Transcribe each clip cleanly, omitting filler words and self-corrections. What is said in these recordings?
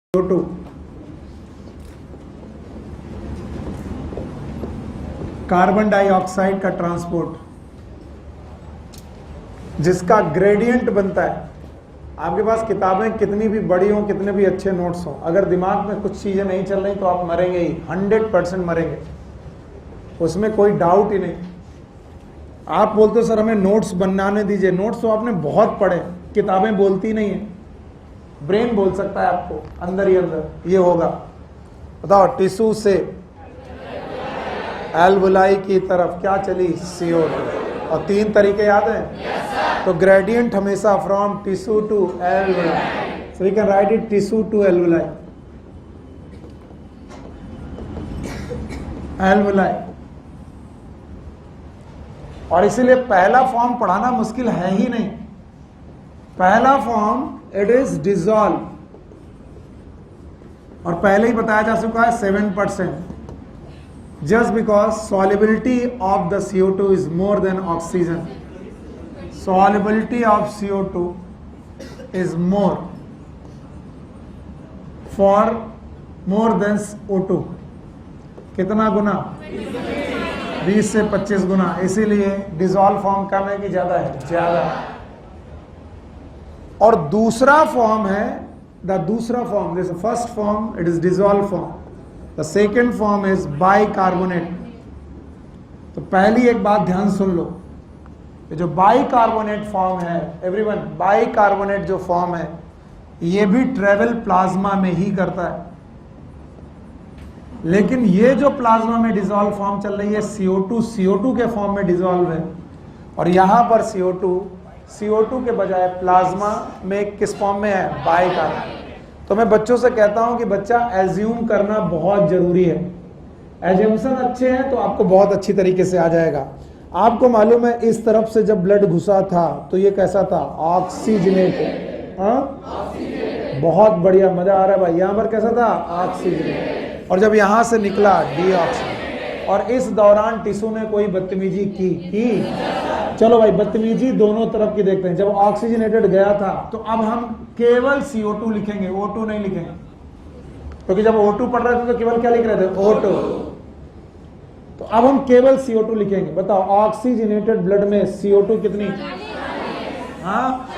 CO2 carbon dioxide का transport जिसका gradient बनता है। आपके पास किताबें कितनी भी बड़ी हों, कितने भी अच्छे नोट्स हों, अगर दिमाग में कुछ चीजें नहीं चल रही तो आप मरेंगे ही, 100% मरेंगे, उसमें कोई डाउट ही नहीं। आप बोलते हो सर हमें नोट्स बनाने दीजिए, नोट्स तो आपने बहुत पढ़े, किताबें बोलती नहीं है, ब्रेन बोल सकता है आपको अंदर ही अंदर। ये होगा, बताओ, टिश्यू से एल्वुलाई की तरफ क्या चली, CO2, और 3 तरीके याद हैं? तो ग्रेडियंट हमेशा from tissue to alveoli, so we can write it tissue to alveoli, alveoli. और इसीलिए पहला फॉर्म पढ़ाना मुश्किल है ही नहीं। पहला फॉर्म इट इज डिसॉल्व, और पहले ही बताया जा चुका है 7%, just because solubility of the CO2 is more than oxygen. Solubility of CO2 is more for more than O2। कितना गुना? 20 से 25 गुना। इसीलिए डिसॉल्व फॉर्म कम है कि ज्यादा है? ज्यादा। और दूसरा फॉर्म है, द दूसरा form, this first form it is dissolve form, the second form is bicarbonate. तो पहली एक बात ध्यान सुन लो, ये जो बाइकार्बोनेट फॉर्म है, एवरीवन, बाइकार्बोनेट जो फॉर्म है ये भी ट्रेवल प्लाज्मा में ही करता है। लेकिन ये जो प्लाज्मा में डिसॉल्व फॉर्म चल रही है CO2 के फॉर्म में डिसॉल्व है, और यहां पर CO2 के बजाय प्लाज्मा में किस फॉर्म में है? बाइकार्बोनेट। तो मैं बच्चों से कहता हूं कि बच्चा एज्यूम करना बहुत जरूरी है। एज्यूम्शन अच्छे हैं तो आपको बहुत अच्छी तरीके से आ जाएगा। आपको मालूम है इस तरफ से जब ब्लड घुसा था तो ये कैसा था? ऑक्सीजनेट। बहुत बढ़िया, मजा आ रहा है भाई। यहां पर कैसा था? ऑक्सीजनेट। और जब यहां से निकला डीऑक्सीजनेट। और इस दौरान टिश्यू ने कोई बदतमीजी की? चलो भाई, बदतमीजी दोनों तरफ की देखते हैं। जब ऑक्सीजनेटेड गया था तो अब हम केवल CO2 लिखेंगे, O2 नहीं लिखेंगे, क्योंकि जब O2 पढ़ रहे थे तो केवल क्या लिख रहे थे? O2। तो अब हम केवल CO2 लिखेंगे। बताओ, ऑक्सीजनेटेड ब्लड में CO2 कितनी? हाँ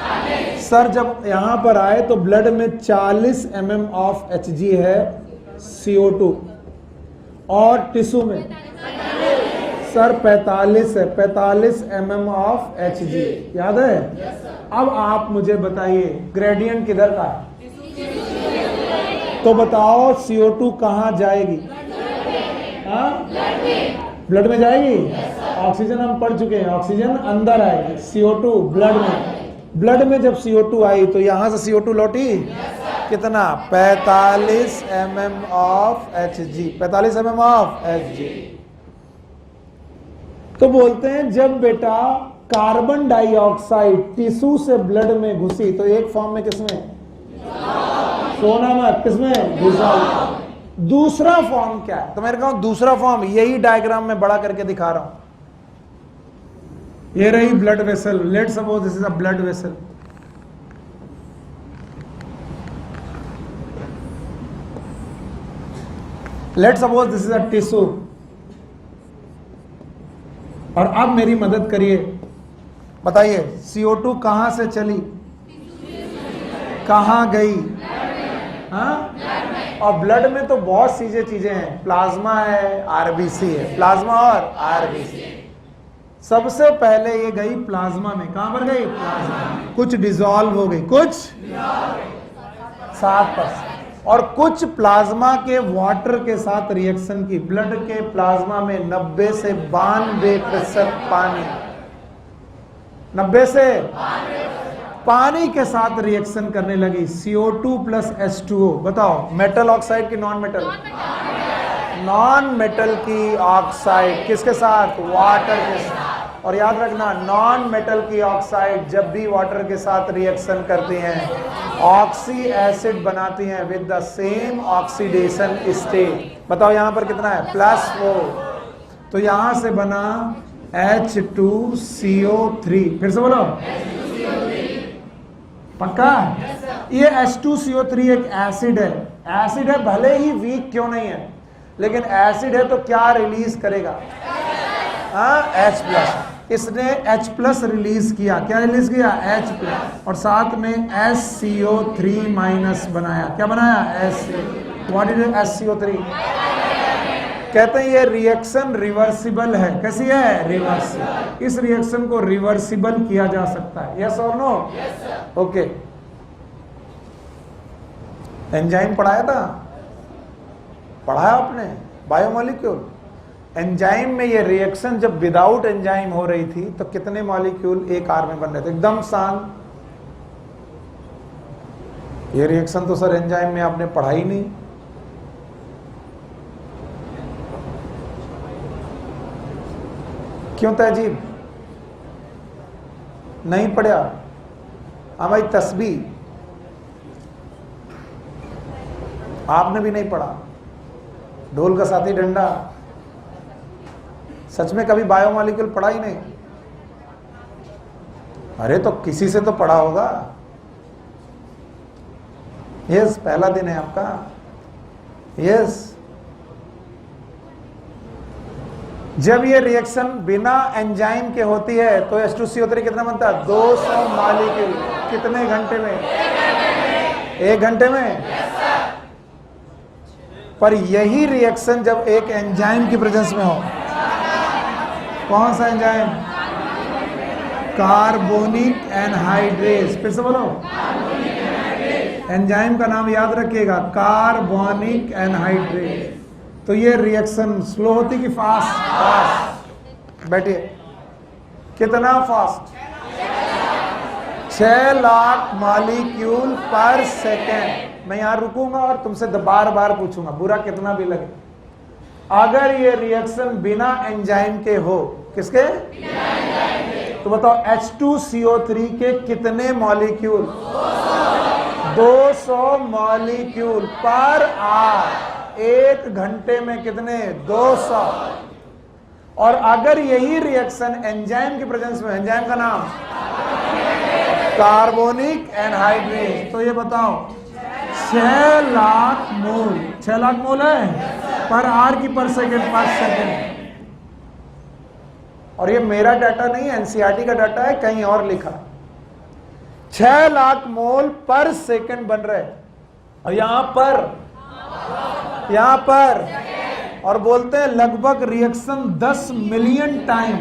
सर, जब यहां पर आए तो ब्लड में 40 mm ऑफ Hg है CO2, और टिश्यू में सर 45 है, 45 mm ऑफ Hg, याद है? अब आप मुझे बताइए ग्रेडियंट किधर का है? तो बताओ CO2 कहां जाएगी? ब्लड में जाएगी। ऑक्सीजन हम पढ़ चुके हैं, ऑक्सीजन अंदर आएगी, CO2 ब्लड में। ब्लड में जब CO2 आई तो यहां से CO2 लौटी कितना? 45 mm of Hg, 45 mm of Hg। तो बोलते हैं जब बेटा कार्बन डाइऑक्साइड टिश्यू से ब्लड में घुसी तो एक फॉर्म में किसमें? सोना मत, किसमें? डिसॉल्व। दूसरा फॉर्म क्या है? तो मेरे कहूं दूसरा फॉर्म यही डायग्राम में बड़ा करके दिखा रहा हूं। ये रही blood vessel. Let's suppose this is a blood vessel. Let's suppose this is a tissue. और अब मेरी मदद करिए, बताइए CO2 कहां से चली, कहां गई? हाँ, और ब्लड में तो बहुत सी चीजें हैं, प्लाज्मा है, RBC है, प्लाज्मा और RBC। सबसे पहले ये गई प्लाज्मा में। कहां पर गई? प्लाज्मा में। कुछ डिसॉल्व हो गई, कुछ 7%, और कुछ प्लाज्मा के वाटर के साथ रिएक्शन की। ब्लड के प्लाज्मा में 90 से 92% पानी, 90 से पानी के साथ रिएक्शन करने लगी। CO2 plus H2O। बताओ, मेटल ऑक्साइड की नॉन मेटल? नॉन मेटल की ऑक्साइड किसके साथ? वाटर के साथ। और याद रखना, नॉन मेटल की ऑक्साइड जब भी वाटर के साथ रिएक्शन करती हैं ऑक्सी एसिड बनाती हैं with the same oxidation state. बताओ यहां पर कितना है? +4। तो यहां से बना H2CO3। फिर से बोलो, पक्का? ये H2CO3 एक एसिड है, एसिड है, भले ही वीक क्यों नहीं है, लेकिन एसिड है तो क्या रिलीज करेगा? H plus. इसने H प्लस रिलीज किया। क्या रिलीज किया? H plus. और साथ में SCO3 माइनस बनाया। क्या बनाया? What is SCO3? कहते हैं ये रिएक्शन रिवर्सिबल है। कैसी है? रिवर्सिबल। इस रिएक्शन को रिवर्सिबल किया जा सकता है। यस और नो? ओके। एंजाइम पढ़ाया था? पढ़ाया आपने? बायोमोलिक्यूल। एंजाइम में ये रिएक्शन जब विदाउट एंजाइम हो रही थी तो कितने मॉलिक्यूल एक आर में बन रहे थे? एकदम शांत। ये रिएक्शन तो सर एंजाइम में आपने पढ़ा ही नहीं। क्यों तहजीब नहीं पढ़ा? हमारी तस्बीह आपने भी नहीं पढ़ा। ढोल का साथी डंडा, सच में कभी बायोमॉलिक्यूल पढ़ा ही नहीं? अरे तो किसी से तो पढ़ा होगा। यस, पहला दिन है आपका। यस, जब ये रिएक्शन बिना एंजाइम के होती है तो H2CO3 कितना बनता है? 200 मॉलिक्यूल। कितने घंटे में? 1 घंटे में। पर यही रिएक्शन जब एक एंजाइम की प्रेजेंस में हो, कौन सा एंजाइम? Carbonic anhydrase. फिर से बोलो, एंजाइम का नाम याद रखिएगा, कार्बोनिक एनहाइड्रेज। तो ये रिएक्शन स्लो होती कि फास्ट? फास्ट। बैठिए, कितना फास्ट? 6 लाख मॉलिक्यूल पर सेकेंड। मैं यहां रुकूंगा और तुमसे बार बार पूछूंगा, बुरा कितना भी लगे। अगर ये रिएक्शन बिना एंजाइम के हो, किसके? तो बताओ H2CO3 के कितने मॉलिक्यूल? 200 molecule per hour. 1 घंटे में कितने? 200। और अगर यही रिएक्शन एंजाइम की प्रेजेंस में, एंजाइम का नाम कार्बोनिक एनहाइड्रेज, तो ये बताओ 6 लाख मोल। 6 लाख मोल है पर आर की पर सेकेंड, 5 सेकेंड। और ये मेरा डाटा नहीं है, एनसीईआरटी का डाटा है, कहीं और लिखा। 6 लाख मोल पर सेकेंड बन रहे। और यहां पर और बोलते हैं लगभग reaction 10 million time,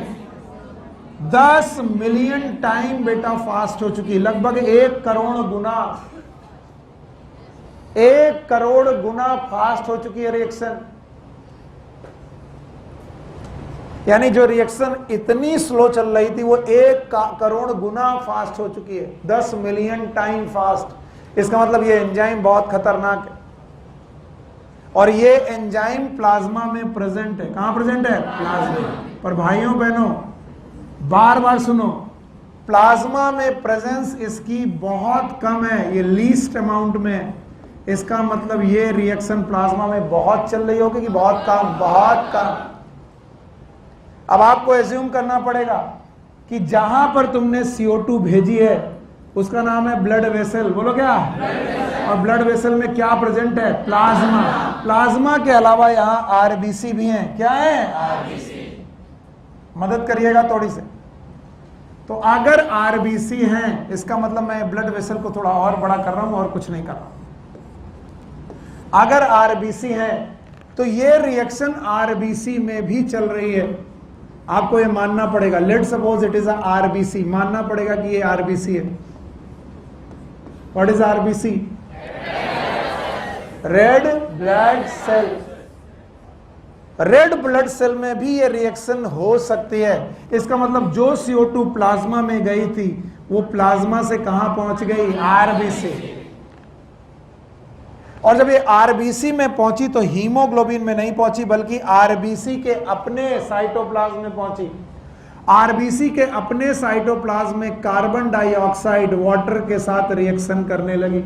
10 million time बेटा फास्ट हो चुकी है। लगभग 1 करोड़ गुना, 1 करोड़ गुना फास्ट हो चुकी है रिएक्शन। यानी जो रिएक्शन इतनी स्लो चल रही थी वो 1 करोड़ गुना फास्ट हो चुकी है, 10 मिलियन टाइम फास्ट। इसका मतलब ये एंजाइम बहुत खतरनाक है। और ये एंजाइम प्लाज्मा में प्रेजेंट है। कहां प्रेजेंट है? प्लाज्मा। पर भाइयों बहनों बार बार सुनो, प्लाज्मा में प्रेजेंस इसकी बहुत कम है, ये लीस्ट अमाउंट में। इसका मतलब ये रिएक्शन प्लाज्मा में बहुत चल रही होगी कि बहुत कम? बहुत कम। अब आपको एज्यूम करना पड़ेगा कि जहां पर तुमने CO2 भेजी है उसका नाम है ब्लड वेसल। बोलो क्या? और ब्लड वेसल में क्या प्रेजेंट है? प्लाज्मा। प्लाज्मा के अलावा यहां RBC भी हैं। क्या है? RBC। मदद करिएगा थोड़ी से। तो अगर RBC हैं, इसका मतलब मैं ब्लड वेसल को थोड़ा और बड़ा कर रहा हूं और कुछ नहीं कर रहा हूं। अगर RBC है तो ये रिएक्शन RBC में भी चल रही है। आपको ये मानना पड़ेगा। Let suppose it is a RBC, मानना पड़ेगा कि ये RBC है। What is RBC? Red blood cell. Red blood cell में भी ये रिएक्शन हो सकती है। इसका मतलब जो CO2 प्लाज्मा में गई थी वो प्लाज्मा से कहां पहुंच गई? RBC। और जब ये RBC में पहुंची तो हीमोग्लोबिन में नहीं पहुंची बल्कि RBC के अपने साइटोप्लाज्म में पहुंची। RBC के अपने साइटोप्लाज्म में कार्बन डाइऑक्साइड वाटर के साथ रिएक्शन करने लगी।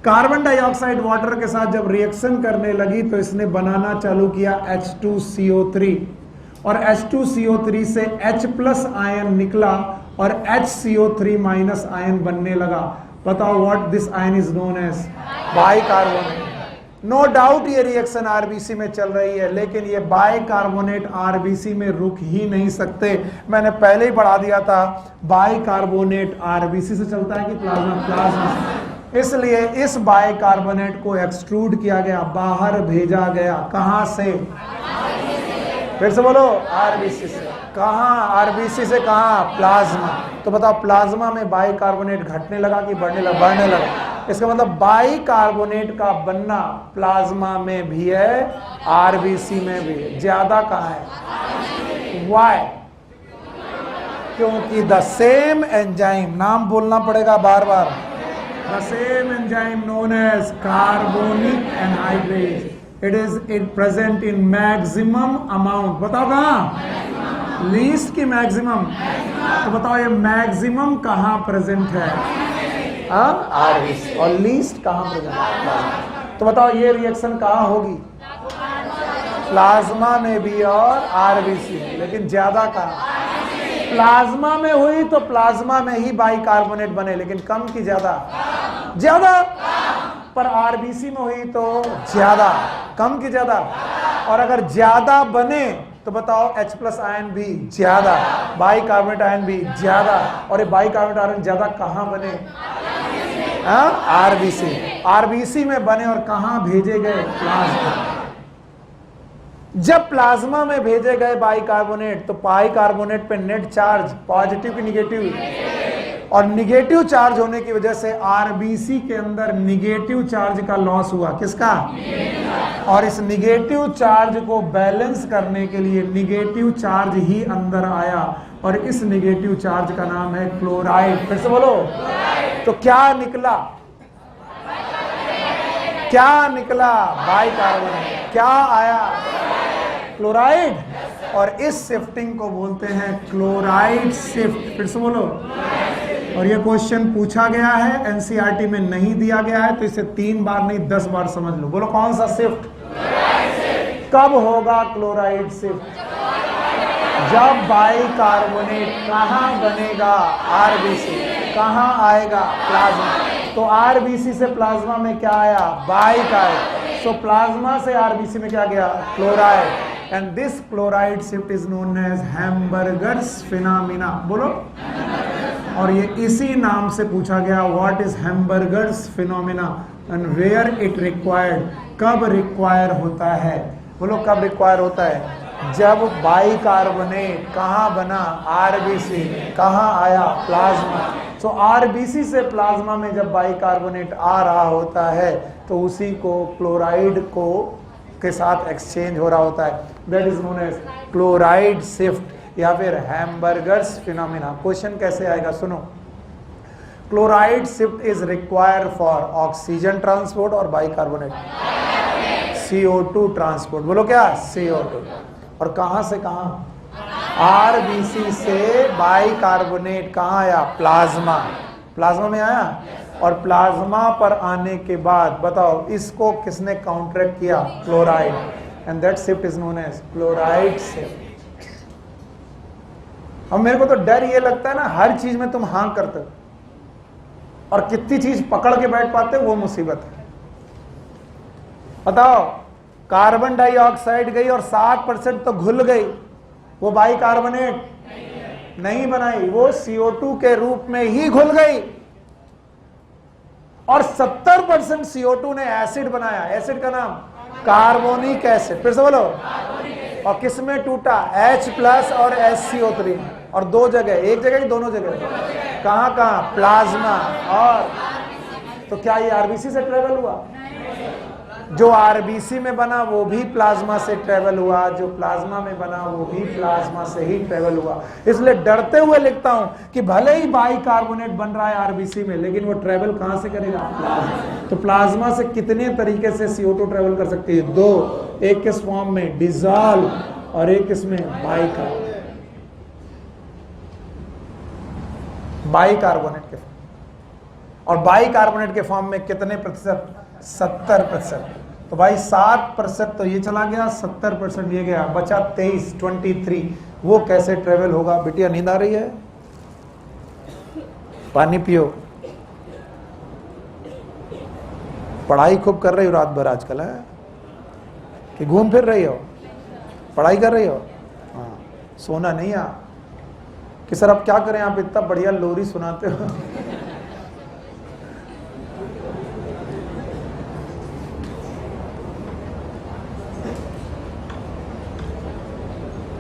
कार्बन डाइऑक्साइड वाटर के साथ जब रिएक्शन करने लगी तो इसने बनाना चालू किया H2CO3 और H2CO3 से H प्लस आयन निकला और HCO3 माइनस आयन बनने लगा। बताओ what this ion is known as? Bicarbonate. No doubt ये रिएक्शन आरबीसी में चल रही है, लेकिन ये बाइकार्बोनेट आरबीसी में रुक ही नहीं सकते। मैंने पहले ही पढ़ा दिया था, बाइकार्बोनेट आरबीसी से चलता है कि प्लाज्मा से। इसलिए इस बाइकार्बोनेट को एक्सट्रूड किया गया, बाहर भेजा गया। कहां से? फिर से बोलो, आरबीसी से। कहां? आरबीसी से कहां? प्लाज्मा। तो बताओ, प्लाज्मा में बाइकार्बोनेट घटने लगा कि बढ़ने लगा? इसका मतलब बाइकार्बोनेट का बनना प्लाज्मा में भी है, आरबीसी में भी है। ज्यादा कहां है? वाई? क्योंकि द सेम एंजाइम, नाम बोलना पड़ेगा बार बार, the same enzyme known as carbonic anhydrase, it is present in maximum amount. बताओ कहां? लीस्ट की मैक्सिमम। तो बताओ ये मैक्सिमम कहां प्रेजेंट है? आरबीसी। और लीस्ट कहां प्रेजेंट है? तो बताओ ये रिएक्शन कहां होगी? प्लाज्मा में भी और आरबीसी में। लेकिन ज्यादा कहां? प्लाज्मा में हुई तो प्लाज्मा में ही बाइकार्बोनेट बने, लेकिन कम की ज्यादा? ज्यादा। पर आरबीसी में हुई तो ज्यादा, कम की ज्यादा। और अगर ज्यादा बने तो बताओ H+ आयन भी ज्यादा, बाइकार्बोनेट आयन भी ज्यादा। और ये बाइकार्बोनेट आयन ज्यादा कहां बने? आरबीसी। आरबीसी में बने और कहां भेजे गए? प्लाज्मा। जब प्लाज्मा में भेजे गए बाइकार्बोनेट, तो बाइकार्बोनेट पे नेट चार्ज पॉजिटिव की निगेटिव? और निगेटिव चार्ज होने की वजह से आरबीसी के अंदर निगेटिव चार्ज का लॉस हुआ। किसका? और इस निगेटिव चार्ज को बैलेंस करने के लिए निगेटिव चार्ज ही अंदर आया, और इस निगेटिव चार्ज का नाम है क्लोराइड। फिर से बोलो। तो क्या निकला? क्या निकला? बाइकार्बोनेट। क्या आया? क्लोराइड। और इस शिफ्टिंग को बोलते हैं क्लोराइड शिफ्ट। फिर से बोलो। और ये क्वेश्चन पूछा गया है, एनसीईआरटी में नहीं दिया गया है, तो इसे 3 बार नहीं 10 बार समझ लो। बोलो कौन सा शिफ्ट? कब होगा क्लोराइड शिफ्ट? जब बाइकार्बोनेट कहां बनेगा? आरबीसी। कहां आएगा? प्लाज्मा। तो आरबीसी से प्लाज्मा में क्या आया? बाइकार्बोनेट। सो प्लाज्मा से आरबीसी में क्या गया? Chloride. And this chloride shift is known as Hamburger's phenomena. बोलो। और ये इसी नाम से पूछा गया, what is Hamburger's phenomena and where it required. कब रिक्वायर होता है? बोलो कब रिक्वायर होता है? जब बाइकार्बोनेट कहां बना? आरबीसी। कहां आया? प्लाज्मा। तो आरबीसी से प्लाज्मा में जब बाइकार्बोनेट आ रहा होता है, तो उसी को क्लोराइड को के साथ एक्सचेंज हो रहा होता है। That is known as chloride shift या फिर हैम्बर्गर्स फिनोमिना। क्वेश्चन कैसे आएगा? सुनो। Chloride shift is required for oxygen transport और बाइकार्बोनेट CO2 ट्रांसपोर्ट। बोलो क्या? CO2। और कहां से कहां? आरबीसी से बाइकार्बोनेट कहां आया? प्लाज्मा। प्लाज्मा में आया। और प्लाज्मा पर आने के बाद बताओ इसको किसने काउंटरैक्ट किया? Chloride. And that shift is known as chloride shift. अब मेरे को तो डर ये लगता है ना, हर चीज में तुम हाँ करते हो और कितनी चीज पकड़ के बैठ पाते हो, वो मुसीबत है। बताओ, कार्बन डाइऑक्साइड गई और 60% तो घुल गई, वो बाइकार्बोनेट नहीं बनाई, वो CO2 के रूप में ही घुल गई। और 70% CO2 ने एसिड बनाया। एसिड का नाम कार्बोनिक एसिड। फिर से बोलो। और किस में टूटा? H+ और HCO3। और 2 जगह, एक जगह कि दोनों जगह? कहां कहां? प्लाज्मा। और तो क्या ये आरबीसी से ट्रेवल हुआ? जो आरबीसी में बना वो भी प्लाज्मा से ट्रेवल हुआ, जो प्लाज्मा में बना वो भी प्लाज्मा से ही ट्रेवल हुआ। इसलिए डरते हुए लिखता हूं कि भले ही बाइकार्बोनेट बन रहा है आरबीसी में, लेकिन वो ट्रेवल कहां से करेगा? प्लाज्मा। तो प्लाज्मा से कितने तरीके से CO2 ट्रेवल कर सकती है? 2। एक किस फॉर्म में? डिसॉल्व। और एक इसमें बाइकार्बोनेट के फॉर्म। और बाइकार्बोनेट के फॉर्म में कितने प्रतिशत? 70%। तो भाई 7% तो ये चला गया, 70% ये गया, बचा 23। वो कैसे ट्रेवल होगा? बिटिया नींद आ रही है? पानी पियो। पढ़ाई खूब कर रही हो रात भर आजकल है कि घूम फिर रही हो, पढ़ाई कर रही हो? हाँ, सोना नहीं आ कि सर अब क्या करें, आप इतना बढ़िया लोरी सुनाते हो।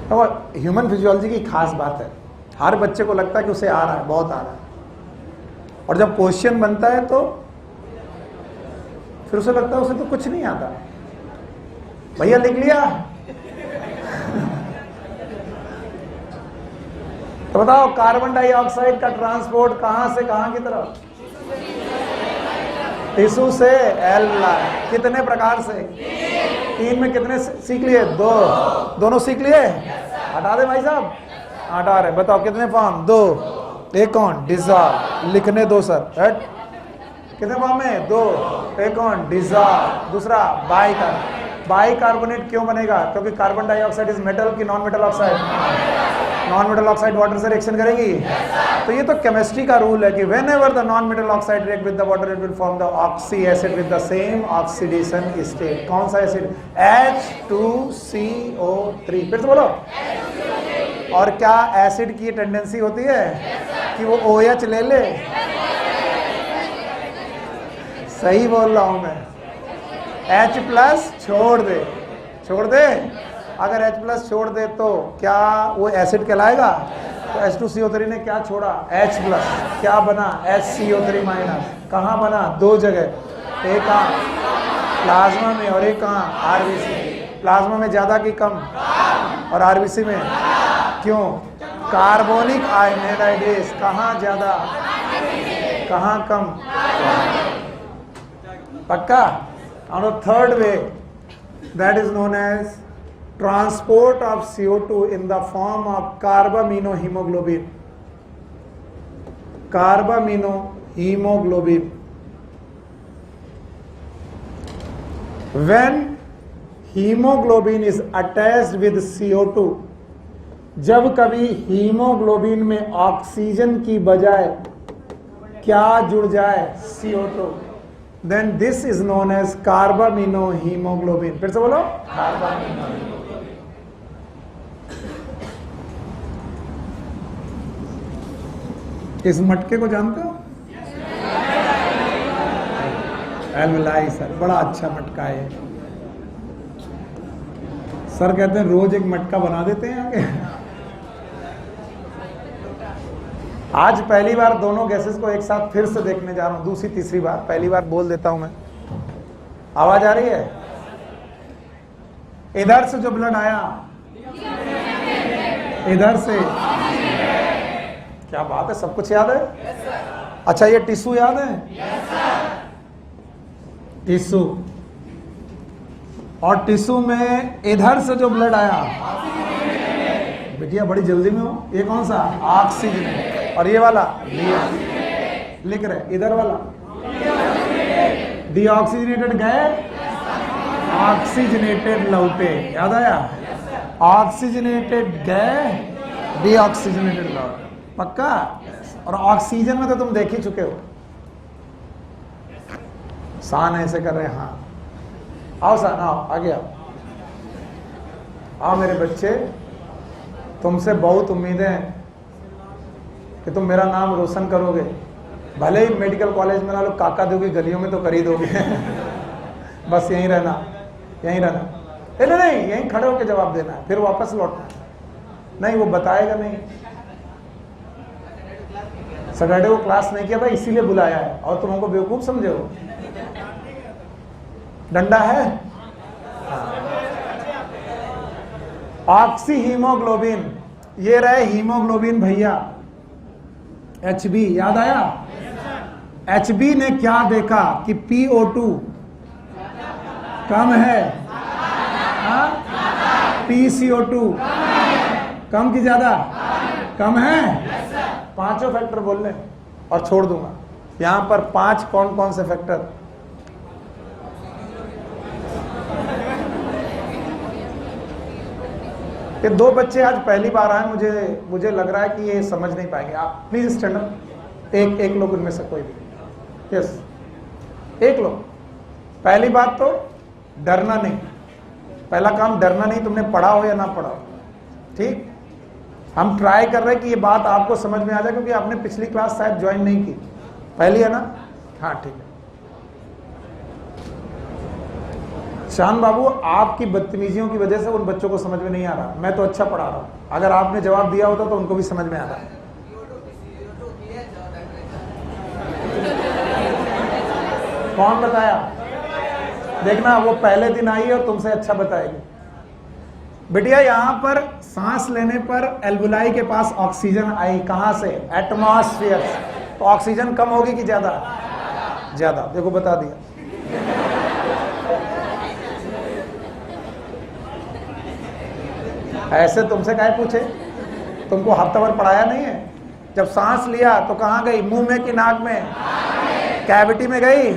तो ह्यूमन फिजियोलॉजी की खास बात है, हर बच्चे को लगता है कि उसे आ रहा है, बहुत आ रहा है, और जब क्वेश्चन बनता है तो फिर उसे लगता है उसे तो कुछ नहीं आता। भैया लिख लिया? तो बताओ कार्बन डाइऑक्साइड का ट्रांसपोर्ट कहां से कहां की तरफ? टिश्यू से एल्वुलाई। कितने प्रकार से? 3 में कितने सीख लिए? 2। दोनों सीख लिए? हटा दे भाई साहब, हटा रहे। बताओ कितने फॉर्म? 2। एक कौन? डिसॉल्व। लिखने दो सर। हट। कितने फॉर्म में? 2। एक कौन? डिसॉल्व। दूसरा बाइकार्बोनेट क्यों बनेगा? क्योंकि कार्बन डाइऑक्साइड इज मेटल की non metal oxide? Non metal oxide water से रिएक्शन करेगी। तो ये तो केमिस्ट्री का रूल है कि when ever the non metal oxide react with the water it will form the oxy acid with the same oxidation state. कौन सा एसिड? H2CO3। फिर से बोलो। और क्या एसिड की टेंडेंसी होती है कि वो OH ले ले? सही बोल रहा हूं मैं। H+ छोड़ दे। अगर H+ छोड़ दे तो क्या वो एसिड कहलाएगा? तो H2CO3 ने क्या छोड़ा? H+। क्या बना? HCO3-। कहाँ बना? 2 जगह, एक कहाँ? प्लाज्मा में, और एक कहाँ? RBC। प्लाज्मा में ज्यादा की कम? और RBC में क्यों? कार्बोनिक आयनाइडेज। कहाँ ज्यादा, कहाँ कम? पक्का? और third way, that is known as transport of CO2 in the form of carbaminohemoglobin. When hemoglobin is attached with CO2, जब कभी हीमोग्लोबिन में ऑक्सीजन की बजाय क्या जुड़ जाए? CO2, then this is known as carbaminohemoglobin. फिर से बोलो। इस मटके को जानते हो? एल्वुलाई सर, बड़ा अच्छा मटका है। सर कहते हैं रोज एक मटका बना देते हैं आगे। आज पहली बार दोनों गैसेस को एक साथ फिर से देखने जा रहा हूं, दूसरी तीसरी बार। पहली बार बोल देता हूं मैं। आवाज आ रही है? इधर से जो ब्लड आया, इधर से, क्या बात है, सब कुछ याद है? अच्छा ये टिश्यू याद है? टिश्यू, और टिश्यू में इधर से जो ब्लड आया, बेटिया बड़ी जल्दी में हो, ये कौन सा? ऑक्सीजन। और ये वाला लिख रहे, इधर वाला डीऑक्सीजनेटेड गए, ऑक्सीजनेटेड लौटे। याद आया? ऑक्सीजनेटेड गए, डीऑक्सीजनेटेड लौटे। पक्का? और ऑक्सीजन में तो तुम देख ही चुके हो। सान ऐसे कर रहे हैं। हाँ आओ सान, आओ आगे आओ। आओ मेरे बच्चे, तुमसे बहुत उम्मीदें हैं कि तुम मेरा नाम रोशन करोगे। भले ही मेडिकल कॉलेज में ना लो, काका दोगी गलियों में तो कर ही दोगे। बस यहीं रहना, यहीं रहना। नहीं, यहीं खड़े होकर जवाब देना है, फिर वापस लौटना। नहीं, वो बताएगा नहीं। सैटरडे को क्लास नहीं किया था इसीलिए बुलाया है, और तुम हमको बेवकूफ समझे हो। डंडा है? ऑक्सी हीमोग्लोबिन, ये रहे हीमोग्लोबिन भैया। HB याद आया? HB ने क्या देखा कि PO2 कम है, PCO2 कम की ज्यादा? कम है। पांचों फैक्टर बोलने और छोड़ दूंगा। यहां पर 5 कौन कौन से फैक्टर? ये 2 बच्चे आज पहली बार आए, मुझे लग रहा है कि ये समझ नहीं पाएंगे। आप प्लीज स्टैंड अप। एक लोग उनमें से कोई भी। यस, एक लोग। पहली बात तो डरना नहीं, पहला काम डरना नहीं, तुमने पढ़ा हो या ना पढ़ा हो, ठीक। हम ट्राई कर रहे हैं कि ये बात आपको समझ में आ जाए, क्योंकि आपने पिछली क्लास शायद ज्वाइन नहीं की, पहली है ना? हाँ ठीक है। शान बाबू, आपकी बदतमीजियों की वजह से उन बच्चों को समझ में नहीं आ रहा, मैं तो अच्छा पढ़ा रहा हूं, अगर आपने जवाब दिया होता तो उनको भी समझ में आ रहा। कौन बताया? देखना वो पहले दिन आई और तुमसे अच्छा बताएगी। बेटिया यहां पर सांस लेने पर एल्वुलाई के पास ऑक्सीजन आई, कहां से? एटमॉस्फेयर। तो ऑक्सीजन कम होगी कि ज्यादा? ज्यादा। देखो बता दिया। ऐसे तुमसे काहे पूछे? तुमको हफ्ता भर पढ़ाया नहीं है? जब सांस लिया तो कहां गई? मुंह में कि नाक में? कैविटी में गई?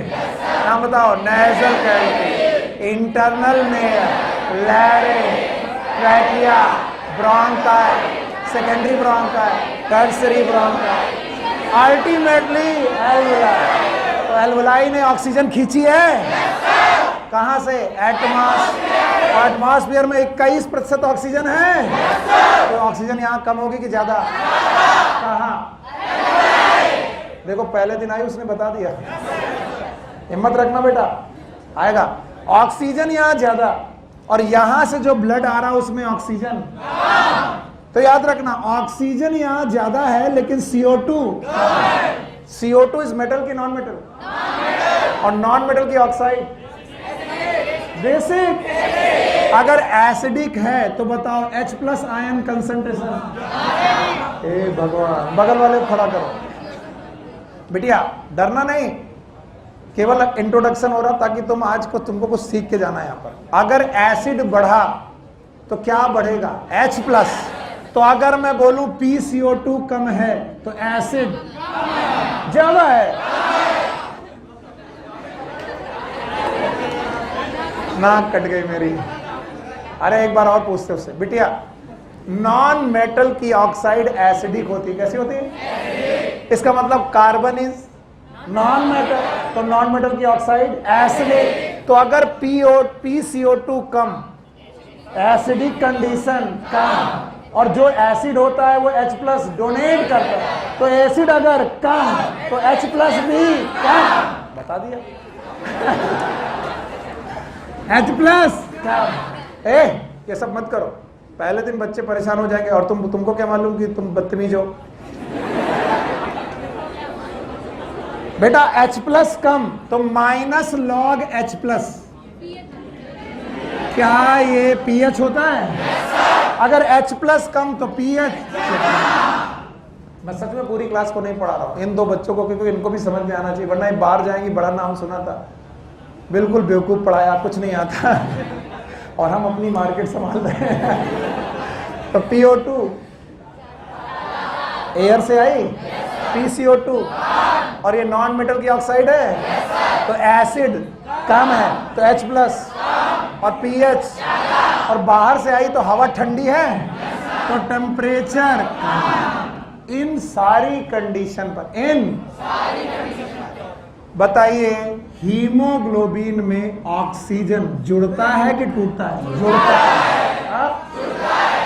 नाम बताओ। नेजल कैविटी, इंटरनल में larynx, trachea, bronchi, secondary bronchi, tertiary bronchi, ultimately alveoli. तो एल्वुलाई ने ऑक्सीजन खींची है कहां से? एटमॉस्फेयर में 21% ऑक्सीजन है। तो ऑक्सीजन यहां कम होगी कि ज्यादा? कहां? देखो पहले दिन आई उसने बता दिया, हिम्मत रखना बेटा, आएगा। ऑक्सीजन यहां ज्यादा और यहां से जो ब्लड आ रहा है उसमें ऑक्सीजन, तो याद रखना ऑक्सीजन यहां ज्यादा है लेकिन CO2 इज मेटल की नॉन मेटल? और नॉन मेटल की ऑक्साइड बेसिक। अगर एसिडिक है तो बताओ H+ आयन कंसंट्रेशन। हे भगवान, बगल वाले को खड़ा करो। बिटिया डरना नहीं, केवल इंट्रोडक्शन हो रहा ताकि तुम आज को तुमको कुछ सीख के जाना है यहाँ पर। अगर एसिड बढ़ा तो क्या बढ़ेगा? H+। तो अगर मैं बोलूं PCO2 कम है तो एसिड ज्यादा है। नाक कट गई मेरी। अरे एक बार और पूछते उससे। बिटिया नॉन मेटल की ऑक्साइड एसिडिक होती, कैसी होती है? इसका मतलब कार्बन इज नॉन मेटल, तो नॉन मेटल की ऑक्साइड एसिडिक। तो अगर PCO2 कम, एसिडिक कंडीशन कम, और जो एसिड होता है वो H+ डोनेट करता है, तो एसिड अगर कम तो H+ भी कम। बता दिया। H+ कम। ये सब मत करो, पहले दिन बच्चे परेशान हो जाएंगे और तुमको क्या मालूम कि तुम बदतमीज हो। बेटा H+ कम तो -log H+। क्या ये pH होता है? अगर H+ कम तो pH। मैं सच में पूरी क्लास को नहीं पढ़ा रहा हूं, इन दो बच्चों को, क्योंकि इनको भी समझ में आना चाहिए, वरना ये बाहर जाएंगी, बड़ा नाम सुना था, बिल्कुल बेवकूफ पढ़ाया, कुछ नहीं आता। और हम अपनी मार्केट संभाल रहे हैं। तो PO2 एयर से आई, PCO2 और ये नॉन मेटल की ऑक्साइड है, तो एसिड कम है तो H+ और pH, और बाहर से आई तो हवा ठंडी है तो टेम्परेचर। इन सारी कंडीशन पर बताइए हीमोग्लोबिन में ऑक्सीजन जुड़ता है कि टूटता है? जुड़ता है।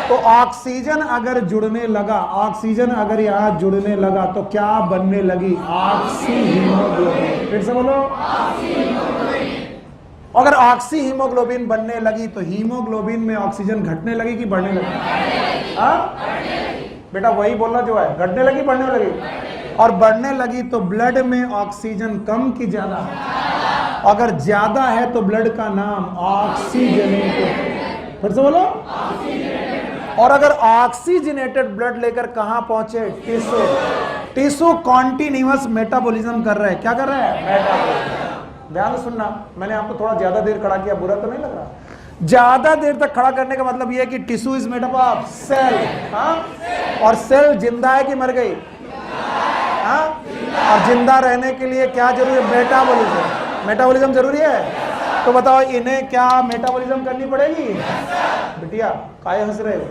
तो ऑक्सीजन अगर जुड़ने लगा, ऑक्सीजन अगर यहां जुड़ने लगा तो क्या बनने लगी? Oxy haemoglobin. फिर से बोलो। अगर ऑक्सी हीमोग्लोबिन बनने लगी तो हीमोग्लोबिन में ऑक्सीजन घटने लगी कि बढ़ने लगी? बेटा वही बोलना जो है, घटने लगी बढ़ने लगी? और बढ़ने लगी तो ब्लड में ऑक्सीजन कम की ज्यादा? अगर ज्यादा है तो ब्लड का नाम ऑक्सीजनेटेड। फिर से बोलो। और अगर ऑक्सीजनेटेड ब्लड लेकर कहां पहुंचे? टिश्यू कॉन्टिन्यूअस मेटाबॉलिज्म कर रहे हैं। क्या कर रहे हैं? मेटाबॉलिज्म। ध्यान से सुनना, मैंने आपको थोड़ा ज्यादा देर खड़ा किया, बुरा तो नहीं लग रहा? ज्यादा देर तक खड़ा करने का मतलब यह है कि tissue is made up of cell. और सेल जिंदा है कि मर गई? और जिंदा रहने के लिए क्या जरूरी है? मेटाबॉलिज्म। मेटाबॉलिज्म जरूरी है। तो बताओ इन्हें क्या मेटाबॉलिज्म करनी पड़ेगी? बिटिया काहे हंस रहे हो?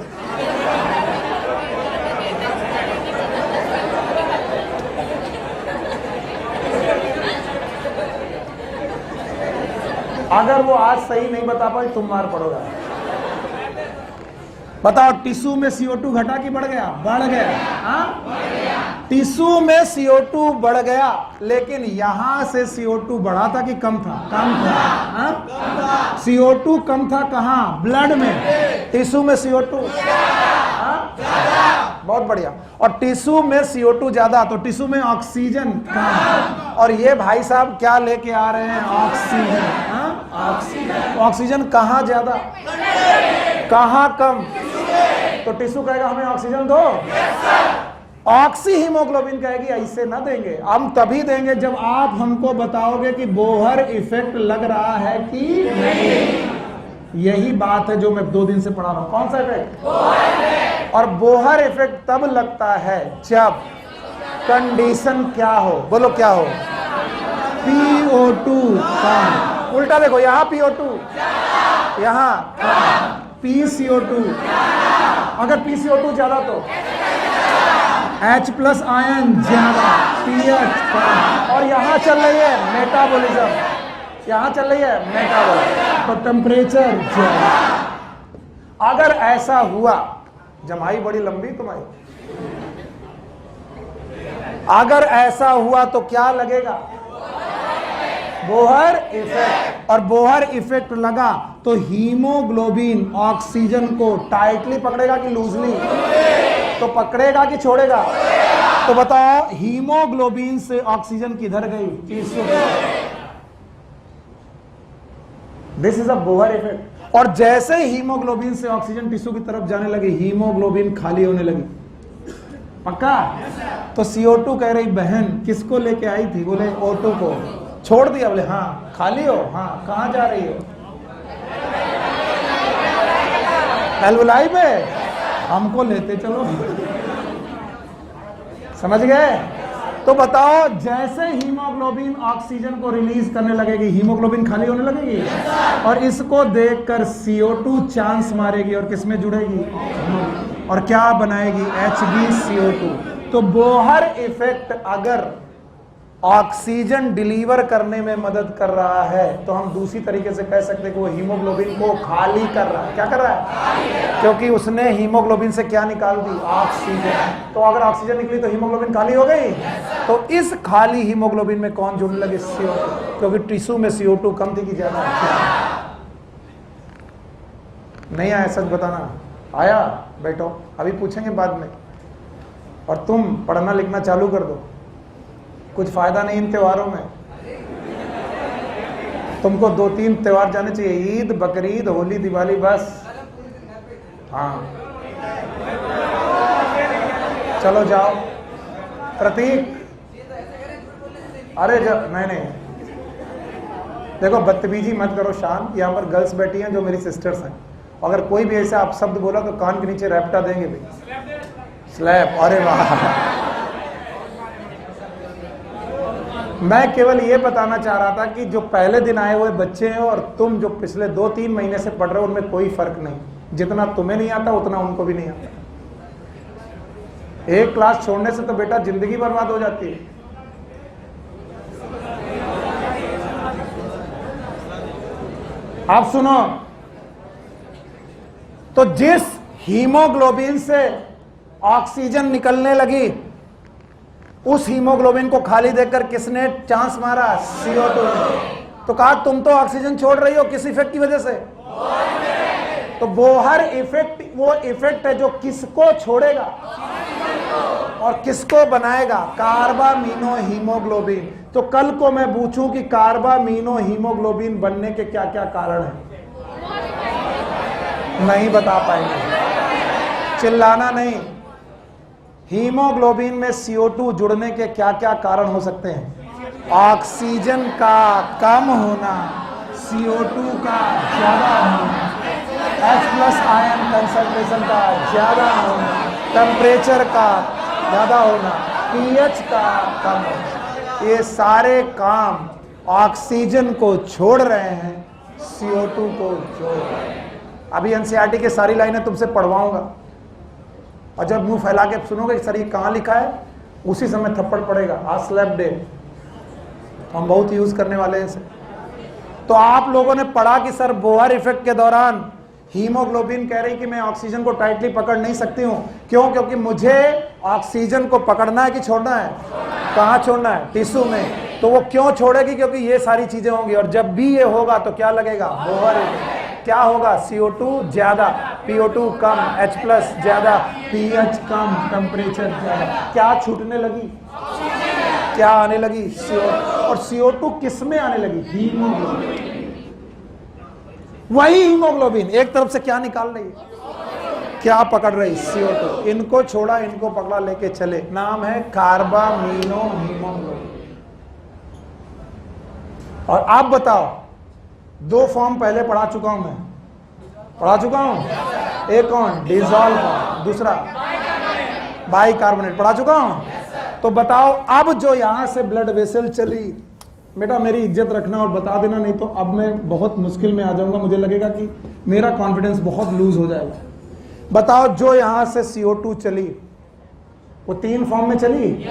अगर वो आज सही नहीं बता पाई तुम मार पड़ोगा। बताओ टिश्यू में CO2 घटा कि बढ़ गया? बढ़ गया। हाँ, टिश्यू में CO2 बढ़ गया, लेकिन यहां से CO2 बढ़ा था कि कम था? कम था। हाँ? CO2 कम था कहां? ब्लड में। टिश्यू में CO2 बहुत बढ़िया। और टिश्यू में CO2 ज्यादा, तो टिश्यू में ऑक्सीजन कम। और ये भाई साहब क्या लेके आ रहे हैं? ऑक्सीजन। ऑक्सीजन। ऑक्सीजन कहाँ ज्यादा, कहाँ कम? तो टिश्यू कहेगा हमें ऑक्सीजन दो। ऑक्सी हीमोग्लोबिन कहेगी ऐसे ना देंगे, हम तभी देंगे जब आप हमको बताओगे कि बोहर इफेक्ट लग रहा है कि नहीं। यही बात है जो मैं 2 दिन से पढ़ा रहा हूं। कौन सा इफेक्ट? और बोहर इफेक्ट तब लगता है जब कंडीशन क्या हो? बोलो क्या हो? PO2 कम। उल्टा देखो, यहां PO2, यहां PCO2। अगर PCO2 ज्यादा तो H+ आयन ज्यादा, pH कम। और यहां चल रही है मेटाबॉलिज्म, यहां चल रही है मेटाबॉलिज्म, तो टेम्परेचर ज्यादा। अगर ऐसा हुआ, जमाई बड़ी लंबी तुम्हारी, अगर ऐसा हुआ तो क्या लगेगा? Bohr effect. और बोहर इफेक्ट लगा तो हीमोग्लोबिन ऑक्सीजन को टाइटली पकड़ेगा कि लूजली? तो पकड़ेगा कि छोड़ेगा? तो बताओ हीमोग्लोबिन से ऑक्सीजन किधर गई? This is a Bohr effect. और जैसे हीमोग्लोबिन से ऑक्सीजन टिश्यू की तरफ जाने लगी, हीमोग्लोबिन खाली होने लगी। पक्का? तो CO2 कह रही बहन किसको लेके आई थी? बोले O2 को। छोड़ दिया? बोले हाँ। खाली हो? हाँ। कहां जा रही हो? एल्वुलाई में। हमको लेते चलो। समझ गए? तो बताओ जैसे हीमोग्लोबिन ऑक्सीजन को रिलीज करने लगेगी, हीमोग्लोबिन खाली होने लगेगी। और इसको देखकर CO2 चांस मारेगी और किसमें जुड़ेगी? और क्या बनाएगी? HbCO2। तो बोहर इफेक्ट अगर ऑक्सीजन डिलीवर करने में मदद कर रहा है तो हम दूसरी तरीके से कह सकते हैं कि वो हीमोग्लोबिन को खाली कर रहा है। क्या कर रहा है? क्योंकि उसने हीमोग्लोबिन से क्या निकाल दी? ऑक्सीजन। तो अगर ऑक्सीजन निकली तो हीमोग्लोबिन खाली हो गई। तो इस खाली हीमोग्लोबिन में कौन जुड़ने लगे? CO2। क्योंकि टिश्यू में CO2 कम थी कि ज्यादा? नहीं आया? सच बताना। आया? बैठो, अभी पूछेंगे बाद में। और तुम पढ़ना लिखना चालू कर दो, कुछ फायदा नहीं इन त्योहारों में। तुमको 2-3 त्योहार जाने चाहिए, ईद, बकरीद, होली, दिवाली, बस। हाँ चलो जाओ। प्रतीक, अरे नहीं देखो, बदतमीजी मत करो शान। यहाँ पर गर्ल्स बैठी हैं जो मेरी सिस्टर्स हैं। अगर कोई भी ऐसा आप शब्द बोला तो कान के नीचे रैप्टा देंगे भाई। स्लैप। अरे वाह। मैं केवल ये बताना चाह रहा था कि जो पहले दिन आए हुए बच्चे हैं और तुम जो पिछले 2-3 महीने से पढ़ रहे हो, उनमें कोई फर्क नहीं। जितना तुम्हें नहीं आता उतना उनको भी नहीं आता। एक क्लास छोड़ने से तो बेटा जिंदगी बर्बाद हो जाती है। आप सुनो, तो जिस हीमोग्लोबिन से ऑक्सीजन निकलने लगी, उस हीमोग्लोबिन को खाली देखकर किसने चांस मारा? CO2। तो कहा तुम तो ऑक्सीजन छोड़ रही हो, किस इफेक्ट की वजह से? तो बोहर इफेक्ट वो इफेक्ट है जो किसको छोड़ेगा और किसको बनाएगा? कार्बामीनो हीमोग्लोबिन। तो कल को मैं पूछूं कि कार्बामीनो हीमोग्लोबिन बनने के क्या क्या कारण हैं, नहीं बता पाएंगे। चिल्लाना नहीं। हीमोग्लोबिन में CO2 जुड़ने के क्या क्या कारण हो सकते हैं? ऑक्सीजन का कम होना, CO2 का ज्यादा होना, H+ आयन कंसंट्रेशन का ज्यादा होना, टेम्परेचर का ज्यादा होना, pH का कम होना। ये सारे काम ऑक्सीजन को छोड़ रहे हैं, CO2 को जोड़ रहे हैं। अभी NCERT की सारी लाइनें तुमसे पढ़वाऊंगा और जब मुंह फैला के सुनोगे सर ये कहाँ लिखा है, उसी समय थप्पड़ पड़ेगा। आज स्लैप डे हम बहुत यूज करने वाले हैं इसे। तो आप लोगों ने पढ़ा कि सर बोहर इफेक्ट के दौरान हीमोग्लोबिन कह रही कि मैं ऑक्सीजन को टाइटली पकड़ नहीं सकती हूं। क्यों? क्योंकि मुझे ऑक्सीजन को पकड़ना है कि छोड़ना है? कहां छोड़ना है? टिश्यू में। तो वो क्यों छोड़ेगी? क्योंकि ये सारी चीजें होंगी, और जब भी ये होगा तो क्या लगेगा? Bohr effect. क्या होगा? CO2 ज्यादा, PO2 कम, H+ ज्यादा, pH कम, टेम्परेचर ज्यादा। क्या छूटने लगी? क्या आने लगी? CO2। और CO2 किस में आने लगी? हीमोग्लोबिन। वही हीमोग्लोबिन एक तरफ से क्या निकाल रही है? क्या पकड़ रही? CO2। इनको छोड़ा, इनको पकड़ा, लेके चले। नाम है कार्बामीनो हीमोग्लोबिन। और आप बताओ, 2 फॉर्म पहले पढ़ा चुका हूं मैं, पढ़ा चुका हूं। एक कौन? Dissolve form. दूसरा बाइकार्बोनेट पढ़ा चुका हूं। तो बताओ, अब जो यहां से ब्लड वेसल चली, बेटा मेरी इज्जत रखना और बता देना, नहीं तो अब मैं बहुत मुश्किल में आ जाऊंगा। मुझे लगेगा कि मेरा कॉन्फिडेंस बहुत लूज हो जाएगा। बताओ, जो यहां से CO2 चली वो 3 फॉर्म में चली।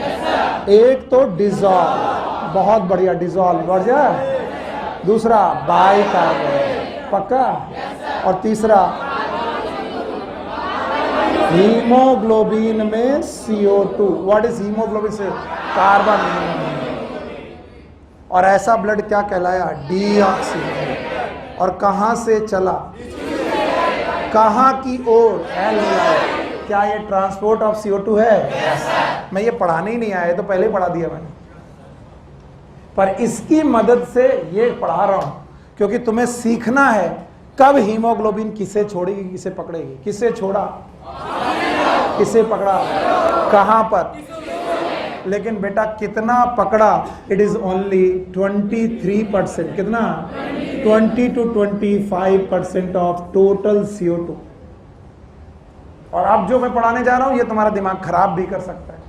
एक तो डिसॉल्व, बहुत बढ़िया, डिसॉल्व बढ़ जाए। दूसरा बाइकार्बोनेट, पक्का। और तीसरा हीमोग्लोबिन में CO2। What is haemoglobin? से कार्बामीनो। और ऐसा ब्लड क्या कहलाया? डीऑक्सीजेनेटेड। और कहां से चला? कहां की ओर? एल्वुलाई। क्या ये ट्रांसपोर्ट ऑफ CO2 है? मैं ये पढ़ाने ही नहीं आया, तो पहले ही पढ़ा दिया मैंने, पर इसकी मदद से ये पढ़ा रहा हूं क्योंकि तुम्हें सीखना है कब हीमोग्लोबिन किसे छोड़ेगी, किसे पकड़ेगी। किसे छोड़ा? किसे पकड़ा? कहां पर? लेकिन बेटा कितना पकड़ा? It is only 23%। कितना? 20 to 25% ऑफ टोटल CO2। और अब जो मैं पढ़ाने जा रहा हूं ये तुम्हारा दिमाग खराब भी कर सकता है,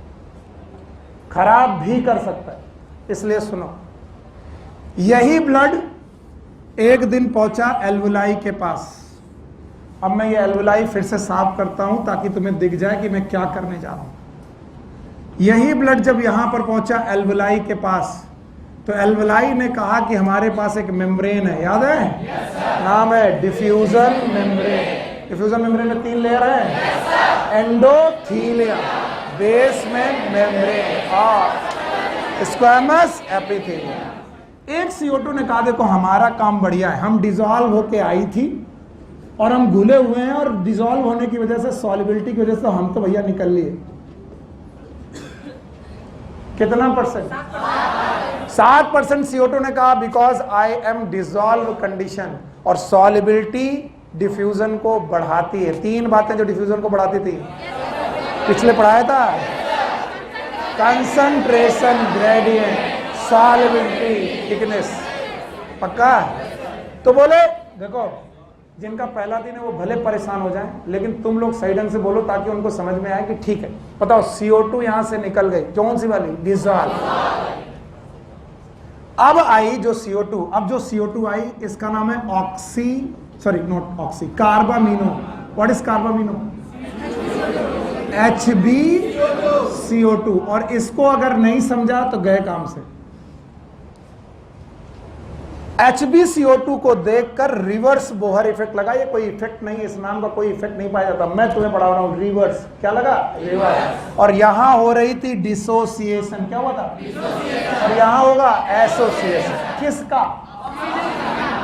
खराब भी कर सकता है। इसलिए सुनो, यही ब्लड एक दिन पहुंचा एल्वुलाई के पास। अब मैं ये एल्वुलाई फिर से साफ करता हूं ताकि तुम्हें दिख जाए कि मैं क्या करने जा रहा हूं। यही ब्लड जब यहां पर पहुंचा एल्वुलाई के पास, तो एल्वुलाई ने कहा कि हमारे पास एक मेम्ब्रेन है, याद है? नाम है डिफ्यूजन मेम्ब्रेन। डिफ्यूजन मेम्ब्रेन में 3 लेयर है, एंडोथीलियम, बेसमेंट मेम्ब्रेन और स्क्वैमस एपिथेलियम। एक CO2 ने कहा देखो हमारा काम बढ़िया है, हम डिसॉल्व होके आई थी और हम घुले हुए हैं, और डिसॉल्व होने की वजह से, सॉल्युबिलिटी की वजह से हम तो भैया निकल लिए। कितना परसेंट? 7% CO2 ने कहा because I am dissolve condition. और सॉल्युबिलिटी डिफ्यूजन को बढ़ाती है। 3 बातें जो डिफ्यूजन को बढ़ाती थी, पिछले पढ़ाया था। कंसंट्रेशन ग्रेडियंट, सॉल्युबिलिटी, थिकनेस, पक्का। तो बोले देखो, जिनका पहला दिन है वो भले परेशान हो जाएं, लेकिन तुम लोग सही ढंग से बोलो ताकि उनको समझ में आए कि ठीक है। बताओ, CO2 यहां से निकल गई, कौन सी वाली? डिसॉल्व। अब आई जो CO2, अब जो CO2 आई इसका नाम है कार्बामीनो। What is कार्बामीनो? HbCO2। और इसको अगर नहीं समझा तो गए काम से। HbCO2 को देखकर रिवर्स बोहर इफेक्ट लगा। ये कोई इफेक्ट नहीं, इस नाम का कोई इफेक्ट नहीं पाया जाता। मैं तुम्हें पढ़ा रहा हूं रिवर्स। क्या लगा? रिवर्स। और यहां हो रही थी डिसोसिएशन। क्या हुआ था? और यहां होगा एसोसिएशन। किसका?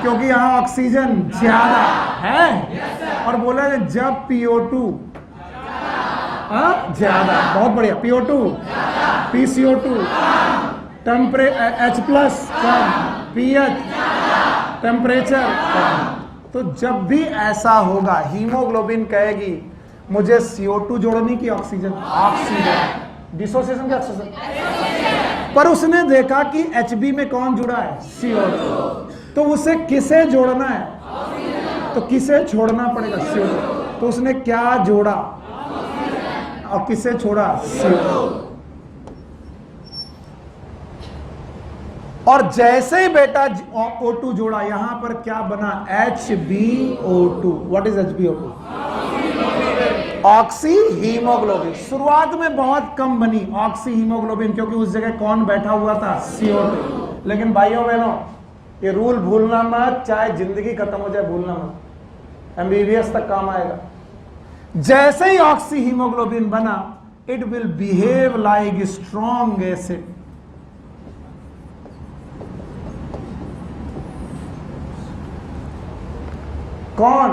क्योंकि यहां ऑक्सीजन ज्यादा है। और बोला जब PO2 ज्यादा, बहुत बढ़िया, PO2, PCO2, H+ कम, pH, टेम्परेचर कम। तो जब भी ऐसा होगा, हीमोग्लोबिन कहेगी मुझे CO2 जोड़नी की ऑक्सीजन? ऑक्सीजन। डिसोसिएशन क्या? ऑक्सीजन। पर उसने देखा कि Hb में कौन जुड़ा है? CO2। तो उसे किसे जोड़ना है? तो किसे छोड़ना पड़ेगा? CO2। तो उसने क्या जोड़ा और किसे छोड़ा? CO2। और जैसे ही बेटा O2 जोड़ा, यहां पर क्या बना? HbO2। What is HbO2? Oxy haemoglobin. शुरुआत में बहुत कम बनी ऑक्सी हीमोग्लोबिन, क्योंकि उस जगह कौन बैठा हुआ था? CO2। लेकिन भाइयों बहनों, ये रूल भूलना मत, चाहे जिंदगी खत्म हो जाए भूलना मत, एमबीबीएस तक काम आएगा। जैसे ही ऑक्सी हीमोग्लोबिन बना, it will behave like strong acid. कौन?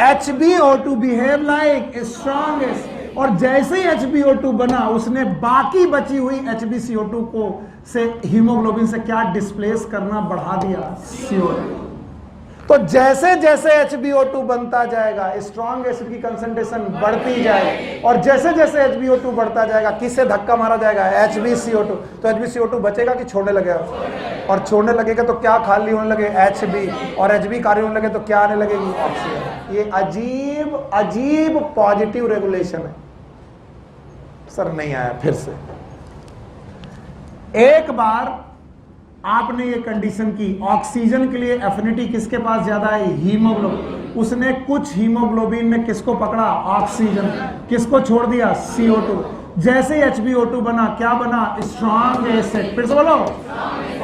HbO2 behave like strong acid. और जैसे ही HbO2 बना, उसने बाकी बची हुई HbCO2 को से हीमोग्लोबिन से क्या डिस्प्लेस करना बढ़ा दिया, CO2। तो जैसे जैसे HbO2 बनता जाएगा, स्ट्रॉन्ग एसिड की कंसंट्रेशन बढ़ती जाएगी, और जैसे जैसे HbO2 बढ़ता जाएगा, किससे धक्का मारा जाएगा, HbCO2। तो HbCO2 बचेगा कि छोड़ने लगेगा? और छोड़ने लगेगा तो क्या खाली होने लगे, Hb, और Hb खाली होने लगे तो क्या आने लगेगी, ऑक्सीजन। ये अजीब अजीब पॉजिटिव रेगुलेशन है। सर नहीं आया, फिर से एक बार आपने ये कंडीशन की, ऑक्सीजन के लिए एफिनिटी किसके पास ज्यादा है, हीमोग्लोबिन। उसने कुछ हीमोग्लोबिन में किसको पकड़ा, ऑक्सीजन, किसको छोड़ दिया, CO2। जैसे ही HbO2 बना, क्या बना, स्ट्रॉन्ग एसिड। फिर से बोलो।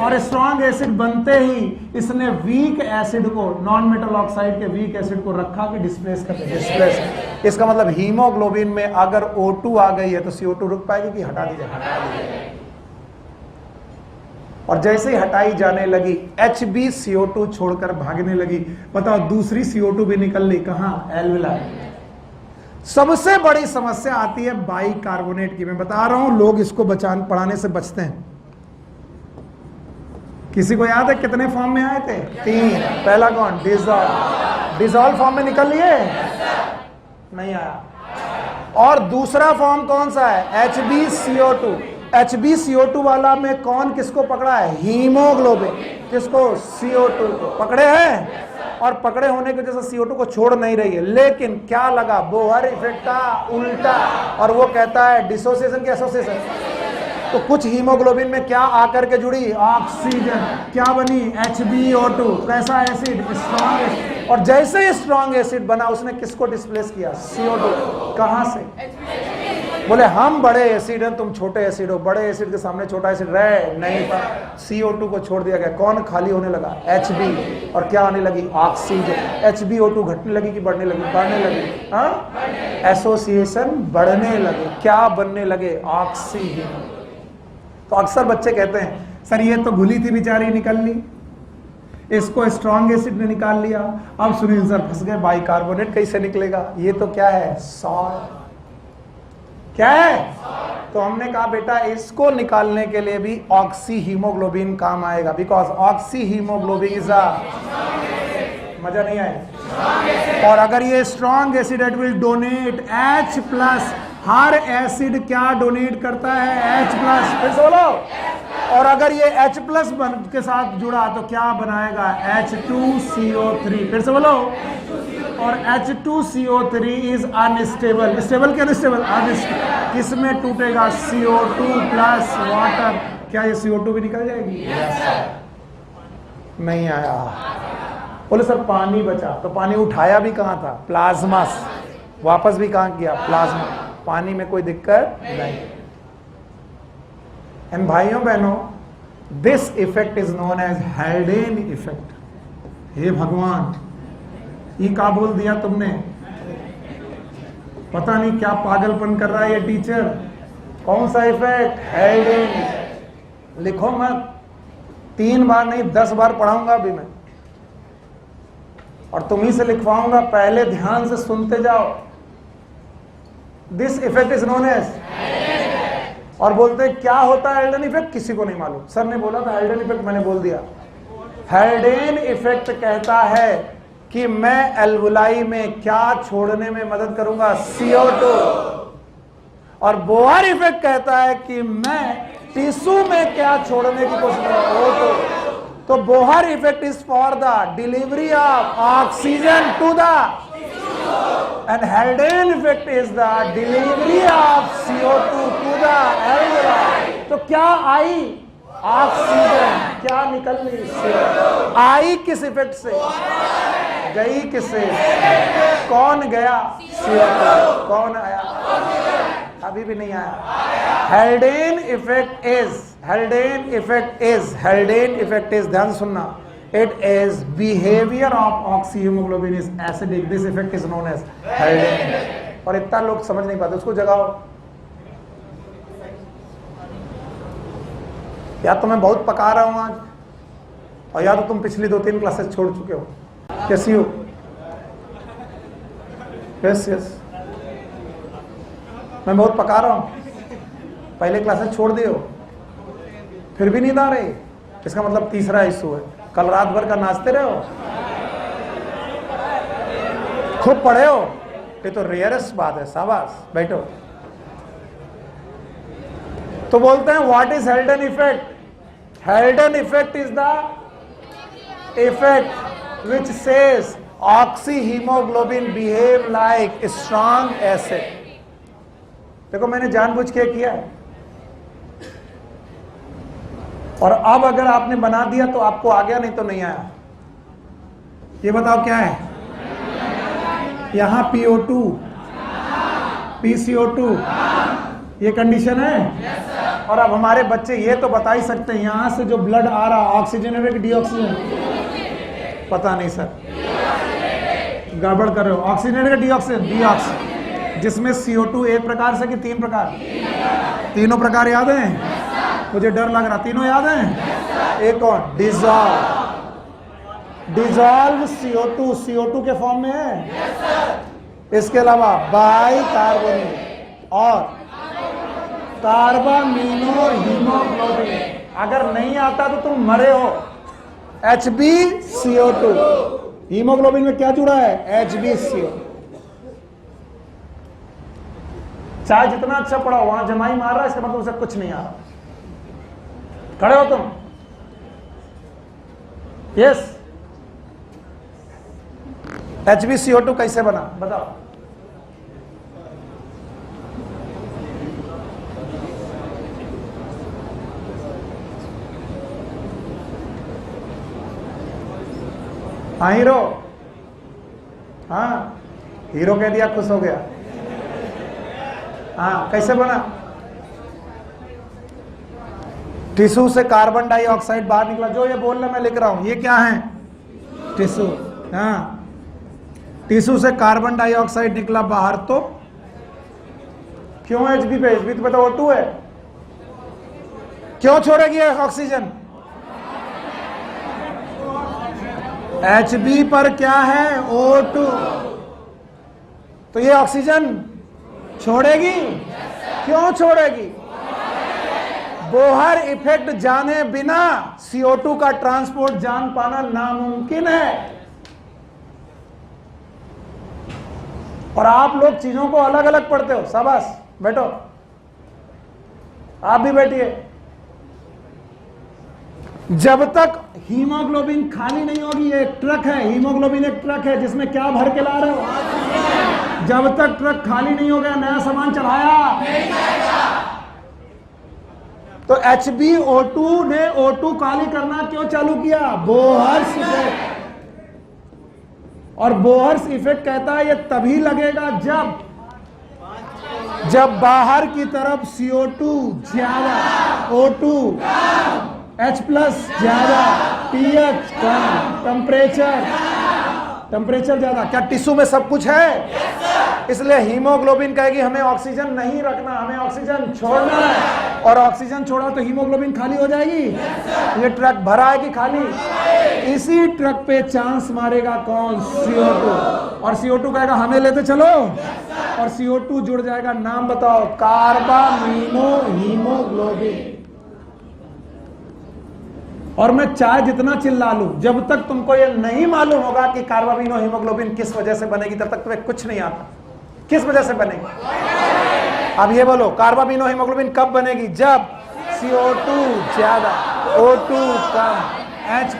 और स्ट्रॉन्ग एसिड बनते ही इसने वीक एसिड को, नॉन मेटल ऑक्साइड के वीक एसिड को रखा कि डिस्प्लेस कर दिया, डिस्प्लेस। इसका मतलब हीमोग्लोबिन में अगर O2 आ गई है तो CO2 रुक पाएगी कि हटा दी जाए? और जैसे ही हटाई जाने लगी, HbCO2 छोड़कर भागने लगी। बताओ, दूसरी CO2 भी निकल ली, कहां, एल्विलाई। सबसे बड़ी समस्या आती है बाइकार्बोनेट की। मैं बता रहा हूं, लोग इसको पढ़ाने से बचते हैं। किसी को याद है कितने फॉर्म में आए थे? 3। पहला कौन, डिसॉल्व। डिसॉल्व फॉर्म में निकल लिए? नहीं आया। और दूसरा फॉर्म कौन सा है, HbCO2। HbCO2 वाला में कौन किसको पकड़ा है, हीमोग्लोबिन। किसको, CO2 को पकड़े हैं। और पकड़े होने की वजह से CO2 को छोड़ नहीं रही है। लेकिन क्या लगा, बोहर इफेक्ट का उल्टा। और वो कहता है डिसोसिएशन की एसोसिएशन। तो कुछ हीमोग्लोबिन में क्या आकर के जुड़ी, ऑक्सीजन। क्या बनी, HbO2। कैसा एसिड, स्ट्रॉन्ग एसिड। और जैसे ही स्ट्रॉन्ग एसिड बना, उसने किसको डिस्प्लेस किया, CO2। कहां से? बोले हम बड़े एसिड हैं, तुम छोटे एसिड हो। बड़े एसिड के सामने छोटा एसिड रह नहीं था। CO2 को छोड़ दिया गया। कौन खाली होने लगा, Hb। और क्या आने लगी, ऑक्सीजन। HbO2 घटने लगी कि बढ़ने लगी, बढ़ने लगी। हाँ, एसोसिएशन बढ़ने लगे। क्या बनने लगे, ऑक्सीजन। तो अक्सर बच्चे कहते हैं, सर ये तो घुली थी बेचारी, निकल ली, इसको स्ट्रॉन्ग एसिड ने निकाल लिया। अब सुनील सर फंस गए, बाइकार्बोनेट कैसे निकलेगा? ये तो क्या है, सॉल्ट। क्या है? तो हमने कहा बेटा, इसको निकालने के लिए भी ऑक्सी हीमोग्लोबिन काम आएगा, because oxy haemoglobin is a, मजा नहीं आए। और अगर ये strong acid, it will donate H+। Her acid क्या डोनेट करता है, H+। फिर से बोलो। और अगर ये H+ के साथ जुड़ा तो क्या बनाएगा, H2CO3। फिर से बोलो। और H2CO3 इज अनस्टेबल। स्टेबल क्या, अनस्टेबल, अनस्टेबल। किसमें टूटेगा, CO2 प्लस वाटर। क्या ये CO2 भी निकल जाएगी? नहीं आया। बोले सर पानी बचा, तो पानी उठाया भी कहां था, प्लाज्मा से। वापस भी कहां किया, प्लाज्मा। पानी में कोई दिक्कत नहीं। एंड भाइयों बहनों, this effect is known as Haldane effect. हे भगवान, ये क्या बोल दिया तुमने? पता नहीं क्या पागलपन कर रहा है ये टीचर। कौन सा इफेक्ट, हेल्डेन। लिखो मत, 3 बार नहीं 10 बार पढ़ाऊंगा अभी मैं, और तुम्ही से लिखवाऊंगा। पहले ध्यान से सुनते जाओ। This effect is known as. और बोलते क्या होता है हेल्डेन इफेक्ट, किसी को नहीं मालूम। सर ने बोला था हेल्डेन इफेक्ट, मैंने बोल दिया। हेल्डेन इफेक्ट कहता है कि मैं एल्वुलाई में क्या छोड़ने में मदद करूंगा, CO2। और बोहर इफेक्ट कहता है कि मैं टिश्यू में क्या छोड़ने की कोशिश करूंगा, O2। तो Bohr effect is for the delivery of oxygen to the, and Haldane effect is the delivery of CO2 to the alveoli. तो क्या आई, ऑक्सीजन। क्या निकल रही, CO2। आई किस इफेक्ट से, गई किससे, कौन गया, कौन आया, अभी भी नहीं आया। Haldane effect is Haldane effect is, ध्यान सुनना, it is behaviour of oxyhaemoglobin is acidic, this effect is known as Haldane. और इतना लोग समझ नहीं पाते, उसको जगाओ। या तो मैं बहुत पका रहा हूं आज, और या तो तुम पिछली 2-3 क्लासेस छोड़ चुके हो। कैसी हो? यस यस, मैं बहुत पका रहा हूं, पहले क्लासेस छोड़ दिए हो, फिर भी नींद आ रही, इसका मतलब तीसरा इशू है। कल रात भर का नाचते रहे हो, खूब पढ़े हो, ये तो रेयरेस्ट बात है। शाबाश, बैठो। तो बोलते हैं what is हेल्डन effect? हेल्डन effect is the effect which says oxyhaemoglobin behave like strong acid. देखो मैंने जानबूझ के किया है, और अब अगर आपने बना दिया तो आपको आ गया, नहीं तो नहीं आया। ये बताओ क्या है? यहां PO2 PCO2 ये कंडीशन है। और अब हमारे बच्चे ये तो बता ही सकते हैं, यहां से जो ब्लड आ रहा, ऑक्सीजन है कि डीऑक्सीजन? पता नहीं सर, गड़बड़ कर रहे हो। ऑक्सीजन है कि डीऑक्सीजन? डीऑक्सीजन। जिसमें CO2 एक प्रकार से कि 3 प्रकार? तीनों प्रकार याद हैं? मुझे डर लग रहा, तीनों याद हैं? एक और डिजॉल्व CO2 के फॉर्म में है। इसके अलावा बाइकार्बोनेट और कार्बामीनो हीमोग्लोबिन। अगर नहीं आता तो तुम मरे हो। HbCO2, हीमोग्लोबिन में क्या जुड़ा है? HbCO। चाहे जितना अच्छा पढ़ाओ, वहां जमाई मार रहा है, इसका मतलब उसे कुछ नहीं आ रहा। खड़े हो तुम? यस। HbCO2 कैसे बना बताओ? हाँ हीरो, हाँ हीरो कह दिया, खुश हो गया। हाँ कैसे बना? टिश्यू से कार्बन डाइऑक्साइड बाहर निकला, जो ये बोल रहा मैं लिख रहा हूं, ये क्या है? टिश्यू। हाँ, टिश्यू से कार्बन डाइऑक्साइड निकला बाहर, तो क्यों Hb पे? Hb तो पता O2 है, क्यों छोड़ेगी ऑक्सीजन? Hb पर क्या है? O2। तो ये ऑक्सीजन छोड़ेगी? क्यों छोड़ेगी? बोहर इफेक्ट जाने बिना CO2 का ट्रांसपोर्ट जान पाना नामुमकिन है। और आप लोग चीजों को अलग अलग पढ़ते हो। शाबाश, बैठो, आप भी बैठिए। जब तक हीमोग्लोबिन खाली नहीं होगी, ये एक ट्रक है, हीमोग्लोबिन एक ट्रक है जिसमें क्या भर के ला रहे हो? जब तक ट्रक खाली नहीं हो गया, नया सामान चढ़ाया नहीं जाएगा। तो HbO2 ने O2 खाली करना क्यों चालू किया? Bohr's effect. और बोहर्स इफेक्ट कहता है ये तभी लगेगा जब बाहर की तरफ CO2 ज्यादा, O2 H+ ज्यादा, pH कम, टेम्परेचर ज्यादा। क्या टिश्यू में सब कुछ है? इसलिए हीमोग्लोबिन कहेगी हमें ऑक्सीजन नहीं रखना, हमें ऑक्सीजन छोड़ना है। और ऑक्सीजन छोड़ा तो हीमोग्लोबिन खाली हो जाएगी। ये ट्रक भरा है कि खाली? इसी ट्रक पे चांस मारेगा कौन? CO2। और CO2 कहेगा हमें लेते चलो, और CO2 जुड़ जाएगा, नाम बताओ? कार्बामीनो हीमोग्लोबिन। और मैं चाहे जितना चिल्ला लूं, जब तक तुमको ये नहीं मालूम होगा कि कार्बामीनो हीमोग्लोबिन किस वजह से बनेगी, तब तक तुम्हें कुछ नहीं आता। किस वजह से बनेगी? अब ये बोलो, कार्बामीनो हीमोग्लोबिन कब बनेगी? जब CO2 ज्यादा, O2 कम, H+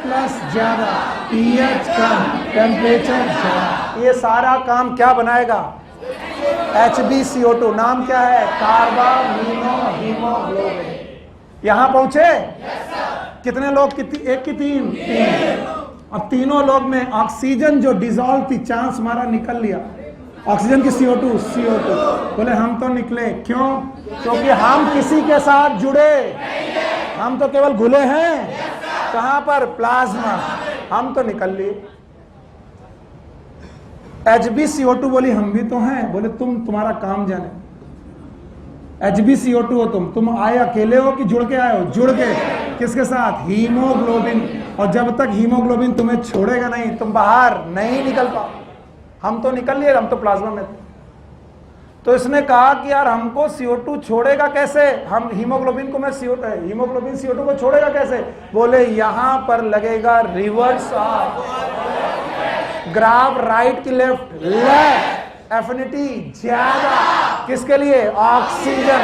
ज्यादा, pH कम, टेम्परेचर ज्यादा। ये सारा काम क्या बनाएगा? HbCO2। नाम क्या है? कार्बामीनो हीमोग्लोबिन। यहां पहुंचे? कितने लोग? एक की तीन। अब तीनों लोग में ऑक्सीजन जो डिजॉल्व थी, चांस मारा, निकल लिया। ऑक्सीजन की CO2 बोले हम तो निकले। क्यों? क्योंकि हम किसी के साथ जुड़े, हम तो केवल घुले हैं कहां पर? प्लाज्मा। हम तो निकल लिए। HbCO2 बोली हम भी तो हैं। बोले तुम्हारा काम जाने। HbCO2 हो तुम आए अकेले हो कि जुड़ के आए हो? जुड़ के। किसके साथ? हीमोग्लोबिन। और जब तक हीमोग्लोबिन तुम्हें छोड़ेगा नहीं तुम बाहर नहीं निकल पाओ। हम तो निकल लिए, हम तो प्लाज्मा में थे। तो इसने कहा कि यार हमको CO2 छोड़ेगा कैसे? हम हीमोग्लोबिन को हीमोग्लोबिन CO2 को छोड़ेगा कैसे? बोले यहां पर लगेगा रिवर्स ऑफ ग्राफ, राइट की लेफ्ट, एफिनिटी ज्यादा। किसके लिए? ऑक्सीजन।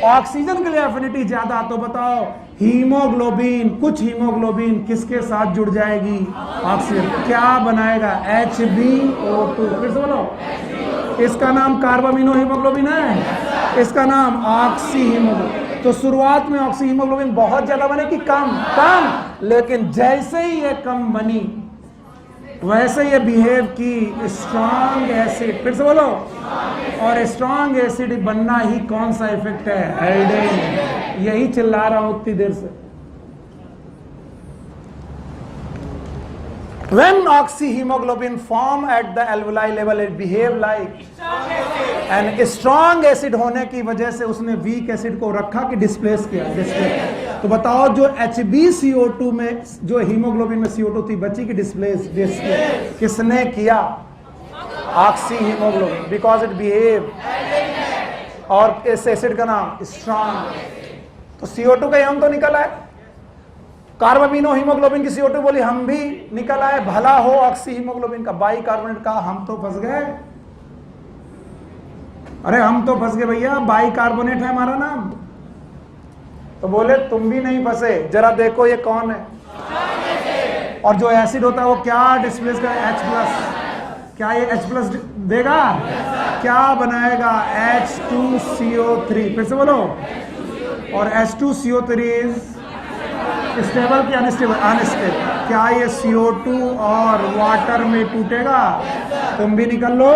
ऑक्सीजन के लिए एफिनिटी ज्यादा। तो बताओ हीमोग्लोबिन, कुछ हीमोग्लोबिन किसके साथ जुड़ जाएगी? ऑक्सीजन। क्या बनाएगा? HbO2। फिर से बोलो। इसका नाम कार्बामिनो हीमोग्लोबिन है, इसका नाम ऑक्सी हीमोग्लोबिन। तो शुरुआत में ऑक्सी हीमोग्लोबिन बहुत ज्यादा बने कि कम, लेकिन जैसे ही ये कम बनी वैसे ये बिहेव की स्ट्रॉन्ग एसिड। फिर से बोलो। और स्ट्रॉन्ग एसिड बनना ही कौन सा इफेक्ट है? हेल्डेन। यही चिल्ला रहा हूं उतनी देर से। When oxyhemoglobin form at the alveoli level, it behave like and strong acid होने की वजह से उसने weak acid को रखा कि डिस्प्लेस किया? तो बताओ जो HbCO2 में जो हीमोग्लोबिन में CO2 थी बची की डिस्प्लेस? किसने किया? Oxyhaemoglobin, because it behave. और इस एसिड का नाम स्ट्रॉन्ग। तो CO2 का हम तो निकल आए। कार्बामिनो हीमोग्लोबिन की CO2 बोली हम भी निकल आए। भला हो ऑक्सीहीमोग्लोबिन का, बाइकार्बोनेट का, हम तो फंस गए। अरे हम तो फंस गए भैया, बाइकार्बोनेट है हमारा नाम। तो बोले तुम भी नहीं फंसे, जरा देखो ये कौन है। और जो एसिड होता है वो क्या डिस्प्लेस का? H+। क्या ये H+ देगा? क्या बनाएगा? H2CO3। फिर से बोलो। और H2CO3 इज स्टेबल कि अनस्टेबल? अनस्टेबल। क्या ये CO2 और वाटर में टूटेगा? तुम भी निकल लो।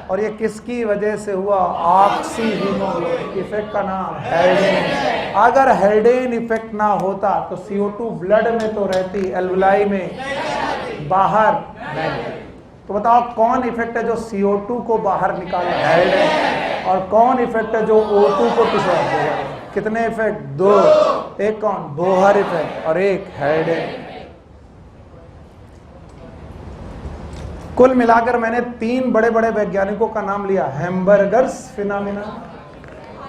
और ये किसकी वजह से हुआ? ऑक्सीहीमोग्लोबिन इफेक्ट का नाम हेल्डेन। अगर हेल्डेन इफेक्ट ना होता तो CO2 ब्लड में तो रहती, एल्वुलाई में बाहर नहीं। तो बताओ कौन इफेक्ट है जो CO2 को बाहर निकाले? हेल्डेन। और कौन इफेक्ट है जो O2 को पीछे? कितने इफेक्ट? 2। एक कौन? बोहर इफेक्ट और एक हेल्डेन। कुल मिलाकर मैंने 3 बड़े बड़े वैज्ञानिकों का नाम लिया। Hamburger's phenomena,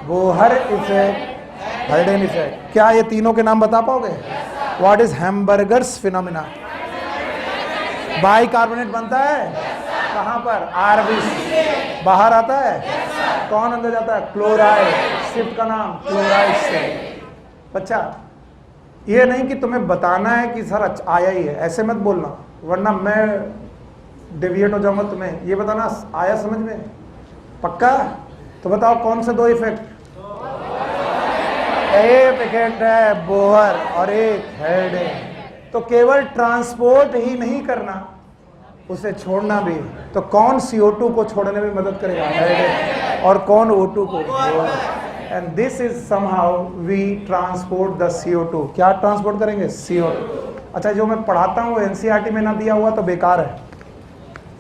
Bohr effect, Haldane effect. क्या ये तीनों के नाम बता पाओगे? What is Hamburger's phenomena? Bicarbonate बनता है कहां पर? RBC। बाहर आता है कौन? अंदर जाता है क्लोराइड। शिफ्ट का नाम क्लोराइड से। बच्चा ये नहीं कि तुम्हें बताना है कि सर आया ही है, ऐसे मत बोलना वरना मैं डेविएट हो जाऊंगा। तुम्हें ये बताना आया समझ में? पक्का? तो बताओ कौन से 2 इफेक्ट? एक इफेक्ट है बोहर और एक हेल्डेन। तो केवल ट्रांसपोर्ट ही नहीं करना, उसे छोड़ना भी। तो कौन CO2 को छोड़ने में मदद करेगा? हेल्डेन। और कौन O2 को? And this is somehow we transport the CO2। क्या ट्रांसपोर्ट करेंगे? CO2। अच्छा जो मैं पढ़ाता हूँ NCERT में ना दिया हुआ तो बेकार है,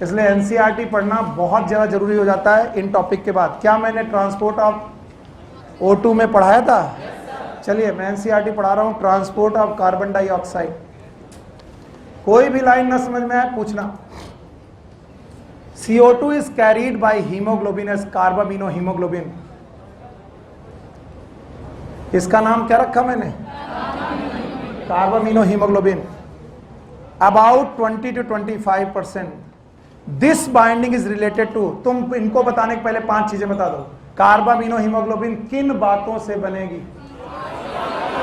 इसलिए NCERT पढ़ना बहुत ज़्यादा जरूरी हो जाता है इन टॉपिक के बाद। क्या मैंने ट्रांसपोर्ट ऑफ O2 में पढ़ाया था? चलिए मैं NCERT पढ़ा रहा हूँ, ट्रांसपोर्ट ऑफ कार्बन डाइऑक्साइड। कोई भी लाइन ना समझ में आए पूछना। CO2 is carried by hemoglobin as carbamino haemoglobin. इसका नाम क्या रखा मैंने? Carbamino haemoglobin. About 20 to 25%। This binding is related to, तुम इनको बताने के पहले 5 चीजें बता दो। कार्बामिनो हीमोग्लोबिन किन बातों से बनेगी?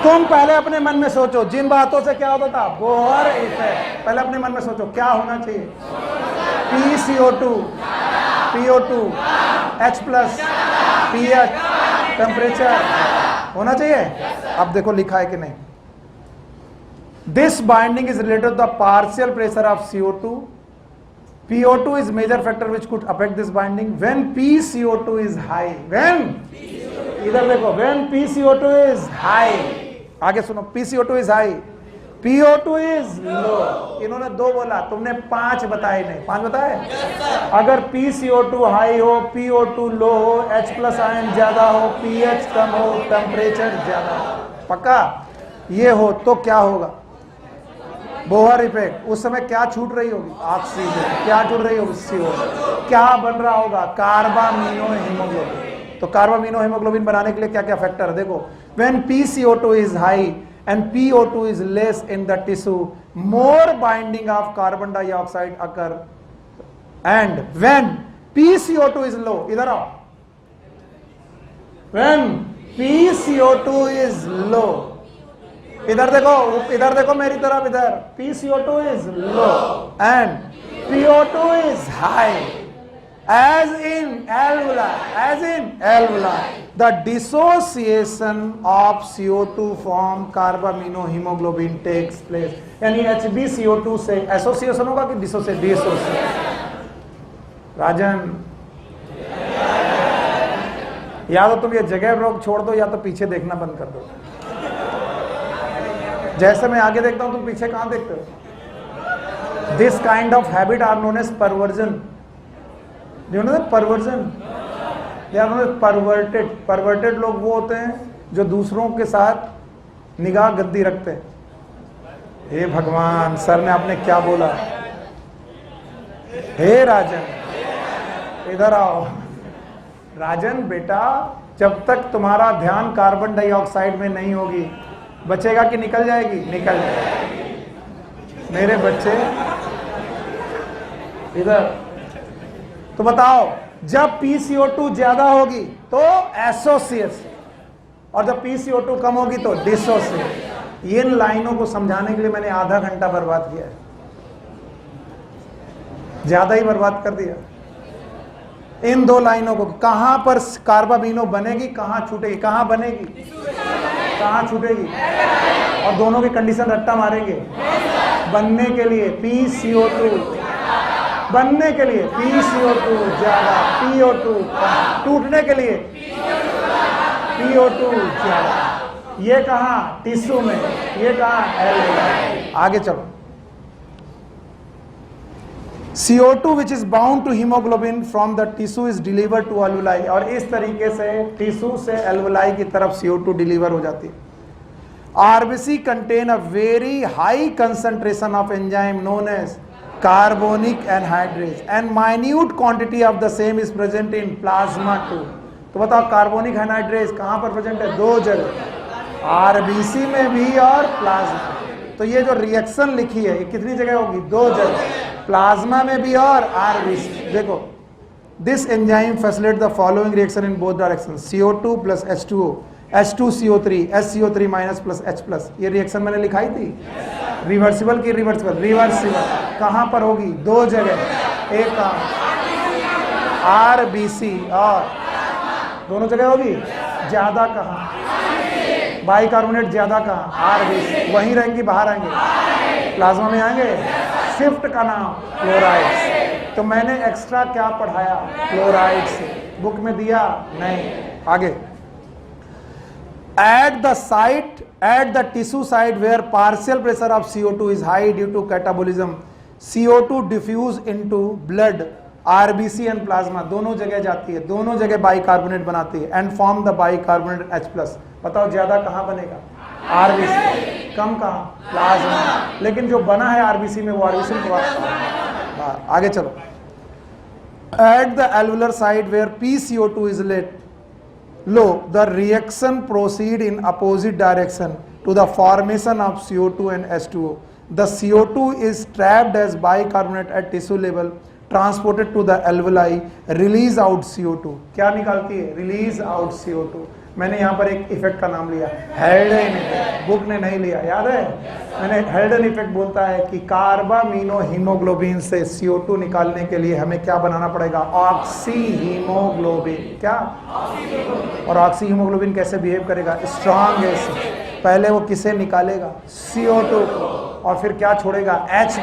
तुम पहले अपने मन में सोचो, जिन बातों से क्या होता था? Bohr effect. पहले अपने मन में सोचो क्या होना चाहिए? PCO2, PO2, H+, pH, temperature होना चाहिए। अब देखो लिखा है कि नहीं। This binding is related the partial pressure of CO2। PO2 is major factor which could affect this binding when PCO2 is high। when इधर देखो, when PCO2 is high आगे सुनो, PCO2 is high, PO2 is low. इन्होंने 2 बोला, तुमने 5 बताए नहीं, 5 बताए। अगर PCO2 हाई हो, PO2 लो हो, H प्लस आयन ज्यादा हो, pH कम हो, टेम्परेचर ज्यादा हो, पक्का ये हो तो क्या होगा? Bohr effect. उस समय क्या छूट रही होगी? ऑक्सीजन। क्या छूट रही होगी? CO। क्या बन रहा होगा? Carbamino haemoglobin. तो कार्बामिनो हीमोग्लोबिन बनाने के लिए क्या क्या फैक्टर है देखो, when PCO2 is high and PO2 is less in the tissue, more binding of carbon dioxide occur, and when PCO2 is low, idhar aao, when PCO2 is low, इधर देखो मेरी तरफ, इधर PCO2 is low and PO2 is high, as in alveoli, the dissociation of CO2 from carbaminohemoglobin takes place। यानी HbCO2 से association होगा कि dissociation? राजन, या तो तुम ये जगह रोक छोड़ दो या तो पीछे देखना बंद कर दो। जैसे मैं आगे देखता हूं तुम पीछे कहां देखते हो? This kind of habit are known as perversion. You know perversion? They are known as perverted। perverted लोग वो होते हैं जो दूसरों के साथ निगाह गद्दी रखते हैं। हे भगवान, सर ने आपने क्या बोला? हे राजन, इधर आओ। राजन बेटा, जब तक तुम्हारा ध्यान कार्बन डाइऑक्साइड में नहीं होगी, बचेगा कि निकल जाएगी? निकल जाएगी। मेरे बच्चे इधर, तो बताओ, जब PCO2 ज्यादा होगी तो एसोसिएशन, और जब PCO2 कम होगी तो डिसोसिएशन। इन लाइनों को समझाने के लिए मैंने आधा घंटा बर्बाद किया है, ज्यादा ही बर्बाद कर दिया। इन 2 लाइनों को, कहां पर कार्बामिनो बनेगी, कहां छूटेगी, कहां बनेगी, कहां छूटेगी, और दोनों की कंडीशन रट्टा मारेंगे। बनने के लिए PCO2, बनने के लिए PCO2 ज्यादा, PO2 कम, टूटने के लिए PO2 ज्यादा। ये कहां? टिश्यू में। ये कहां? एल्वेओलाई। आगे चलो। CO2 which is bound to hemoglobin from the tissue is delivered to alveoli, और इस तरीके से टिश्यू से एल्वेओलाई की तरफ CO2 डिलीवर हो जाती है। RBC contain a very high concentration of enzyme known as carbonic anhydrase and minute quantity of the same is present in plasma too। तो बताओ, कार्बोनिक एनहाइड्रेज कहां पर प्रेजेंट है? 2 जगह, RBC में भी और प्लाज्मा। तो ये जो रिएक्शन लिखी है ये कितनी जगह होगी? 2 जगह, प्लाज्मा में भी और RBC। देखो, this enzyme facilitate the following reaction in both direction, CO2 plus H2O, H2CO3, SCO3 minus plus H plus. ये रिएक्शन मैंने लिखाई थी, रिवर्सिबल की रिवर्सिबल, रिवर्सिबल कहां पर होगी? 2 जगह, एक RBC और दोनों जगह होगी। ज्यादा कहां? बाइकार्बोनेट ज्यादा कहां? RBC। वहीं रहेंगी, बाहर आएंगे, प्लाज्मा में आएंगे। शिफ्ट का नाम क्लोराइड। तो मैंने एक्स्ट्रा क्या पढ़ाया? क्लोराइड से। बुक में दिया नहीं। आगे, at the tissue site where partial pressure of CO2 is high due to catabolism, CO2 diffuse into blood, RBC and plasma दोनों जगह जाती है, दोनों जगह बाइकार्बोनेट बनाती है and form the bicarbonate H+। बताओ ज्यादा कहां बनेगा? RBC। कम कहां? प्लाज्मा। लेकिन जो बना है RBC में वो RBC में बात। आगे चलो। At the alveolar site where PCO2 is low, the reaction proceed in opposite direction to the formation of CO2 and H2O। The CO2 is trapped as bicarbonate at tissue level, transported to the alveoli, release out CO2। क्या निकालती है? Release out CO2। मैंने यहाँ पर एक effect का नाम लिया, हेल्डन इफेक्ट। बुक ने नहीं लिया, याद है? मैंने हेल्डन इफेक्ट बोलता है कि कार्बामिनो हीमोग्लोबिन से CO2 निकालने के लिए हमें क्या बनाना पड़ेगा? Oxy haemoglobin. क्या? और ऑक्सी हीमोग्लोबिन कैसे बिहेव करेगा? Strong acid. पहले वो किसे निकालेगा? CO2 को, और फिर क्या छोड़ेगा? H+।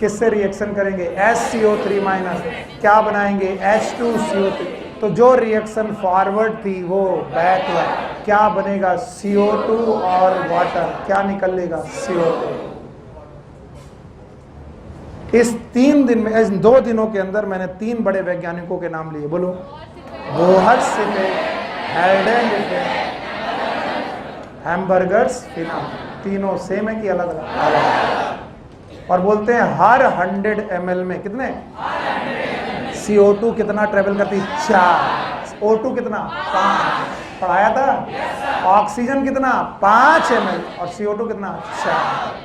किससे रिएक्शन करेंगे? SCO3 minus. क्या बनाएंगे? H2CO3। तो जो रिएक्शन फॉरवर्ड थी वो बैकवर्ड। क्या बनेगा? CO2 और वाटर। क्या निकलेगा? CO2। इस 3 दिन में, इस 2 दिनों के अंदर मैंने 3 बड़े वैज्ञानिकों के नाम लिए। बोलो। Bohr's effect, Haldane effect, Hamburger's phenomena. तीनों सेम है कि अलग अलग? और बोलते हैं हर 100 ml में कितने CO2 कितना ट्रेवल करती? 4। O2 कितना? 5। पढ़ाया था। ऑक्सीजन कितना? 5 ml। और CO2 कितना? 4।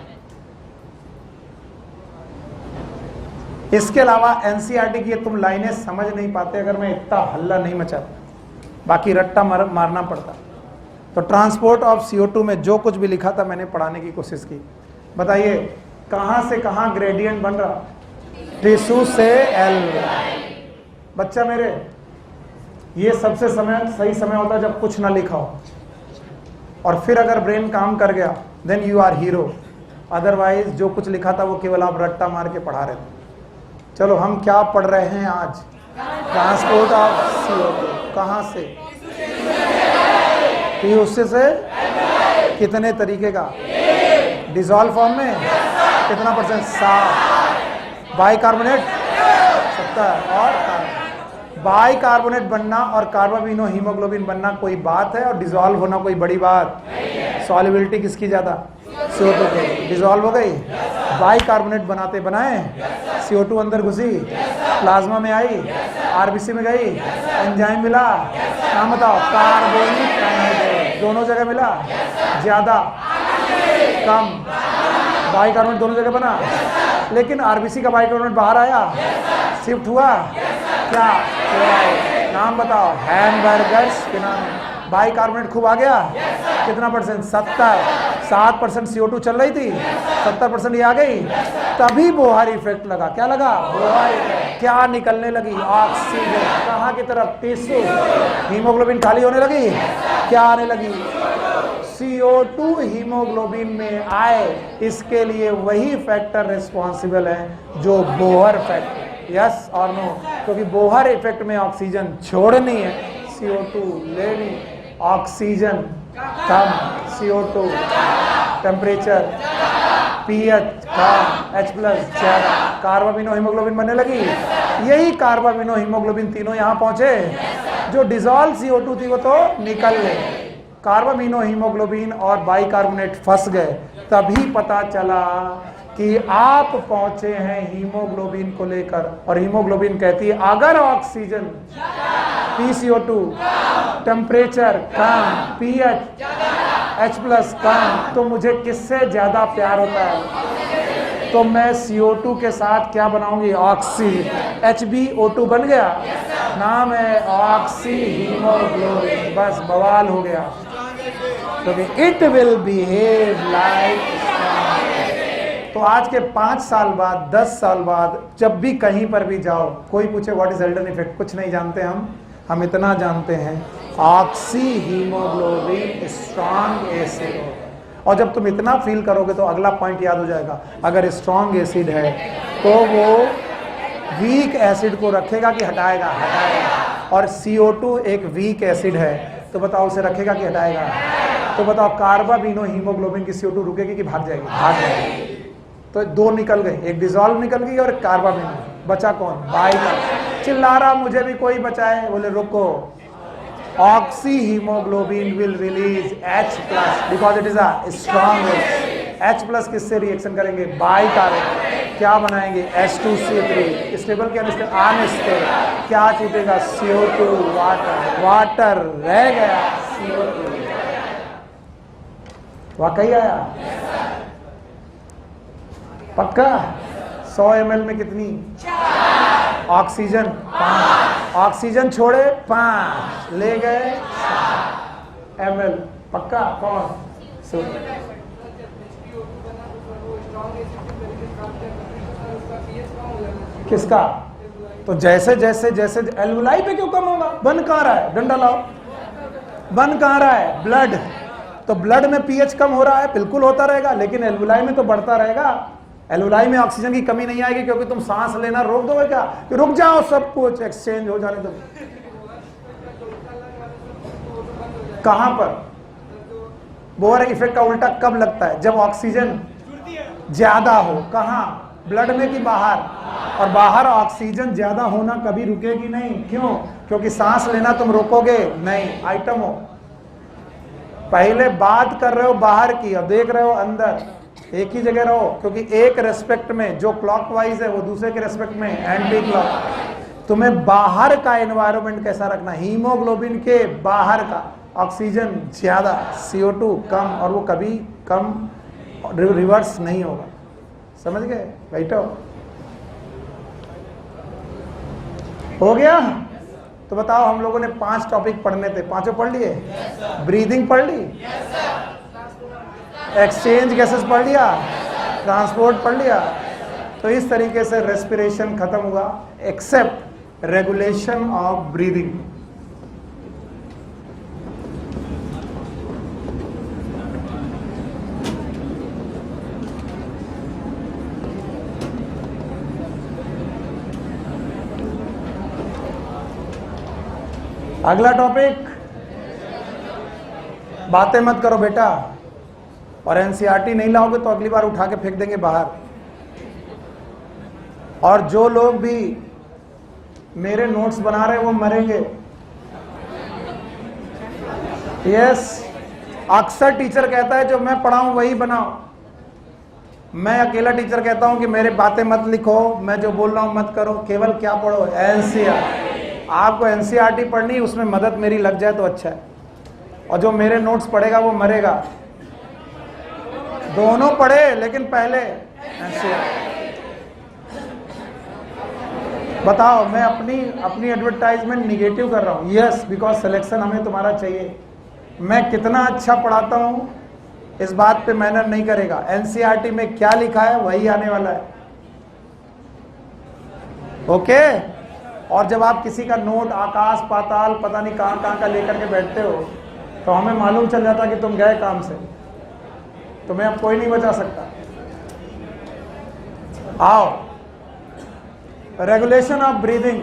इसके अलावा NCERT की तुम लाइनें समझ नहीं पाते अगर मैं इतना हल्ला नहीं मचाता, बाकी रट्टा मारना पड़ता। तो ट्रांसपोर्ट ऑफ CO2 में जो कुछ भी लिखा था मैंने पढ़ाने की कोशिश की। बताइए कहां से कहां ग्रेडियंट बन रहा? टिश्यू से एल्वुलाई। बच्चा मेरे, ये सबसे सही समय होता है जब कुछ ना लिखा हो, और फिर अगर ब्रेन काम कर गया then you are hero. Otherwise जो कुछ लिखा था वो केवल आप रट्टा मार के पढ़ा रहे थे। चलो हम क्या पढ़ रहे हैं आज? Transport of CO2। कहां से? टिश्यू से। कितने तरीके का? डिसॉल्व फॉर्म में कितना %? 7। बाइकार्बोनेट 70। और बाइकार्बोनेट बनना और कार्बामिनो हीमोग्लोबिन बनना कोई बात है, और डिसॉल्व होना कोई बड़ी बात? सॉल्युबिलिटी किसकी ज्यादा? CO2 की। डिसॉल्व हो गई, बाइकार्बोनेट बनाते बनाए CO2 अंदर घुसी, प्लाज्मा में आई, RBC में गई, एंजाइम मिला। नाम बताओ? Carbonic anhydride. दोनों जगह मिला? ज्यादा कम? बाइकार्बोनेट दोनों जगह बना, लेकिन RBC का बाइकार्बोनेट बाहर आया, शिफ्ट हुआ क्या? क्लोराइड। नाम बताओ? हैम्बर्गर्स फिनोमेना। बाइकार्बोनेट खूब आ गया। कितना %? 70। 7% CO2 चल रही थी, 70% ये आ गई, तभी बोहर इफेक्ट लगा। क्या लगा? Bohr effect. क्या निकलने लगी? ऑक्सीजन। कहाँ की तरफ? टिश्यू। हीमोग्लोबिन खाली होने लगी। क्या आने लगी? CO2 हीमोग्लोबिन में आए। इसके लिए वही फैक्टर रिस्पॉन्सिबल है जो बोहर फैक्टर। यस और नो? क्योंकि बोहर इफेक्ट में ऑक्सीजन छोड़नी है, CO2 लेनी। ऑक्सीजन कम, CO2 टेम्परेचर, pH कम, H+ ज्यादा, कार्बामिनो हीमोग्लोबिन बनने लगी। यही कार्बामिनो हीमोग्लोबिन तीनों यहाँ पहुंचे। जो डिसॉल्व CO2 थी वो तो निकल गई, कार्बामिनो हीमोग्लोबिन और बाइकार्बोनेट फंस गए। तभी पता चला कि आप पहुंचे हैं हीमोग्लोबिन को लेकर, और हीमोग्लोबिन कहती है अगर ऑक्सीजन, PCO2 टेम्परेचर कम, pH H+ कम, तो मुझे किससे ज्यादा प्यार होता है? तो मैं CO2 के साथ क्या बनाऊंगी? ऑक्सी। HbO2 बन गया, नाम है ऑक्सी हीमोग्लोबिन। बस बवाल हो गया। तो इट विल बिहेव लाइक। तो आज के 5 साल बाद, 10 साल बाद जब भी कहीं पर भी जाओ, कोई पूछे व्हाट इज हेल्डन इफेक्ट, कुछ नहीं जानते हम इतना जानते हैं ऑक्सी हीमोग्लोबिन स्ट्रॉन्ग एसिड होगा। और जब तुम इतना फील करोगे तो अगला पॉइंट याद हो जाएगा। अगर स्ट्रॉन्ग एसिड है तो वो वीक एसिड को रखेगा कि हटाएगा? हटाएगा। और CO2 एक वीक एसिड है, तो बताओ उसे रखेगा कि हटाएगा? तो बताओ कार्बामिनो हीमोग्लोबिन की CO2 रुकेगी कि भाग जाएगी? भाग जाएगी। तो 2 निकल गए, एक डिसॉल्व निकल गई और कार्बामिनो। बचा कौन? बाइकार्बोनेट। चिल्ला रहा मुझे भी कोई बचाए। बोले रुको, oxy haemoglobin will release H+ because it is a strong acid. H+ किससे रिएक्शन करेंगे? बाइकार्बोनेट। क्या बनाएंगे? H2CO3। स्टेबल क्या अनस्टेबल? क्या छूटेगा? CO2 water. वाटर रह गया, CO2 वाकई आया? पक्का? 100 ml में कितनी? 4। ऑक्सीजन 5। ऑक्सीजन छोड़े 5, ले गए 4 ml। पक्का? कौन? किसका? तो जैसे जैसे जैसे एल्वुलाई पे क्यों कम होगा? बन कहाँ रहा है? डंडा लाओ। बन कहाँ रहा है? ब्लड। तो ब्लड में pH कम हो रहा है, बिल्कुल होता रहेगा, लेकिन एल्वुलाई में तो बढ़ता रहेगा। एल्वुलाई में ऑक्सीजन की कमी नहीं आएगी, क्योंकि तुम सांस लेना रोक दोगे क्या? कि रुक जाओ सब कुछ एक्सचेंज हो जाने दो। कहां पर? बोअर इफेक्ट का उल्टा कब लगता है? जब ऑक्सीजन ज्यादा हो। कहां? ब्लड में कि बाहर? और बाहर ऑक्सीजन ज्यादा होना कभी रुकेगी नहीं। क्यों? क्योंकि सांस लेना तुम रोकोगे नहीं। आइटम हो, पहले बात कर रहे हो बाहर की और देख रहे हो अंदर। एक ही जगह रहो, क्योंकि एक रेस्पेक्ट में जो क्लॉकवाइज है वो दूसरे के रेस्पेक्ट में एंटी क्लॉक। तुम्हें बाहर का एनवायरनमेंट कैसा रखना? हीमोग्लोबिन के बाहर का ऑक्सीजन ज्यादा, CO2 कम, और वो कभी कम रिवर्स नहीं होगा। समझ गए? बैठो, हो गया? तो बताओ, हम लोगों ने 5 टॉपिक पढ़ने थे, 5 पढ़ लिए? ब्रीदिंग पढ़ ली? एक्सचेंज गैसेस पढ़ लिया? ट्रांसपोर्ट पढ़ लिया? तो इस तरीके से रेस्पिरेशन खत्म हुआ, एक्सेप्ट रेगुलेशन ऑफ ब्रीदिंग। अगला टॉपिक, बातें मत करो बेटा, और एनसीईआरटी नहीं लाओगे तो अगली बार उठा के फेंक देंगे बाहर। और जो लोग भी मेरे नोट्स बना रहे हैं वो मरेंगे। यस, अक्सर टीचर कहता है जो मैं पढ़ाऊं वही बनाओ। मैं अकेला टीचर कहता हूं कि मेरे बातें मत लिखो, मैं जो बोल रहा हूं मत करो, केवल क्या पढ़ो? एनसीईआरटी। आपको एनसीईआरटी पढ़नी, उसमें मदद मेरी लग जाए तो अच्छा है। और जो मेरे नोट्स पढ़ेगा वो मरेगा। दोनों पढ़े, लेकिन पहले एनसीईआरटी। बताओ, मैं अपनी एडवर्टाइजमेंट निगेटिव कर रहा हूँ? यस, बिकॉज सिलेक्शन हमें तुम्हारा चाहिए। मैं कितना अच्छा पढ़ाता हूँ इस बात पे मैटर नहीं करेगा, एनसीईआरटी में क्या लिखा है वही आने वाला है। ओके? और जब आप किसी का नोट आकाश पाताल पता नहीं कहां कहां का लेकर के बैठते हो, तो हमें मालूम चल जाता कि तुम गए काम से। तुम्हें अब कोई नहीं बचा सकता। आओ, रेगुलेशन ऑफ ब्रीदिंग।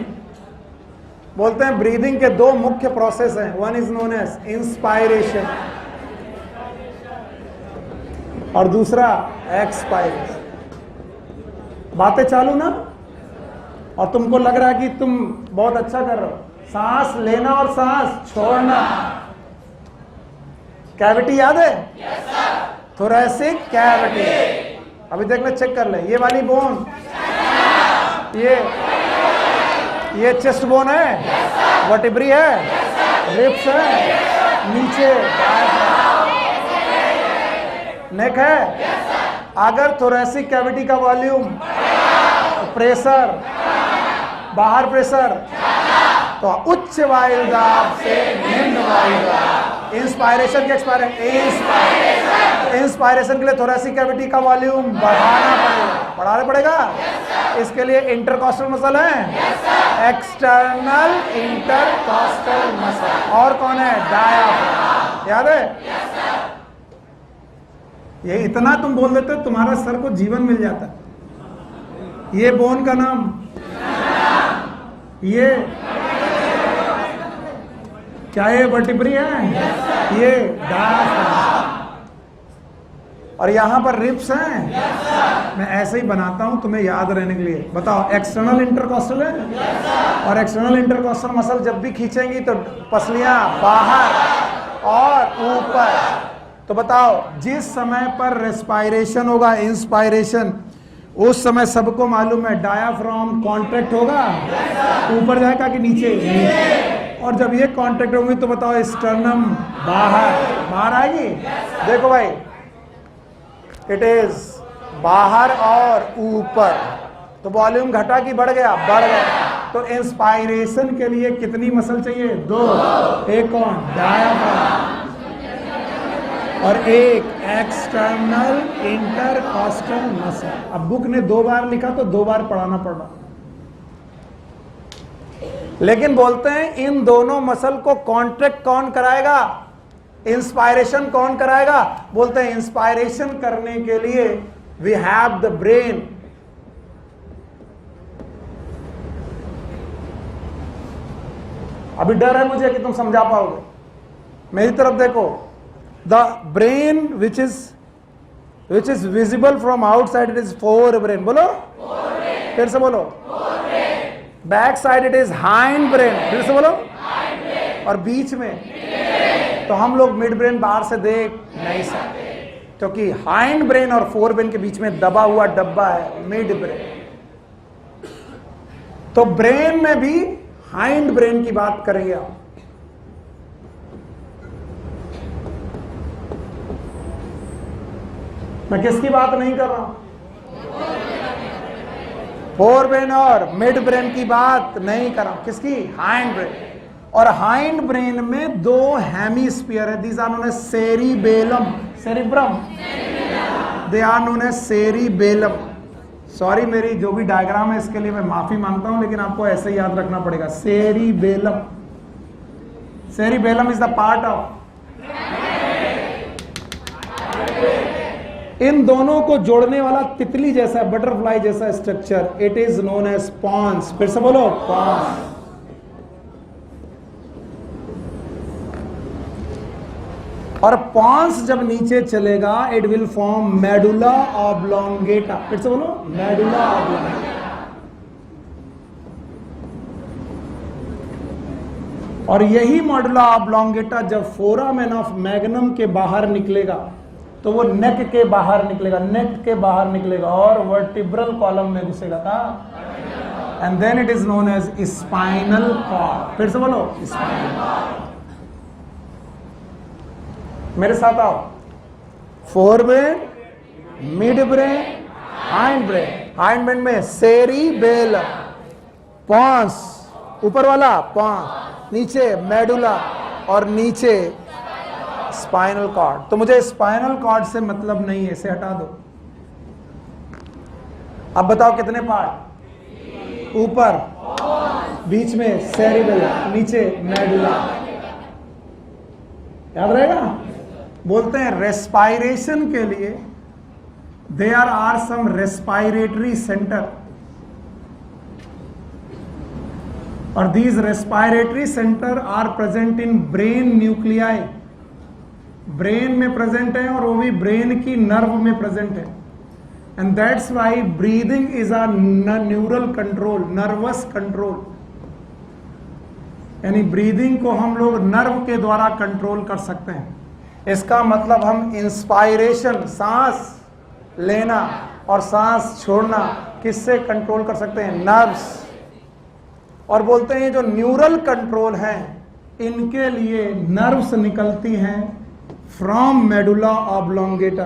बोलते हैं ब्रीदिंग के 2 मुख्य प्रोसेस हैं। One is known as inspiration और दूसरा एक्सपायरेशन। बातें चालू ना? और तुमको लग रहा है कि तुम बहुत अच्छा कर रहे हो। सांस लेना और सांस छोड़ना। कैविटी याद है? yes, thoracic cavity. अभी देख ले, चेक कर ले, ये वाली बोन, ये चेस्ट बोन है, yes, वर्टिब्री है, yes, रिब्स है, नीचे नेक है। yes, अगर थोरैसिक कैविटी का वॉल्यूम, प्रेशर, बाहर प्रेशर, तो उच्च वायु दाब से निम्न वायु दाब। इंस्पायरेशन के इंस्पायरेशन के लिए थोरैसिक कैविटी का वॉल्यूम बढ़ाना पड़ेगा। बढ़ाना पड़ेगा। इसके लिए इंटरकॉस्टल मसल है, एक्सटर्नल इंटरकॉस्टल मसल। और कौन है? डायाफ्राम। याद है? ये इतना तुम बोल देते हो, तुम्हारा सर को जीवन मिल जाता। ये बोन का नाम, ये क्या ये वर्टिब्री है? ये डायाफ्राम। और यहां पर रिब्स हैं। मैं ऐसे ही बनाता हूं तुम्हें याद रहने के लिए। बताओ, एक्सटर्नल इंटरकॉस्टल है, और एक्सटर्नल इंटरकॉस्टल मसल जब भी खींचेंगी तो पसलियां बाहर और ऊपर। तो बताओ, जिस समय पर रेस्पायरेशन होगा, इंस्पायरेशन, उस समय सबको मालूम है डायाफ्राम कॉन्ट्रैक्ट होगा, ऊपर जाएगा कि नीचे? और जब ये कॉन्ट्रैक्ट होंगी तो बताओ, स्टर्नम बाहर आएगी। देखो भाई, इट इज बाहर और ऊपर। तो वॉल्यूम घटा कि बढ़ गया? बढ़ गया। तो इंस्पायरेशन के लिए कितनी मसल चाहिए? 2। एक कौन? डायाफ्राम, और एक एक्सटर्नल इंटरकॉस्टल मसल। अब बुक ने 2 बार लिखा तो 2 बार पढ़ाना पड़ा, लेकिन बोलते हैं इन दोनों मसल को कॉन्ट्रैक्ट कौन कराएगा? इंस्पायरेशन कौन कराएगा? बोलते हैं इंस्पायरेशन करने के लिए वी हैव द ब्रेन। अभी डर है मुझे कि तुम समझा पाओगे। मेरी तरफ देखो, the brain which is visible from outside it is fore brain, बोलो फिर से बोलो, back side it is hind brain, फिर से बोलो, और बीच में, तो हम लोग मिड ब्रेन बाहर से देख नहीं सकते क्योंकि हाइंड ब्रेन और फोर ब्रेन के बीच में दबा हुआ डब्बा है मिड ब्रेन। तो ब्रेन में भी हाइंड ब्रेन की बात करेंगे आप। मैं किसकी बात नहीं कर रहा हूं, फोर ब्रेन और मिड ब्रेन की बात नहीं कर रहा हूं, किसकी, हाइंड ब्रेन। और हाइंड ब्रेन में दो हेमिस्फीयर है, these are known as cerebellum, cerebrum, they are known as cerebellum. Sorry, मेरी जो भी डायग्राम है इसके लिए मैं माफी मांगता हूं, लेकिन आपको ऐसे ही याद रखना पड़ेगा, cerebellum. Cerebellum is the part of, इन दोनों को जोड़ने वाला तितली जैसा, बटरफ्लाई जैसा structure, it is known as pons. फिर से बोलो, पॉन्स। और पॉन्स जब नीचे चलेगा it will form medulla oblongata. फिर से बोलो, मेडुला ऑब्लोंगेटा। और यही मेडुला ऑब्लोंगेटा जब फोरामेन ऑफ मैग्नम के बाहर निकलेगा तो वो नेक के बाहर निकलेगा, नेक के बाहर निकलेगा और वर्टिब्रल कॉलम में घुसेगा था, and then it is known as spinal cord. फिर से बोलो, स्पाइनल कॉर्ड। मेरे साथ आओ, forebrain, midbrain, hindbrain. Hindbrain में सेरिबेलम, पॉन्स, ऊपर वाला पॉन्स, नीचे मेडुला और नीचे स्पाइनल कॉर्ड। तो मुझे स्पाइनल कॉर्ड से मतलब नहीं है, इसे हटा दो। अब बताओ कितने पार्ट, ऊपर, बीच में सेरिबेलम, नीचे मेडुला। याद रहेगा। बोलते हैं रेस्पायरेशन के लिए there are some respiratory centre, और these respiratory centre are present in brain nuclei. Brain में प्रेजेंट है और वो भी ब्रेन की नर्व में प्रेजेंट है, and that's why breathing is a neural control, nervous control. यानी ब्रीदिंग को हम लोग नर्व के द्वारा कंट्रोल कर सकते हैं। इसका मतलब हम इंस्पायरेशन, सांस लेना और सांस छोड़ना किससे कंट्रोल कर सकते हैं, नर्व्स। और बोलते हैं जो न्यूरल कंट्रोल हैं इनके लिए नर्व्स निकलती हैं from medulla oblongata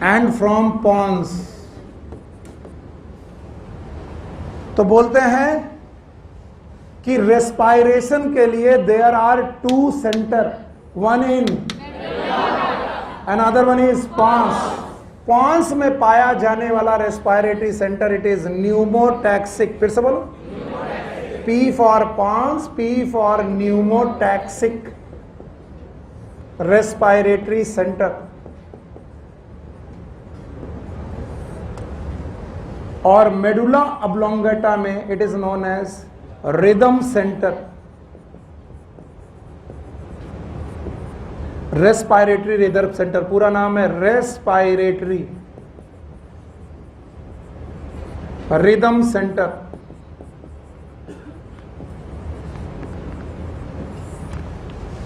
and from pons. तो बोलते हैं कि रेस्पायरेशन के लिए there are two centre, one in another one is pons. Pons में पाया जाने वाला respiratory centre it is pneumotaxic. फिर से बोलो, P for pons, P for pneumotaxic respiratory centre. और मेडुला ऑब्लोंगेटा में it is known as rhythm centre, respiratory rhythm centre. पूरा नाम है रेस्पायरेटरी रिदम सेंटर।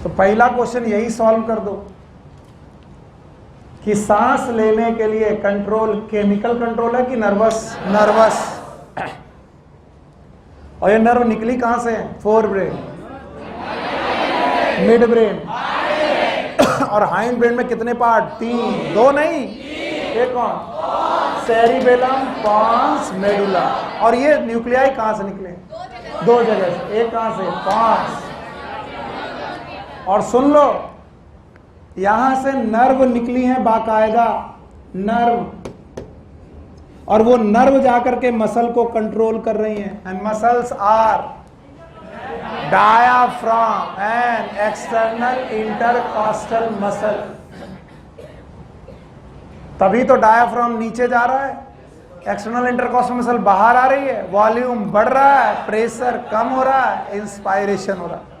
तो पहला क्वेश्चन यही सॉल्व कर दो कि सांस लेने के लिए कंट्रोल केमिकल कंट्रोल है कि नर्वस, नर्वस। और ये नर्व निकली कहां से है, फोर ब्रेन, मिड ब्रेन और हाइंड ब्रेन में कितने पार्ट, तीन, दो नहीं, एक कौन, सेरिबेलम, पॉन्स, मेडुला। और ये न्यूक्लियाई कहां से निकले, दो जगह से, एक कहां से, पॉन्स। और सुन लो, यहां से नर्व निकली है बाकायदा, नर्व, और वो नर्व जाकर के मसल को कंट्रोल कर रही हैं। And muscles are diaphragm and external intercostal muscle. तभी तो डायाफ्राम नीचे जा रहा है, एक्सटर्नल इंटरकॉस्टल मसल बाहर आ रही है, वॉल्यूम बढ़ रहा है, प्रेशर कम हो रहा है, इंस्पायरेशन हो रहा है।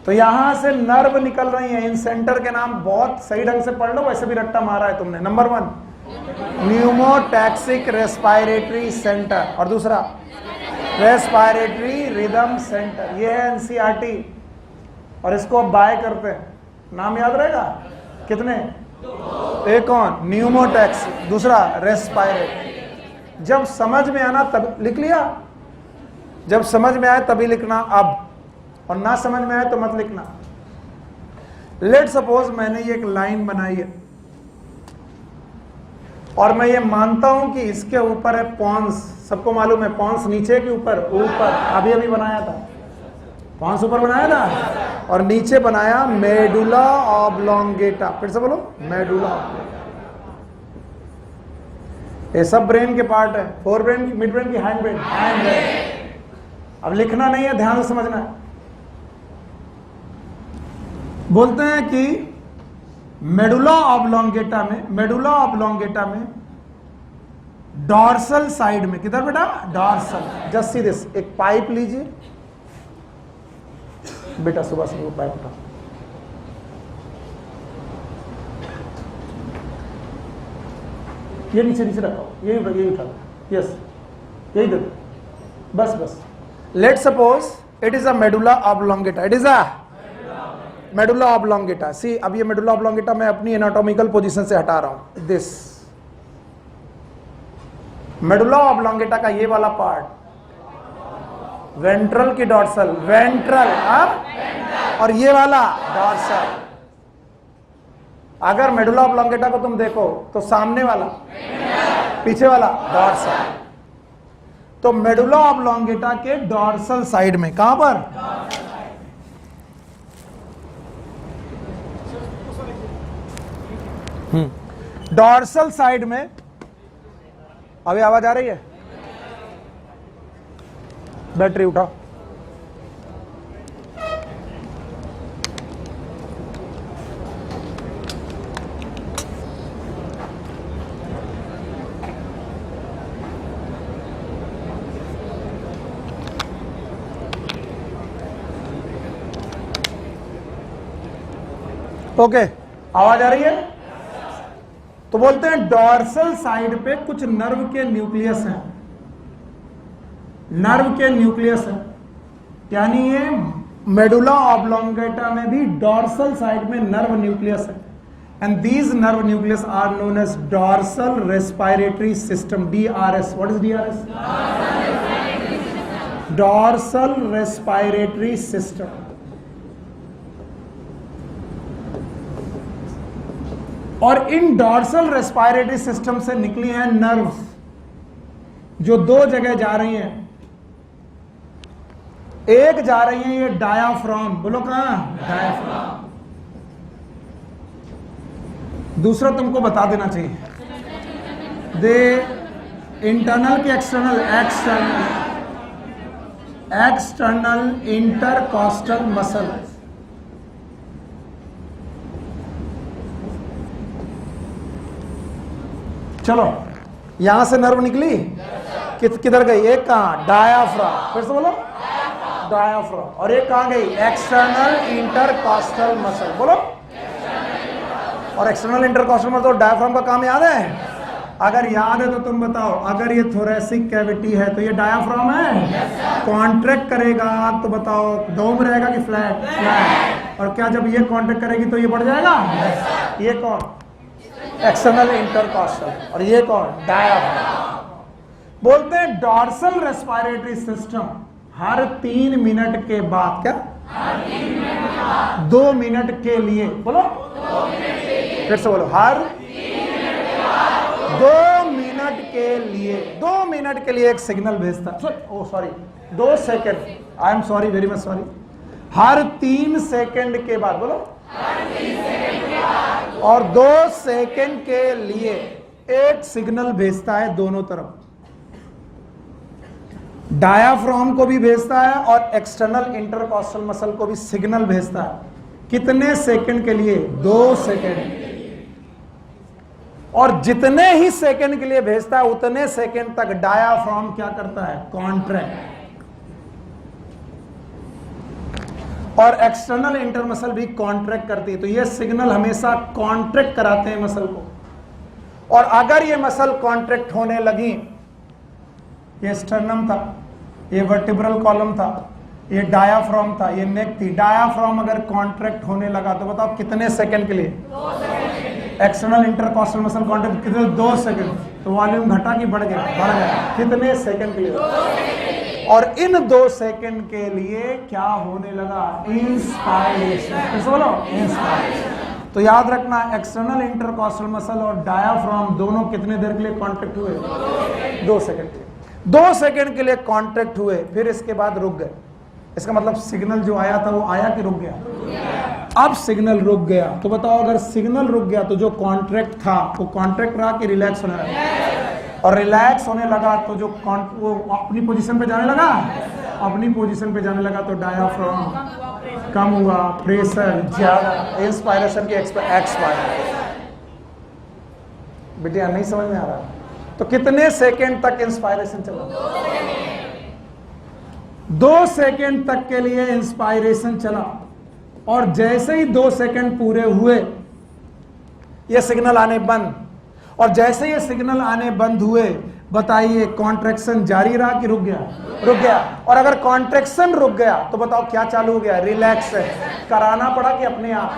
तो यहां से नर्व निकल रही है, इन सेंटर के नाम बहुत सही ढंग से पढ़ लो, वैसे भी रट्टा मारा है तुमने। नंबर 1 न्यूमोटैक्सिक रेस्पायरेटरी सेंटर, और दूसरा रेस्पायरेटरी रिदम सेंटर। ये है एनसीईआरटी, और इसको बाय करते हैं। नाम याद रहेगा कितने? एक कौन? न्यूमोटैक्सिक, दूसरा रेस्पायरेटरी। जब समझ में आना तब लिख लिया, जब समझ में आए तभी लिखना अब, और ना समझ में आए तो मत लिखना। लेट सपोज मैंने ये एक लाइन बनाई है और मैं ये मानता हूं कि इसके ऊपर है पॉन्स। सबको मालूम है पॉन्स नीचे के ऊपर, ऊपर अभी अभी बनाया था, पॉन्स ऊपर बनाया था और नीचे बनाया मेडुला ऑब्लोंगेटा। फिर से बोलो, मेडुला। ये सब ब्रेन के पार्ट है, फोर ब्रेन की, मिड ब्रेन की, हैंड ब्रेन, हैंड ब्रेन। अब लिखना नहीं है, ध्यान से समझना है। बोलते हैं कि मेडुला ऑब्लोंगेटा में डॉर्सल साइड में, किधर बेटा? डॉर्सल। जस्ट सी दिस, एक पाइप लीजिए बेटा, सुबह से वो पाइप उठा, ये नीचे नीचे रखो, यही उठा, यस यही दे, बस। Let suppose it is a medulla oblongata, it is a medulla oblongata. See, अब ये मेडुला ऑब्लोंगेटा मैं अपनी एनाटॉमिकल पोजीशन से हटा रहा हूं। दिस मेडुला ऑब्लोंगेटा का ये वाला पार्ट, वेंट्रल की डॉर्सल, वेंट्रल अब, और ये वाला डॉर्सल। अगर मेडुला ऑब्लोंगेटा को तुम देखो तो सामने वाला, पीछे वाला डॉर्सल। तो मेडुला ऑब्लोंगेटा के डॉर्सल साइड में, कहां पर? डॉर्सल साइड में। अभी आवाज आ रही है? बैटरी उठाओ। ओके, आवाज आ रही है? तो बोलते हैं डॉर्सल साइड पे कुछ नर्व के न्यूक्लियस हैं, नर्व के न्यूक्लियस है, यानी ये मेडुला ऑब्लोंगेटा में भी डॉर्सल साइड में नर्व न्यूक्लियस है। And these nerve nucleus are known as dorsal respiratory system, DRS। What is DRS? Dorsal respiratory system. और इन डॉर्सल रेस्पिरेटरी सिस्टम से निकली हैं नर्व्स जो दो जगह जा रही हैं। एक जा रही है ये डायाफ्राम, बोलो कहां? डायाफ्राम। दूसरा तुमको बता देना चाहिए, दे इंटरनल के एक्सटर्नल, एक्सटर्नल इंटरकॉस्टल मसल। चलो, यहां से नर्व निकली, किधर गई? एक कहां? डायाफ्राम। फिर से बोलो, डायाफ्राम। और एक कहां गई? External intercostal muscle. बोलो। और एक्सटर्नल इंटरकॉस्टल मसल, तो डायाफ्राम का काम याद है? अगर याद है तो तुम बताओ, अगर ये थोरेसिक कैविटी है तो ये डायाफ्राम है? कॉन्ट्रैक्ट करेगा तो बताओ डोम रहेगा कि फ्लैट? फ्लैट। और क्या जब ये कॉन्ट्रैक्ट करेगी तो ये बढ़ जाएगा? ये कौन? External intercostal. और ये कौन? डायाफ्राम। बोलते हैं डॉर्सल रेस्पिरेटरी सिस्टम हर 3 मिनट के बाद, क्या? 2 मिनट के लिए, बोलो। फिर से बोलो, हर 2 मिनट के लिए, 2 मिनट के लिए एक सिग्नल भेजता है। Oh sorry, 2 second, I am sorry, very much sorry. हर 3 सेकेंड के बाद, बोलो। और 2 सेकेंड के लिए एक सिग्नल भेजता है दोनों तरफ, डायाफ्राम को भी भेजता है और एक्सटर्नल इंटरकॉस्टल मसल को भी सिग्नल भेजता है। कितने सेकंड के लिए? 2 सेकंड। और जितने ही सेकंड के लिए भेजता है उतने सेकंड तक डायाफ्राम क्या करता है? कॉन्ट्रैक्ट। और एक्सटर्नल इंटर मसल भी कॉन्ट्रैक्ट करती है। तो ये सिग्नल हमेशा कॉन्ट्रैक्ट कराते हैं मसल को, और अगर ये मसल कॉन्ट्रैक्ट होने लगी, ये स्टर्नम था, ये वर्टिब्रल कॉलम था, ये डायाफ्राम था, ये नेक थी, डायाफ्राम अगर कॉन्ट्रैक्ट होने लगा तो बताओ कितने सेकंड के लिए? 2 second. External intercostal muscle contract कितने? 2 सेकंड। तो वॉल्यूम घटा कि बढ़ गया? बढ़ गया। कितने सेकंड के लिए? 2 सेकंड। और इन 2 सेकंड के लिए क्या होने लगा? इंस्पायरेशन। कैसे बोलो? इंस्पायरेशन। तो याद रखना, एक्सटर्नल इंटरकॉस्टल मसल और डायाफ्राम दोनों कितने देर के लिए कॉन्ट्रैक्ट हुए? 2 सेकंड के लिए। 2 सेकंड के लिए कॉन्ट्रैक्ट हुए, फिर इसके बाद रुक गए। इसका मतलब सिग्नल जो आया था वो आया कि रुक गया? अब सिग्नल रुक गया, तो बताओ अगर सिग्नल रुक गया तो जो कॉन्ट्रैक्ट था वो कॉन्ट्रैक्ट रहा कि रिलैक्स होने लगा? और रिलैक्स होने लगा तो जो वो अपनी पोजीशन पे जाने लगा, अपनी पोजीशन पे जाने लगा, तो डायाफ्राम कम हुआ, प्रेशर ज्यादा, इंस्पायरेशन की एक्सपायर। बेटिया नहीं समझ में आ रहा? तो कितने सेकेंड तक इंस्पायरेशन चला? 2 सेकेंड तक के लिए इंस्पायरेशन चला, और जैसे ही 2 सेकेंड पूरे हुए ये सिग्नल आने बंद, और जैसे ये सिग्नल आने बंद हुए, बताइए कॉन्ट्रैक्शन जारी रहा कि रुक गया? रुक गया। और अगर कॉन्ट्रैक्शन रुक गया तो बताओ क्या चालू हो गया? रिलैक्स कराना पड़ा कि अपने आप?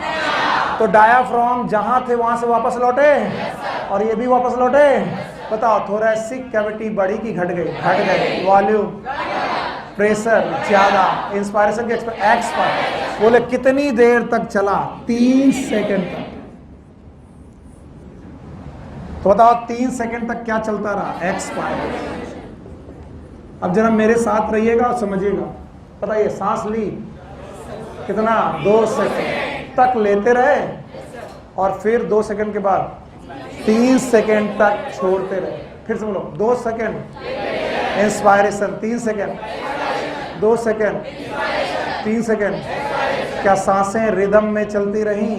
तो डायाफ्राम जहां थे वहां से वापस लौटे, और ये भी वापस लौटे। बताओ थोरैसिक कैविटी बढ़ी कि घट गई? घट गई। वॉल्यूम, प्रेशर ज्यादा, इंस्पायरेशन के एक्सपायर। बोले कितनी देर तक चला? 3 सेकंड तक। तो बताओ 3 सेकंड तक क्या चलता रहा? एक्सपायर। अब जरा मेरे साथ रहिएगा और समझिएगा। बताइए, सांस ली कितना? 2 सेकंड तक लेते रहे, और फिर 2 सेकंड के बाद 3 सेकंड तक छोड़ते रहे। फिर से बोलो, 2 second inspiration, 3 second, 2 second, 3 second. क्या सांसें रिदम में चलती रही?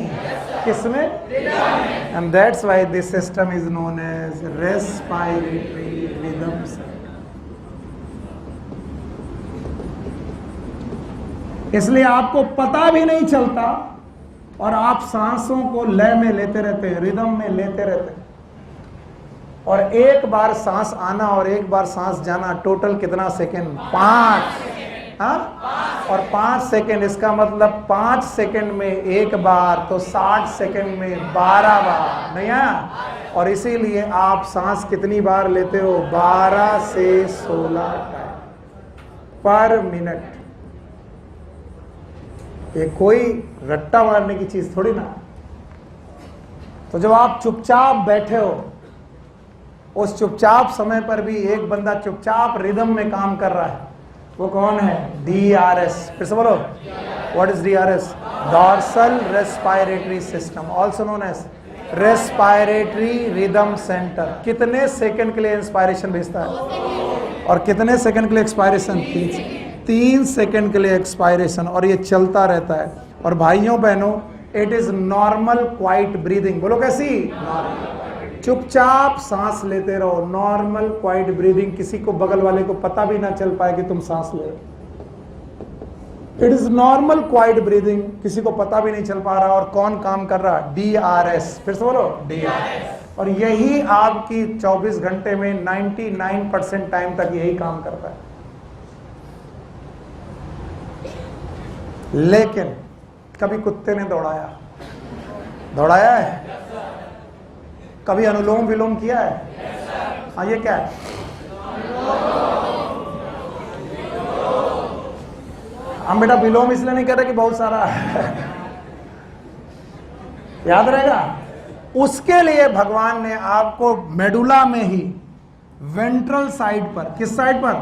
किसमें? And that's why this system is known as respiratory rhythm centre. इसलिए आपको पता भी नहीं चलता, और आप सांसों को लय में लेते रहते हैं, रिदम में लेते रहते हैं। और एक बार सांस आना और एक बार सांस जाना, टोटल कितना सेकंड? 5। हाँ? और 5 सेकंड, इसका मतलब 5 सेकंड में एक बार, तो 60 सेकंड में 12 बार। नहीं है? और इसीलिए आप सांस कितनी बार लेते हो? 12 से 16 टाइम पर मिनट। ये कोई रट्टा मारने की चीज थोड़ी ना। तो जब आप चुपचाप बैठे हो, उस चुपचाप समय पर भी एक बंदा चुपचाप रिदम में काम कर रहा है। वो कौन है? DRS। फिर से बोलो, what is DRS? Dorsal respiratory system, also known as respiratory rhythm centre. कितने सेकंड के लिए इंस्पायरेशन भेजता है, और कितने सेकंड के लिए एक्सपायरेशन? 3 सेकंड के लिए एक्सपायरेशन, और ये चलता रहता है। और भाइयों बहनों, it is normal quite breathing. बोलो कैसी? चुपचाप सांस लेते रहो, नॉर्मल क्वाइट ब्रीदिंग। किसी को, बगल वाले को पता भी ना चल पाए कि तुम सांस ले। It is normal quite breathing, किसी को पता भी नहीं चल पा रहा। और कौन काम कर रहा? DRS। फिर से बोलो, DRS। और यही आपकी 24 घंटे में 99% टाइम तक यही काम करता है। लेकिन कभी कुत्ते ने दौड़ाया है? कभी अनुलोम विलोम किया है? हाँ, ये क्या है? हम बेटा विलोम इसलिए नहीं कर रहे कि बहुत सारा याद रहेगा। उसके लिए भगवान ने आपको मेडुला में ही वेंट्रल साइड पर, किस साइड पर?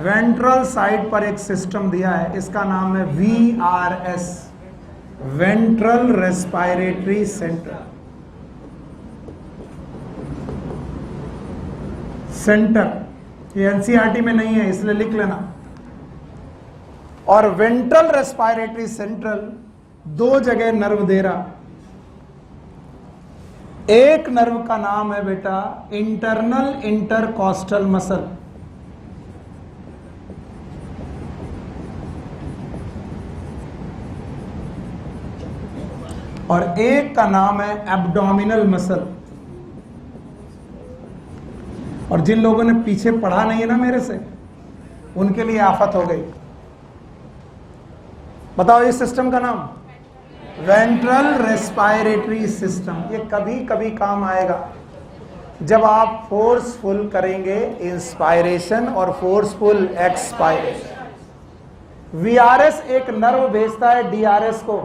वेंट्रल साइड पर एक सिस्टम दिया है, इसका नाम है VRS, वेंट्रल रेस्पिरेटरी सेंटर। ये NCERT में नहीं है, इसलिए लिख लेना। और वेंट्रल रेस्पिरेटरी सेंट्रल 2 जगह नर्व दे रहा। एक नर्व का नाम है बेटा इंटरनल इंटरकॉस्टल मसल, और एक का नाम है एब्डोमिनल मसल। और जिन लोगों ने पीछे पढ़ा नहीं है ना मेरे से, उनके लिए आफत हो गई। बताओ इस सिस्टम का नाम वेंट्रल रेस्पिरेटरी सिस्टम। ये कभी कभी काम आएगा जब आप फोर्सफुल करेंगे इंस्पायरेशन और फोर्सफुल एक्सपायरेशन। वीआरएस एक नर्व भेजता है डीआरएस को।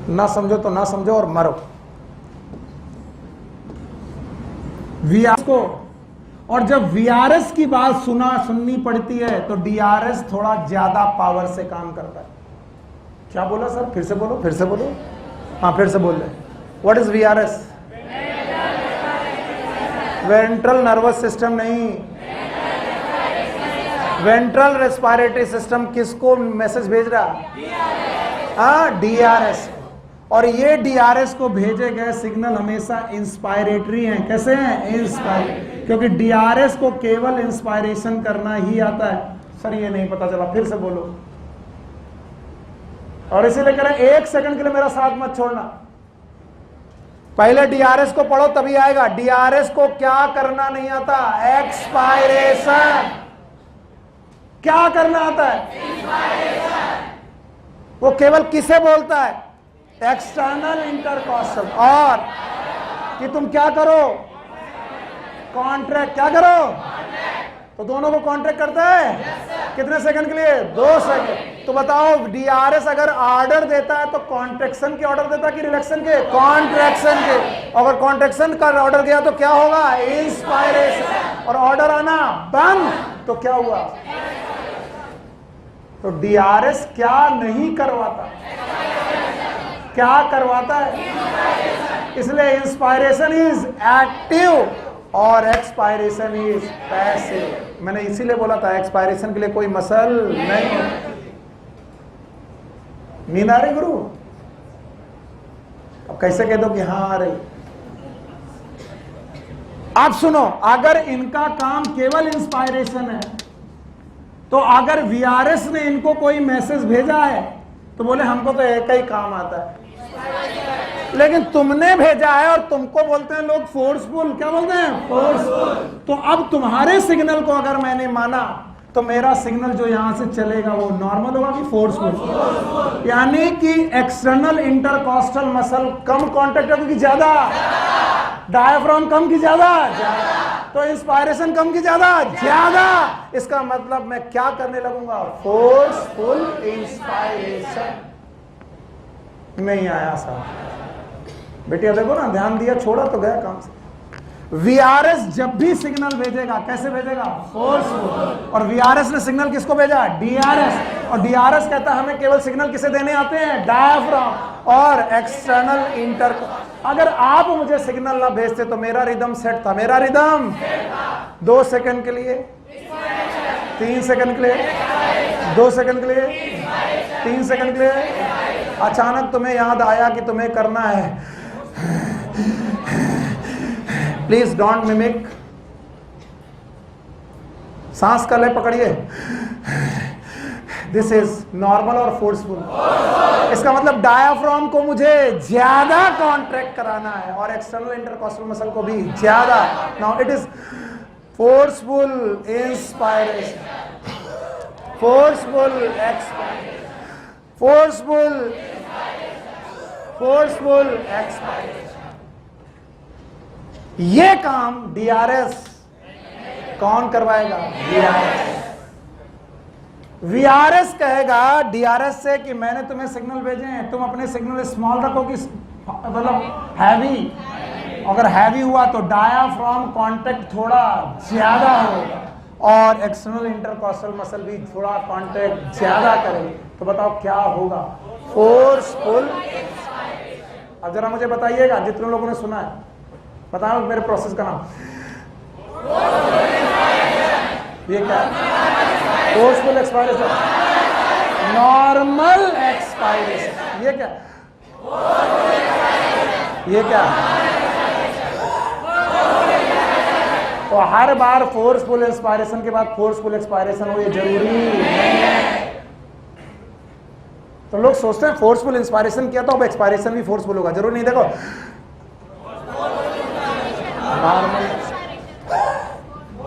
ना समझो तो ना समझो और मरो। वीआरएस को, और जब वीआरएस की बात सुननी पड़ती है तो डीआरएस थोड़ा ज्यादा पावर से काम करता है। क्या बोला सर? फिर से बोलो, फिर से बोलो। हाँ फिर से बोल रहे। What is VRS? Ventral nervous system नहीं, वेंट्रल रेस्पिरेटरी सिस्टम। किसको मैसेज भेज रहा? हाँ, डीआरएस। और ये डीआरएस को भेजे गए सिग्नल हमेशा इंस्पायरेटरी हैं। कैसे हैं? इंस्पायरेटरी। क्योंकि डीआरएस को केवल इंस्पायरेशन करना ही आता है। सर ये नहीं पता चला, फिर से बोलो। और इसीलिए कह रहे हैं 1 सेकंड के लिए मेरा साथ मत छोड़ना। पहले डीआरएस को पढ़ो तभी आएगा। डीआरएस को क्या करना नहीं आता? एक्सपायरेशन। क्या करना आता है? वो केवल किसे बोलता है? External intercostal. और कि तुम क्या करो? कॉन्ट्रैक्ट। क्या करो? तो दोनों को कॉन्ट्रैक्ट करता है। कितने सेकंड के लिए? 2 सेकंड। तो बताओ डीआरएस अगर ऑर्डर देता है तो कॉन्ट्रैक्शन के ऑर्डर देता है कि रिलैक्शन के? कॉन्ट्रैक्शन के। अगर कॉन्ट्रैक्शन का ऑर्डर गया तो क्या होगा? इंस्पायरेशन। और ऑर्डर आना बंद तो क्या हुआ? तो डीआरएस क्या नहीं करवाता? क्या करवाता है? इसलिए इंस्पायरेशन इज एक्टिव और एक्सपायरेशन इज पैसिव। मैंने इसीलिए बोला था एक्सपायरेशन के लिए कोई मसल नहीं। नींद आ रही गुरु? अब कैसे कह दो कि हाँ आ रही? आप सुनो, अगर इनका काम केवल इंस्पायरेशन है तो अगर वीआरएस ने इनको कोई मैसेज भेजा है तो बोले हमको तो एक ही काम आता है। लेकिन तुमने भेजा है और तुमको बोलते हैं लोग फोर्सफुल। क्या बोलते हैं? फोर्सफुल। तो अब तुम्हारे सिग्नल को अगर मैंने माना तो मेरा सिग्नल जो यहां से चलेगा वो नॉर्मल होगा कि फोर्सफुल? यानी कि एक्सटर्नल इंटरकॉस्टल मसल कम कांटेक्ट होगी कि ज्यादा? डायफ्राम कम की ज्यादा? तो इंस्पायरेशन कम की ज्यादा? ज्यादा। इसका मतलब मैं क्या करने लगूंगा? Forceful inspiration. नहीं आया साहब। बेटिया देखो ना, ध्यान दिया, छोड़ा तो गया काम से। वीआरएस जब भी सिग्नल भेजेगा कैसे भेजेगा? फोर्सफुल। और वीआरएस ने सिग्नल किसको भेजा? डीआरएस। और डीआरएस कहता है हमें केवल सिग्नल किसे देने आते हैं? डायफ्राम और एक्सटर्नल इंटर। अगर आप मुझे सिग्नल ना भेजते तो मेरा रिदम सेट था। मेरा रिदम 2 सेकंड के लिए, 3 सेकंड के लिए, 2 सेकंड के लिए, 3 सेकंड के लिए। अचानक तुम्हें याद आया कि तुम्हें करना है। Please don't mimic. सांस का लय पकड़िए। दिस इज नॉर्मल और फोर्सफुल। इसका मतलब डायाफ्राम को मुझे ज्यादा कॉन्ट्रैक्ट कराना है और एक्सटर्नल इंटरकॉस्टल मसल को भी ज्यादा। Now it is forceful inspiration, forceful expiration, forceful expiration. ये काम डीआरएस कौन करवाएगा? वीआरएस कहेगा डीआरएस से कि मैंने तुम्हें सिग्नल भेजे हैं, तुम अपने सिग्नल स्मॉल रखो कि मतलब हैवी। अगर हैवी हुआ तो डायाफ्राम कांटेक्ट थोड़ा ज्यादा होगा और एक्सटर्नल इंटरकॉस्टल मसल भी थोड़ा कांटेक्ट ज्यादा करेगी। तो बताओ क्या होगा? फोर्सफुल। अब जरा मुझे बताइएगा, जितने लोगों ने सुना है बताओ मेरे प्रोसेस का नाम। ये क्या है? Forceful expiration, normal expiration. ये क्या? ये क्या? तो हर बार फोर्सफुल इंस्पायरेशन के बाद फोर्सफुल एक्सपायरेशन हो ये जरूरी नहीं है। तो लोग सोचते हैं फोर्सफुल इंस्पायरेशन किया तो अब एक्सपायरेशन भी फोर्सफुल होगा, जरूर नहीं। देखो नॉर्मल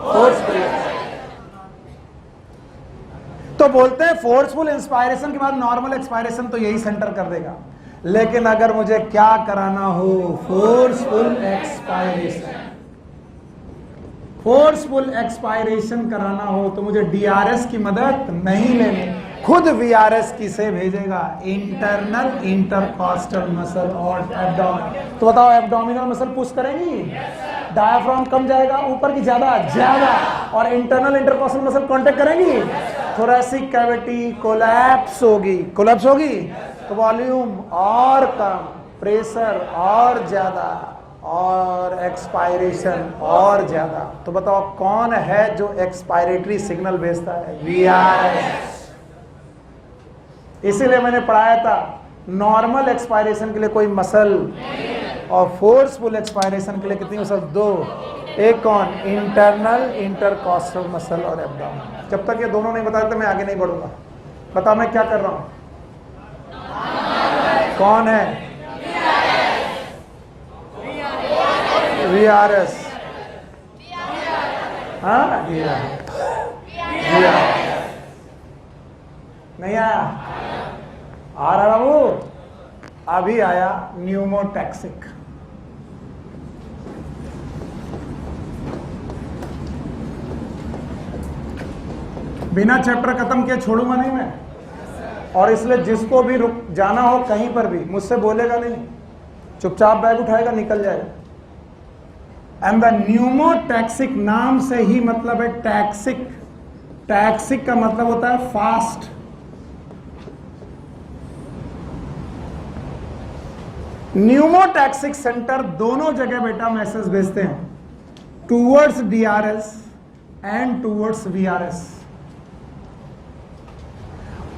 फोर्सफुल, तो बोलते हैं फोर्सफुल इंस्पायरेशन के बाद नॉर्मल एक्सपायरेशन तो यही सेंटर कर देगा। लेकिन अगर मुझे क्या कराना हो, फोर्सफुल एक्सपायरेशन, फोर्सफुल एक्सपायरेशन कराना हो तो मुझे डीआरएस की मदद नहीं लेनी, खुद वीआरएस किसे भेजेगा, इंटरनल इंटरकॉस्टल मसल और एब्डोमिनल। तो बताओ एब्डोमिनल मसल पुश करेगी, डायाफ्राम कम जाएगा ऊपर की ज्यादा ज्यादा, और इंटरनल इंटरकॉस्टल मसल कांटेक्ट करेगी, थोरैसिक कैविटी कोलैप्स होगी, कोलैप्स होगी तो वॉल्यूम और कम, प्रेशर और ज्यादा, और एक्सपायरेशन और ज्यादा। तो बताओ कौन है जो एक्सपायरेटरी सिग्नल भेजता है, वीआरएस। इसीलिए मैंने पढ़ाया था नॉर्मल एक्सपायरेशन के लिए कोई मसल और फोर्सफुल एक्सपायरेशन के लिए कितनी मसल, दो। एक कौन, इंटरनल इंटरकॉस्टल मसल और एब्डोमिनल। जब तक ये दोनों नहीं बता देते मैं आगे नहीं बढ़ूंगा। बताओ मैं क्या कर रहा हूं, कौन है, वीआरएस। हाँ नहीं आया, आ रहा बाबू, अभी आया न्यूमोटैक्सिक। बिना चैप्टर खत्म किए छोड़ूंगा नहीं मैं, और इसलिए जिसको भी रुक जाना हो कहीं पर भी मुझसे बोलेगा नहीं, चुपचाप बैग उठाएगा निकल जाएगा। एंड द न्यूमोटैक्सिक नाम से ही मतलब है टैक्सिक, टैक्सिक का मतलब होता है फास्ट। न्यूमोटैक्सिक सेंटर दोनों जगह बेटा मैसेज भेजते हैं, towards DRS and towards VRS.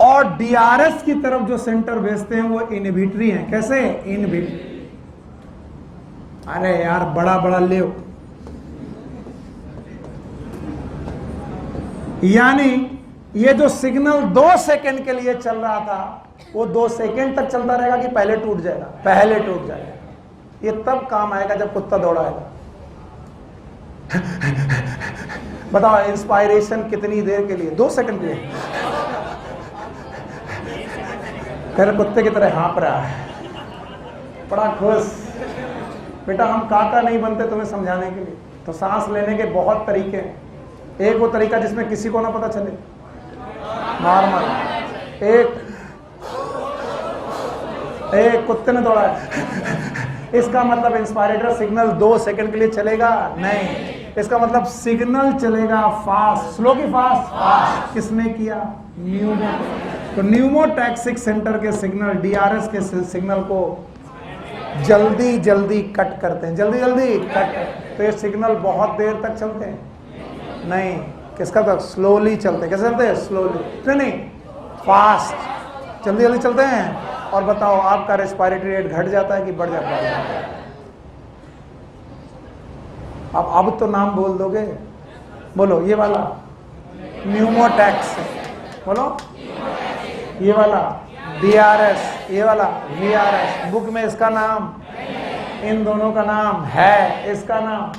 और डीआरएस की तरफ जो सेंटर भेजते हैं वो इनहिबिटरी हैं। कैसे, इनहिबिटरी। अरे यार बड़ा बड़ा ले, यानी ये जो सिग्नल 2 सेकंड के लिए चल रहा था वो 2 सेकंड तक चलता रहेगा कि पहले टूट जाएगा, पहले टूट जाएगा। ये तब काम आएगा जब कुत्ता दौड़ाएगा। बताओ इंस्पायरेशन कितनी देर के लिए, 2 सेकंड के लिए। तेरे कुत्ते की तरह हाँप रहा है, बड़ा खुश। बेटा हम काका नहीं बनते तुम्हें समझाने के लिए, तो सांस लेने के बहुत तरीके हैं। एक वो तरीका जिसमें किसी को ना पता चले, नॉर्मल। एक कुत्ते ने दौड़ा है, इसका मतलब इंस्पायरेटर सिग्नल 2 सेकंड के लिए चलेगा नहीं, इसका मतलब सिग्नल चलेगा फास्ट, स्लो की फास्ट, फास्ट। किसने किया, न्यूमो। तो न्यूमोटैक्सिक सेंटर के सिग्नल डीआरएस के सिग्नल को जल्दी जल्दी कट करते हैं, जल्दी जल्दी कट। तो ये सिग्नल बहुत देर तक चलते हैं नहीं, किसका तक, स्लोली चलते हैं। कैसे चलते हैं, स्लोली नहीं, फास्ट, जल्दी जल्दी चलते हैं। और बताओ आपका रेस्पिरेटरी रेट घट जाता है कि बढ़ जाता है। अब तो नाम बोल दोगे, बोलो ये वाला न्यूमोटैक्सिक, बोलो ये वाला डीआरएस, ये वाला वीआरएस। बुक में इसका नाम, इन दोनों का नाम है, इसका नाम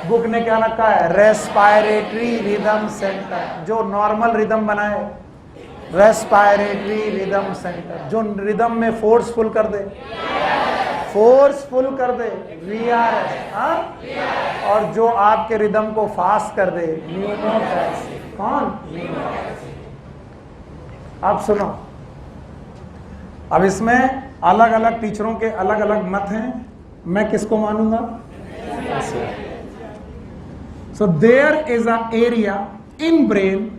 बुक ने क्या रखा है, रेस्पिरेटरी रिदम सेंटर। जो नॉर्मल रिदम बनाए, रेस्पिरेटरी रिदम सेंटर। जो रिदम में फोर्सफुल कर दे, फोर्सफुल कर दे, वीआरएस। और जो आपके रिदम को फास्ट कर दे, न्यूमोटैक्सिक। कौन, आप सुनो। अब इसमें अलग अलग टीचरों के अलग अलग मत हैं, मैं किसको मानूंगा। So there is a area in brain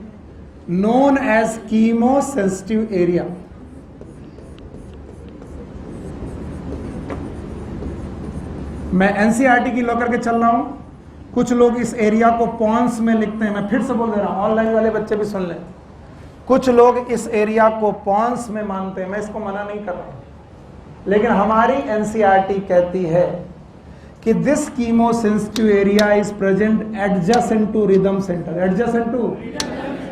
known as chemosensitive area. मैं एनसीईआरटी की लॉ करके चल रहा हूं। कुछ लोग इस एरिया को पॉन्स में लिखते हैं, मैं फिर से बोल दे रहा हूं, ऑनलाइन वाले बच्चे भी सुन लें। कुछ लोग इस एरिया को पॉन्स में मानते हैं, मैं इसको मना नहीं कर रहा हूं, लेकिन हमारी एनसीईआरटी कहती है कि this chemosensitive area is present adjacent to rhythm centre. Adjacent to,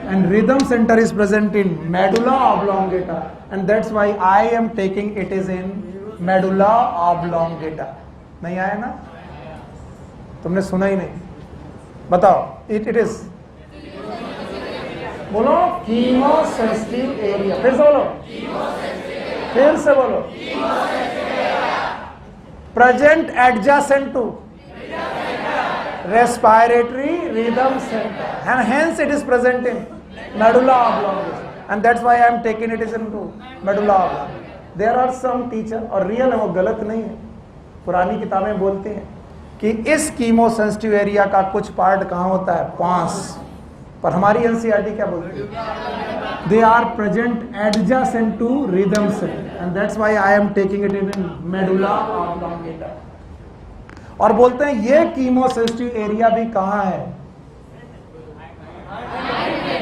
and rhythm center is present in medulla oblongata, and that's why I am taking it is in medulla oblongata. नहीं आया ना? तुमने सुना ही नहीं, बताओ. It is बोलो chemosensitive area. फिर से बोलो, फिर से बोलो. Present adjacent to respiratory rhythm center, and hence it is present in medulla oblongata, and that's why I am taking it is into medulla oblongata. There are some teacher, और real है वो, गलत नहीं है, पुरानी किताबें बोलती हैं कि इस कीमोसेंसिटिव एरिया का कुछ पार्ट कहाँ होता है, पास, पर हमारी एनसीईआरटी क्या बोलती है, they are present adjacent to rhythm centre, and that's why I am taking it in medulla oblongata. और बोलते हैं ये कीमोसेंसिटिव एरिया भी कहाँ है,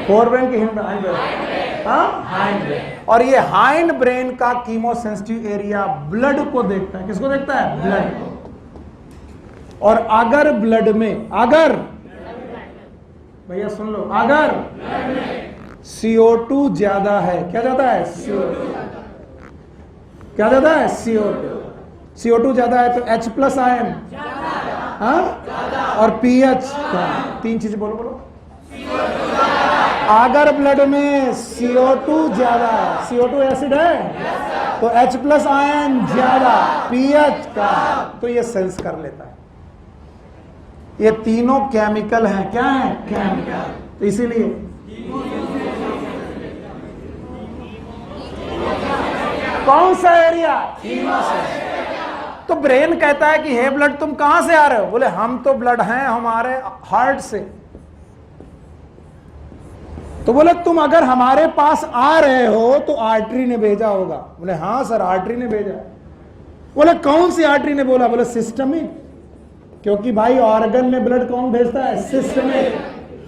फोरब्रेन की हिंड, हाइंड ब्रेन. और ये हाइंड ब्रेन का कीमोसेंसिटिव एरिया ब्लड को देखता है. किसको देखता है, ब्लड को. और अगर ब्लड में, अगर भैया सुन लो, अगर CO2 ज्यादा है, क्या ज्यादा है, CO2, क्या ज्यादा है, CO2 ज्यादा है तो H प्लस आयन, हाँ, और pH, तीन चीजें बोलो बोलो. अगर ब्लड में CO2 ज्यादा है, CO2 एसिड है, तो H प्लस आयन ज्यादा, pH का, तो ये सेंस कर लेता है. ये तीनों केमिकल हैं, क्या है, केमिकल. तो इसीलिए कौन सा एरिया, तो ब्रेन कहता है कि हे ब्लड तुम कहां से आ रहे हो, बोले हम तो ब्लड हैं हमारे हार्ट से. तो बोले तुम अगर हमारे पास आ रहे हो तो आर्टरी ने भेजा होगा. बोले हाँ सर आर्टरी ने भेजा. बोले कौन सी आर्टरी ने, बोला बोले सिस्टमिक, क्योंकि भाई ऑर्गन में ब्लड कौन भेजता है, सिस्टमिक.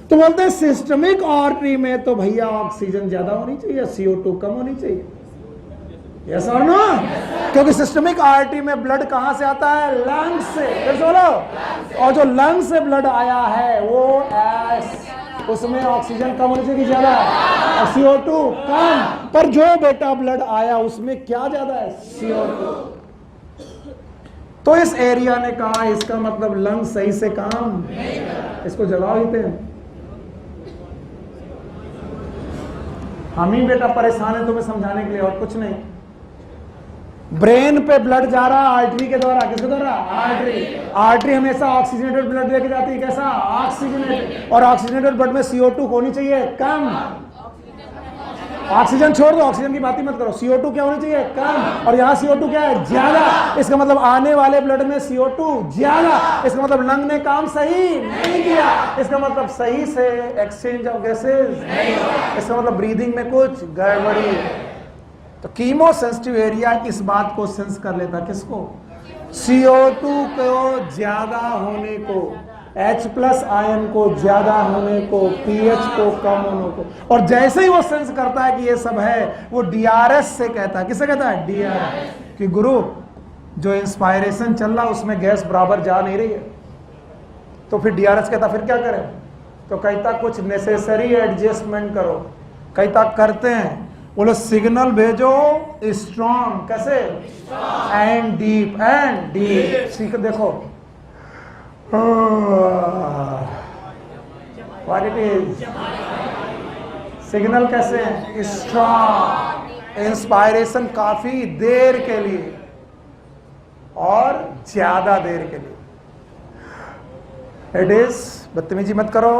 तो बोलते हैं सिस्टमिक आर्टरी में तो भैया ऑक्सीजन ज्यादा होनी चाहिए, CO2 कम होनी चाहिए. यस और नो, क्योंकि सिस्टमिक आर्टरी में ब्लड कहां से आता है, लंग्स से. फिर बोलो, और जो लंग्स से ब्लड आया है वो उसमें ऑक्सीजन कम होनी चाहिए, ज्यादा, और CO2 कम. पर जो बेटा ब्लड आया उसमें क्या ज्यादा है, CO2. तो इस एरिया ने कहा इसका मतलब लंग सही से काम, इसको जला देते हैं. हम ही बेटा परेशान है तुम्हें समझाने के लिए, और कुछ नहीं. ब्रेन पे ब्लड जा रहा है आर्टरी के द्वारा, किसके द्वारा, आर्टरी. आर्टरी हमेशा ऑक्सीजनेटेड ब्लड लेके जाती है, कैसा, ऑक्सीजनेटेड. और ऑक्सीजनेटेड ब्लड में CO2 होनी चाहिए कम. ऑक्सीजन छोड़ दो, ऑक्सीजन की बात ही मत करो, CO2 क्या होनी चाहिए, कम. और यहाँ CO2 क्या है, ज्यादा. इसका मतलब आने वाले ब्लड में CO2 ज्यादा. इसका मतलब लंग ने काम सही नहीं किया. इसका मतलब सही से एक्सचेंज ऑफ गैसेज नहीं. इसका मतलब ब्रीदिंग में कुछ गड़बड़ी. तो कीमोसेंसिटिव एरिया इस बात को सेंस कर लेता, किसको, CO2 को ज्यादा होने को, H प्लस आयन को ज्यादा होने को, pH को कम होने को. और जैसे ही वो सेंस करता है कि ये सब है, वो DRS से कहता है, किससे कहता है, DRS, कि गुरु जो इंस्पायरेशन चल रहा उसमें गैस बराबर जा नहीं रही है. तो फिर DRS कहता फिर क्या करें, तो कहता कुछ नेसेसरी एडजस्टमेंट करो. कहता करते हैं, बोलो सिग्नल भेजो स्ट्रॉन्ग, कैसे, एंड डीप, एंड डीप. सीख देखो व्हाट इट इज, सिग्नल कैसे है, स्ट्रॉन्ग. इंस्पायरेशन काफी देर के लिए और ज्यादा देर के लिए. इट इज, बदतमीजी मत करो,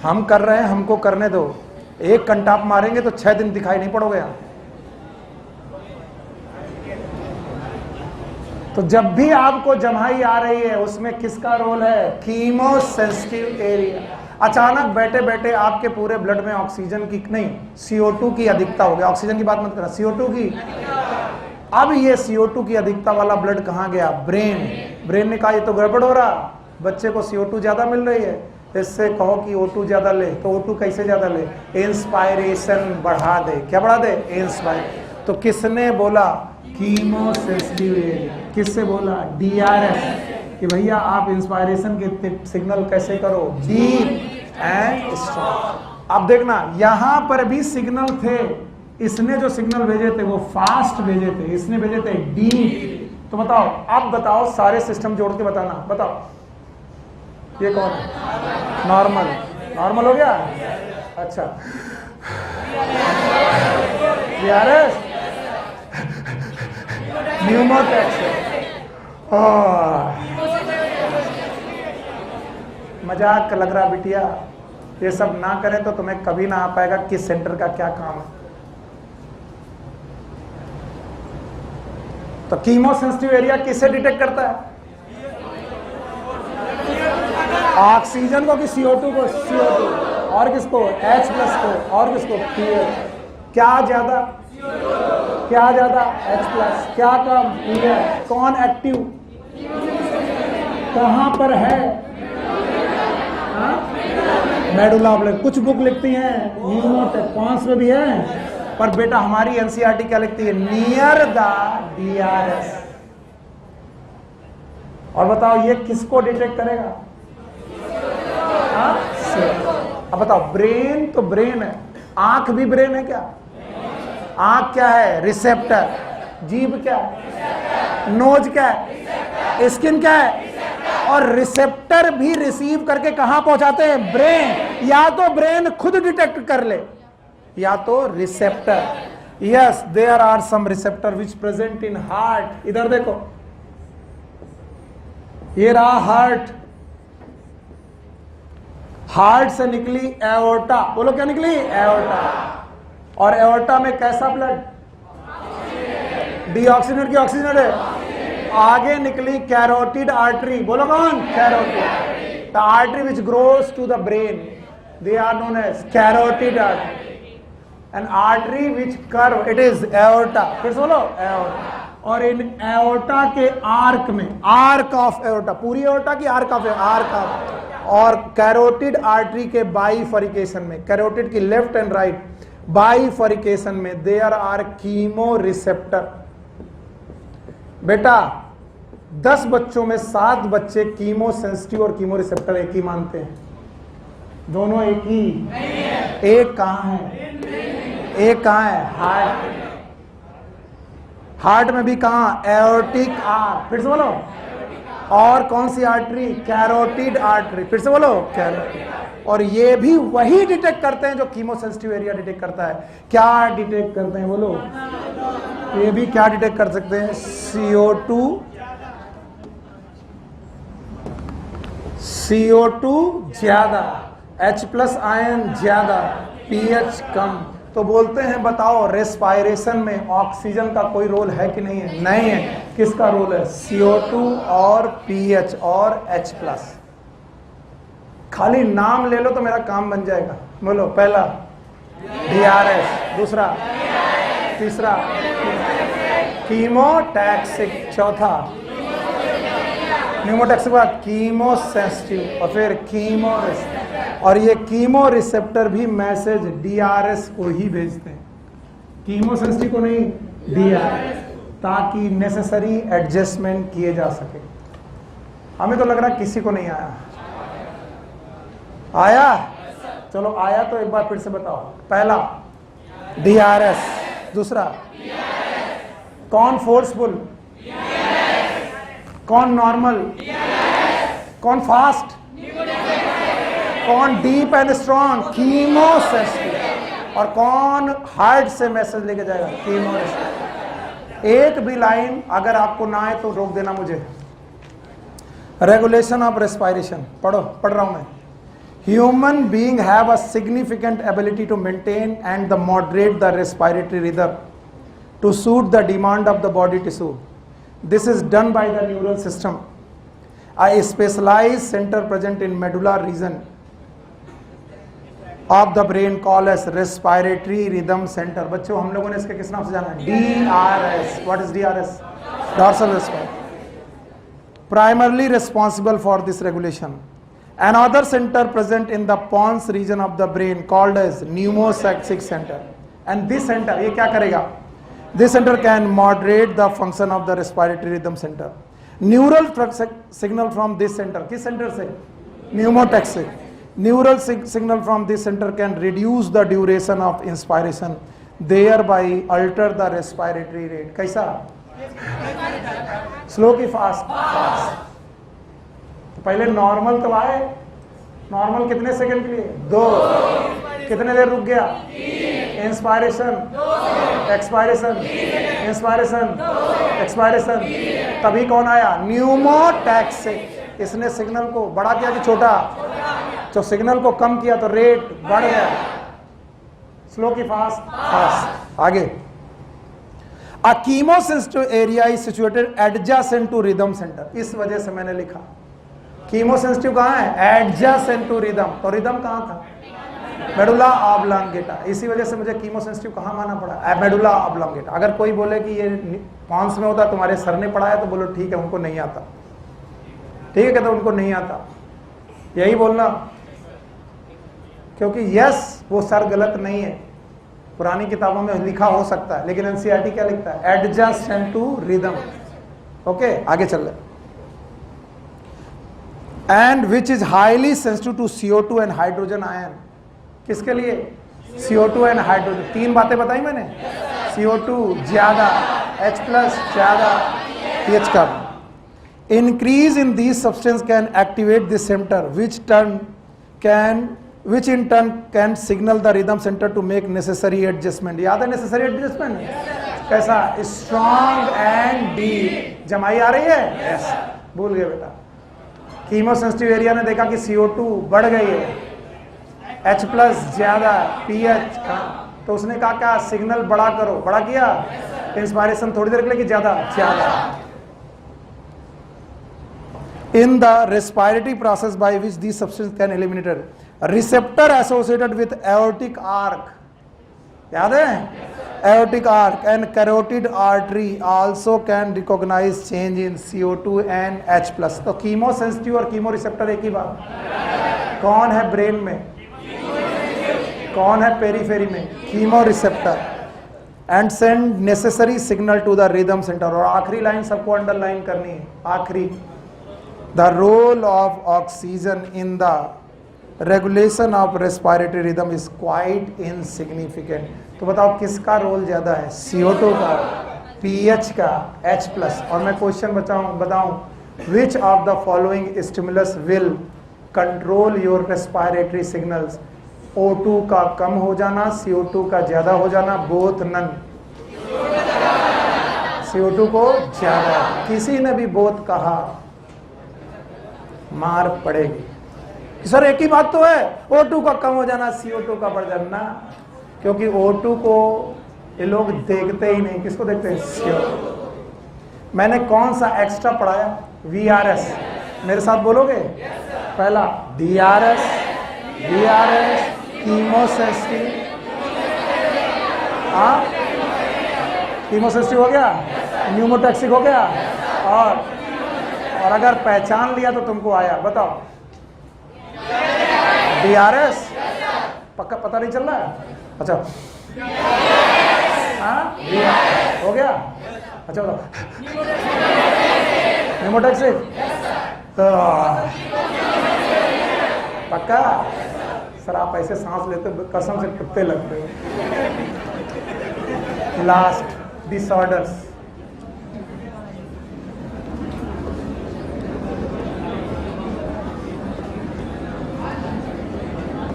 हम कर रहे हैं, हमको करने दो. एक घंटा आप मारेंगे तो 6 दिन दिखाई नहीं पड़ोगे यहां. तो जब भी आपको जम्हाई आ रही है उसमें किसका रोल है, कीमोसेंसिटिव एरिया. अचानक बैठे बैठे आपके पूरे ब्लड में ऑक्सीजन की नहीं, CO2 की अधिकता हो गया. ऑक्सीजन की बात मत करो, CO2 की. अब ये CO2 की अधिकता वाला ब्लड कहां गया, ब्रेन. ब्रेन ने कहा ये तो गड़बड़ हो रहा, बच्चे को CO2 ज्यादा मिल रही है, इससे कहो कि O2 ज्यादा ले. तो O2 कैसे ज्यादा ले, इंस्पायरेशन बढ़ा दे. क्या बढ़ा दे, इंस्पायर. तो किसने बोला, कीमोसेंसिटिव एरिया. किससे बोला, DRS, कि भैया आप इंस्पायरेशन के सिग्नल कैसे करो, डीप एंड स्ट्रॉन्ग. अब देखना यहां पर भी सिग्नल थे, इसने जो सिग्नल भेजे थे वो फास्ट भेजे थे, इसने भेजे थे डीप। तो बताओ, अब बताओ सारे सिस्टम जोड़ के बताना, बताओ ये कौन है? नॉर्मल, नॉर्मल हो गया। अच्छा VRS न्यूमोटैक्स। मजाक लग रहा बिटिया, ये सब ना करें तो तुम्हें कभी ना आ पाएगा किस सेंटर का क्या काम है। तो कीमो सेंसिटिव एरिया किसे डिटेक्ट करता है? ऑक्सीजन को कि CO2 को? CO2। और किसको? H+ को। और किसको? pH। क्या ज्यादा? क्या ज्यादा? H+। क्या कम? pH। कौन एक्टिव? कहां पर है? मेडुला ऑब्लिंग। कुछ बुक लिखती हैं न्यूमोटैक्स, 5 में भी है, पर बेटा हमारी NCERT क्या लिखती है? Near the DRS। और बताओ ये किसको डिटेक्ट करेगा? अब बताओ, ब्रेन तो ब्रेन है, आंख भी ब्रेन है क्या? आंख क्या है? रिसेप्टर। जीभ क्या है? नोज क्या है? स्किन क्या है? और रिसेप्टर भी रिसीव करके कहां पहुंचाते हैं? ब्रेन। या तो ब्रेन खुद डिटेक्ट कर ले या तो receptor. Yes, there are some receptor which present in heart. इधर देखो, ये रहा हार्ट, हार्ट से निकली एओर्टा। बोलो क्या निकली? एओर्टा। और एओर्टा में कैसा ब्लड? डीऑक्सीजनेट की ऑक्सीजनेट है। आगे निकली कैरोटिड आर्टरी। बोलो कौन? Carotid. The artery which grows to the brain, they are known as carotid artery. An artery which curve, it is aorta. फिर से बोलो, एओर्टा। और इन एओर्टा के आर्क में, आर्क ऑफ एओर्टा, पूरी एओर्टा की आर्क ऑफ, आर्क ऑफ, और कैरोटिड आर्टरी के बाइफरिकेशन में, कैरोटिड की लेफ्ट एंड राइट बाइफरिकेशन में देयर आर कीमो रिसेप्टर। बेटा 10 बच्चों में 7 बच्चे कीमो सेंसिटिव और कीमो रिसेप्टर एक ही मानते हैं। दोनों एक ही? एक कहां है? एक कहां है? हार्ट। हार्ट में भी कहां? Aortic arch. फिर से बोलो। और कौन सी आर्टरी? Carotid artery. फिर से बोलो, कैरोटिड। और ये भी वही डिटेक्ट करते हैं जो कीमो सेंसिटिव एरिया डिटेक्ट करता है। क्या डिटेक्ट करते हैं? बोलो। ये भी क्या डिटेक्ट कर सकते हैं? CO2 ज्यादा, H+ आयन ज्यादा, pH कम। तो बोलते हैं बताओ रेस्पायरेशन में ऑक्सीजन का कोई रोल है कि नहीं है? नहीं है। किसका रोल है? CO2 और pH और H+। खाली नाम ले लो तो मेरा काम बन जाएगा। बोलो, पहला DRS, दूसरा, तीसरा कीमोटैक्सिक, चौथा न्यूमोटैक्सिक के बाद कीमो सेंसिटिव, और फिर कीमो। और ये कीमो रिसेप्टर भी मैसेज DRS को ही भेजते हैं, कीमो सेंसिटिव को नहीं, DRS, ताकि नेसेसरी एडजस्टमेंट किए जा सके। हमें तो लग रहा किसी को नहीं आया। आया? चलो आया तो एक बार फिर से बताओ। पहला DRS, दूसरा कौन फोर्सफुल, कौन नॉर्मल, कौन फास्ट, कौन deep and strong, chemo sensitive. और कौन हार्ट से मैसेज लेके जाएगा? Chemo receptor. एक भी लाइन अगर आपको ना आए तो रोक देना मुझे। रेगुलेशन ऑफ रेस्पायरेशन पढ़ो, पढ़ रहा हूं मैं। Human being have a significant ability to maintain and the moderate the respiratory rhythm to suit the demand of the body tissue. This is done by the neural system, a specialized center present in medulla region of the brain called as respiratory rhythm center. बच्चों हम लोगों ने इसके किस नाम से जाना है? DRS. What is DRS? Dorsal respiratory. Primarily responsible for this regulation. Another center present in the pons region of the brain called as pneumothoracic center. And this center ये क्या करेगा? This center can moderate the function of the respiratory rhythm center. Neural signal from this center, किस center से? Pneumothoracic. Neural signal from this centre can reduce the duration of inspiration, thereby alter the respiratory rate. कैसा? Slow की fast? Fast. तो पहले normal तो आए, normal कितने second के लिए? 2। कितने देर रुक गया? इंस्पायरेशन, एक्सपायरेशन, इंस्पायरेशन, एक्सपायरेशन, तभी कौन आया? न्यूमोटैक्सिक। इसने सिग्नल को बड़ा किया कि छोटा? जो सिग्नल को कम किया तो रेट बढ़ गया। स्लो की फास्ट? फास्ट। आगे, a chemosensitive area is situated adjacent to rhythm centre. इस वजह से मैंने लिखा कीमोसेंसिटिव कहाँ है? Adjacent to rhythm. तो रिदम कहाँ था? Medulla oblongata. इसी वजह से मुझे कीमोसेंसिटिव कहाँ माना पड़ा? Medulla oblongata. अगर कोई बोले कि ये पॉन्स में होता, तुम्हारे सर ने पढ़ाया, तो बोलो ठीक है, उनको नहीं आता। ठीक है, कहते उनको नहीं आता, यही बोलना, क्योंकि यस वो सर गलत नहीं है, पुरानी किताबों में लिखा हो सकता है, लेकिन एनसीईआरटी क्या लिखता है? Adjust to rhythm. ओके, आगे चल रहे। And which is highly sensitive to CO2 and hydrogen ion. किसके लिए? CO2 and hydrogen. 3 बातें बताई मैंने। CO2 ज्यादा, H+ ज्यादा, pH come. Increase in these substance can activate this center, which in turn can signal the rhythm center to make necessary adjustment। याद है necessary adjustment? कैसा? Strong and deep। जमाई आ रही है? Yes। भूल गए बेटा। कीमोसेंसिटिव एरिया ने देखा कि CO2 बढ़ गई है, H+ ज्यादा, pH कम, तो उसने कहा क्या? सिग्नल बड़ा करो। बड़ा किया? इंस्पायरेशन थोड़ी देर के लिए कि ज्यादा? ज्यादा। In the respiratory process by which these substances can eliminated, receptor associated with aortic arc, याद है? Aortic arc and carotid artery also can recognize change in CO2 and H+। तो कीमोसेंसिटिव और कीमो रिसेप्टर एक ही बात। कौन है brain में? कौन है पेरीफेरी में? Chemoreceptor. And send necessary signal to the rhythm centre. और आखिरी लाइन सबको अंडरलाइन करनी है, आखिरी। The role of oxygen in the regulation of respiratory rhythm is quite insignificant। तो बताओ किसका रोल ज्यादा है? CO2 का, pH का, H+। और मैं क्वेश्चन बताऊं, which of the following stimulus will control your respiratory signals? O2 का कम हो जाना, CO2 का ज्यादा हो जाना, both none। CO2 को ज्यादा। किसी ने भी both कहा, मार पड़ेगी। सर एक ही बात तो है, O2 का कम हो जाना, CO2 का बढ़ जाना, क्योंकि O2 को ये लोग देखते ही नहीं। किसको देखते हैं? CO2। मैंने कौन सा एक्स्ट्रा पढ़ाया? VRS। मेरे साथ बोलोगे? पहला DRS, VRS, कीमोसेंसिटिव। हाँ, कीमोसेंसिटिव हो गया, न्यूमोटैक्सिक हो गया, और अगर पहचान लिया तो तुमको आया। बताओ DRS पक्का पता नहीं चल रहा है? अच्छा, हाँ हो गया। अच्छा बताओ न्यूमोटैक्सिक तो पक्का? सर आप ऐसे सांस लेते कसम से कुत्ते लगते हो। Last, disorders.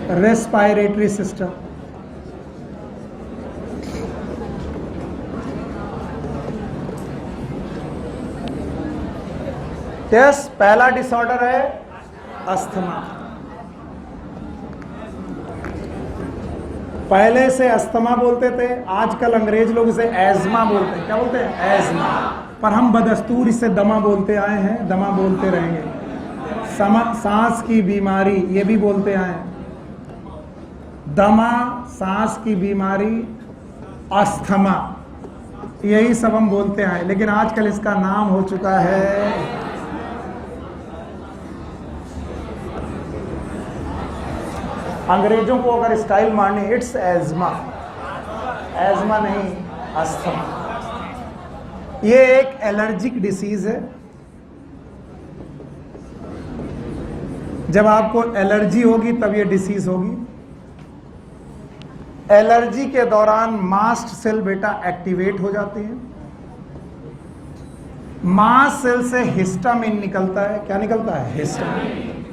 Respiratory system. Yes, पहला डिसऑर्डर है अस्थमा। पहले से अस्थमा बोलते थे, आजकल अंग्रेज लोग इसे एज़मा बोलते हैं। क्या बोलते हैं? एज़मा। पर हम बदस्तूर इसे दमा बोलते आए हैं, दमा बोलते रहेंगे। सांस की बीमारी ये भी बोलते आए हैं, दमा, सांस की बीमारी, अस्थमा, यही सब हम बोलते आए। लेकिन आजकल इसका नाम हो चुका है अंग्रेजों को अगर स्टाइल मारनी, इट्स एज़मा। एज़मा नहीं, अस्थमा। ये एक एलर्जिक डिसीज है। जब आपको एलर्जी होगी तब ये डिसीज होगी। एलर्जी के दौरान मास्ट सेल बेटा एक्टिवेट हो जाते हैं। मास्ट सेल से हिस्टामिन निकलता है। क्या निकलता है? हिस्टामिन।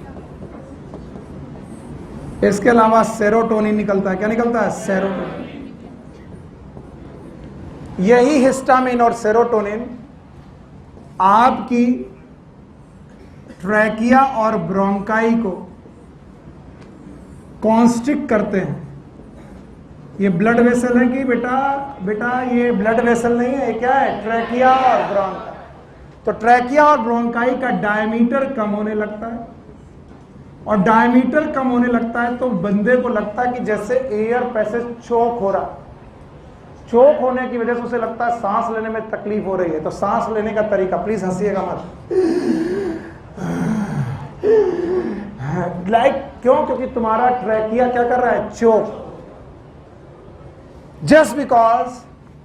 इसके अलावा सेरोटोनिन निकलता है। क्या निकलता है? सेरोटोनिन। यही हिस्टामिन और सेरोटोनिन आपकी ट्रैकिया और ब्रोंकाई को कॉन्स्ट्रिक्ट करते हैं। ये ब्लड वेसल है कि बेटा ये ब्लड वेसल नहीं है, ये क्या है? ट्रैकिया और ब्रोंकाई। तो ट्रैकिया और ब्रोंकाई का डायमीटर कम होने लगता है, और डायमीटर कम होने लगता है तो बंदे को लगता है कि जैसे एयर पैसेज चोक हो रहा। चोक होने की वजह से उसे लगता है सांस लेने में तकलीफ हो रही है। तो सांस लेने का तरीका, प्लीज हंसिएगा मत, क्यों? क्योंकि तुम्हारा ट्रैकिया क्या कर रहा है? Choke. Just because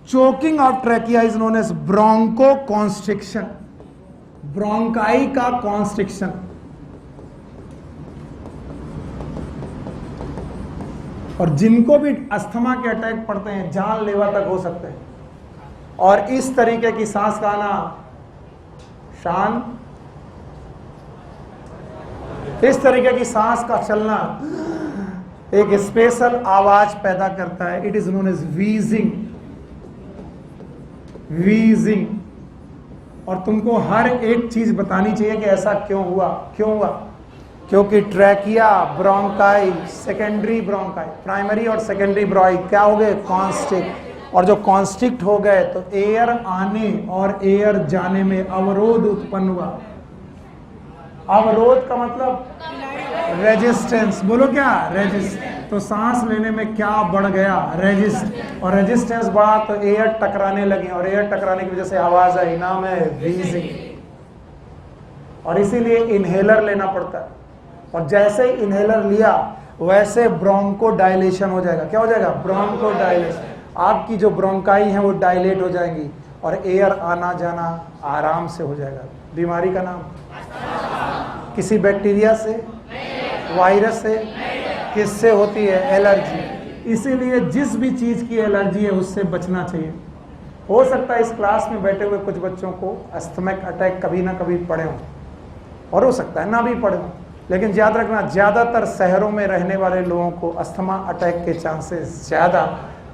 choking of trachea is known as broncho constriction. Bronchi का कॉन्स्ट्रिक्शन। और जिनको भी अस्थमा के अटैक पड़ते हैं जानलेवा तक हो सकते हैं। और इस तरीके की सांस का आना, शान, इस तरीके की सांस का चलना एक स्पेशल आवाज पैदा करता है। It is known as wheezing. Wheezing. और तुमको हर एक चीज बतानी चाहिए कि ऐसा क्यों हुआ। क्यों हुआ? क्योंकि trachea, bronchi, secondary bronchi, primary और सेकेंडरी ब्रोंकाई क्या हो गए? कॉन्स्ट्रिक्ट। और जो कॉन्स्ट्रिक्ट हो गए तो एयर आने और एयर जाने में अवरोध उत्पन्न हुआ। अवरोध का मतलब रेजिस्टेंस। बोलो क्या? रेजिस्टेंस। तो सांस लेने में क्या बढ़ गया? रेजिस्टेंस। और रेजिस्टेंस बढ़ा तो एयर टकराने लगी, और एयर टकराने की वजह से आवाज आई, नाम है व्हीजिंग। और इसीलिए इनहेलर लेना पड़ता है। और जैसे ही इनहेलर लिया वैसे ब्रोंको डायलेशन हो जाएगा। क्या हो जाएगा? Bronchodilation. आपकी जो ब्रोंकाई है वो डायलेट हो जाएंगी और एयर आना जाना आराम से हो जाएगा। बीमारी का नाम? किसी बैक्टीरिया से, वायरस से, किससे होती है? एलर्जी। इसीलिए जिस भी चीज की एलर्जी है उससे बचना चाहिए। हो सकता है इस क्लास में बैठे हुए कुछ बच्चों को अस्थमिक अटैक कभी ना कभी पड़े हों, और हो सकता है ना भी पड़े हों, लेकिन याद रखना ज्यादातर शहरों में रहने वाले लोगों को अस्थमा अटैक के चांसेस ज्यादा,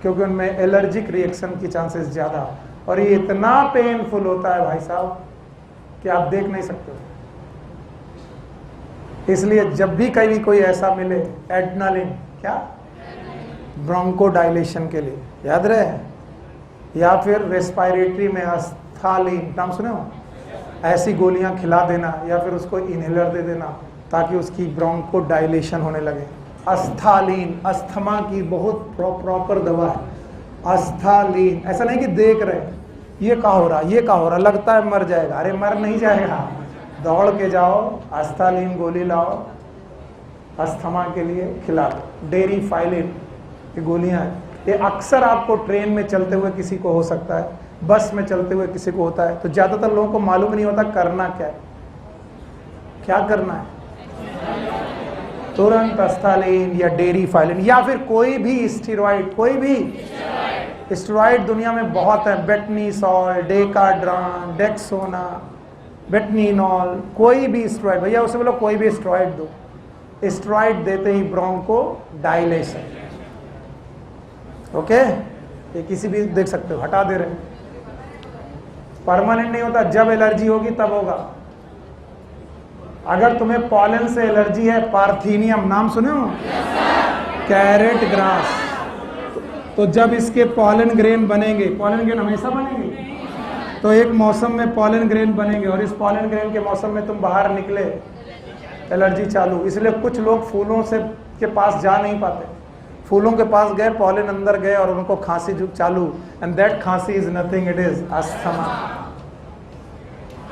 क्योंकि उनमें एलर्जिक रिएक्शन की चांसेस ज्यादा। और ये इतना पेनफुल होता है भाई साहब कि आप देख नहीं सकते हो। इसलिए जब भी कहीं कोई ऐसा मिले, एड्रेनालिन, क्या? ब्रोंको डायलेशन के लिए, याद रहे। या फिर रेस्पिरेटरी में अस्थालीन, नाम सुने हो? ऐसी गोलियां खिला देना या फिर उसको इनहेलर दे देना ताकि उसकी ब्रोंको डायलेशन होने लगे। अस्थालीन अस्थमा की बहुत प्रॉपर दवा है। अस्थालीन। ऐसा नहीं कि देख रहे ये क्या हो रहा, ये क्या हो रहा, लगता है मर जाएगा। अरे मर नहीं जाएगा, दौड़ के जाओ, अस्थालीन गोली लाओ, अस्थमा के लिए खिला दो। डेरीफाइलिन ये गोलियां हैं। ये अक्सर आपको ट्रेन में चलते हुए किसी को हो सकता है, बस में चलते हुए किसी को होता है। तो ज्यादातर लोगों को मालूम नहीं होता करना क्या है। क्या करना है? तुरंत अस्थालीन या डेरीफाइलिन या फिर कोई भी स्टेरॉइड। कोई भी स्टेरॉइड दुनिया में बहुत है, बेटनीसॉल, डेकाड्रान, डेक्सोना, बेटनीनॉल, कोई भी स्टेरॉइड। भैया उसे बोलो कोई भी स्टेरॉइड दो। स्टेरॉइड देते ही ब्रोंको डायलेशन। ओके, ये किसी भी देख सकते हो, हटा दे रहे। परमानेंट नहीं होता, जब एलर्जी होगी तब होगा। अगर तुम्हें पॉलन से एलर्जी है, पार्थीनियम नाम सुने हो? कैरेट ग्रास, तो जब इसके पॉलन ग्रेन बनेंगे, पॉलन ग्रेन हमेशा बनेंगे, तो एक मौसम में पॉलन ग्रेन बनेंगे और इस पॉलन ग्रेन के मौसम में तुम बाहर निकले, एलर्जी चालू। इसलिए कुछ लोग फूलों से के पास जा नहीं पाते। फूलों के पास गए, पॉलन अंदर गए और उनको खांसी चालू, एंड दैट खांसी is nothing, it is asthma.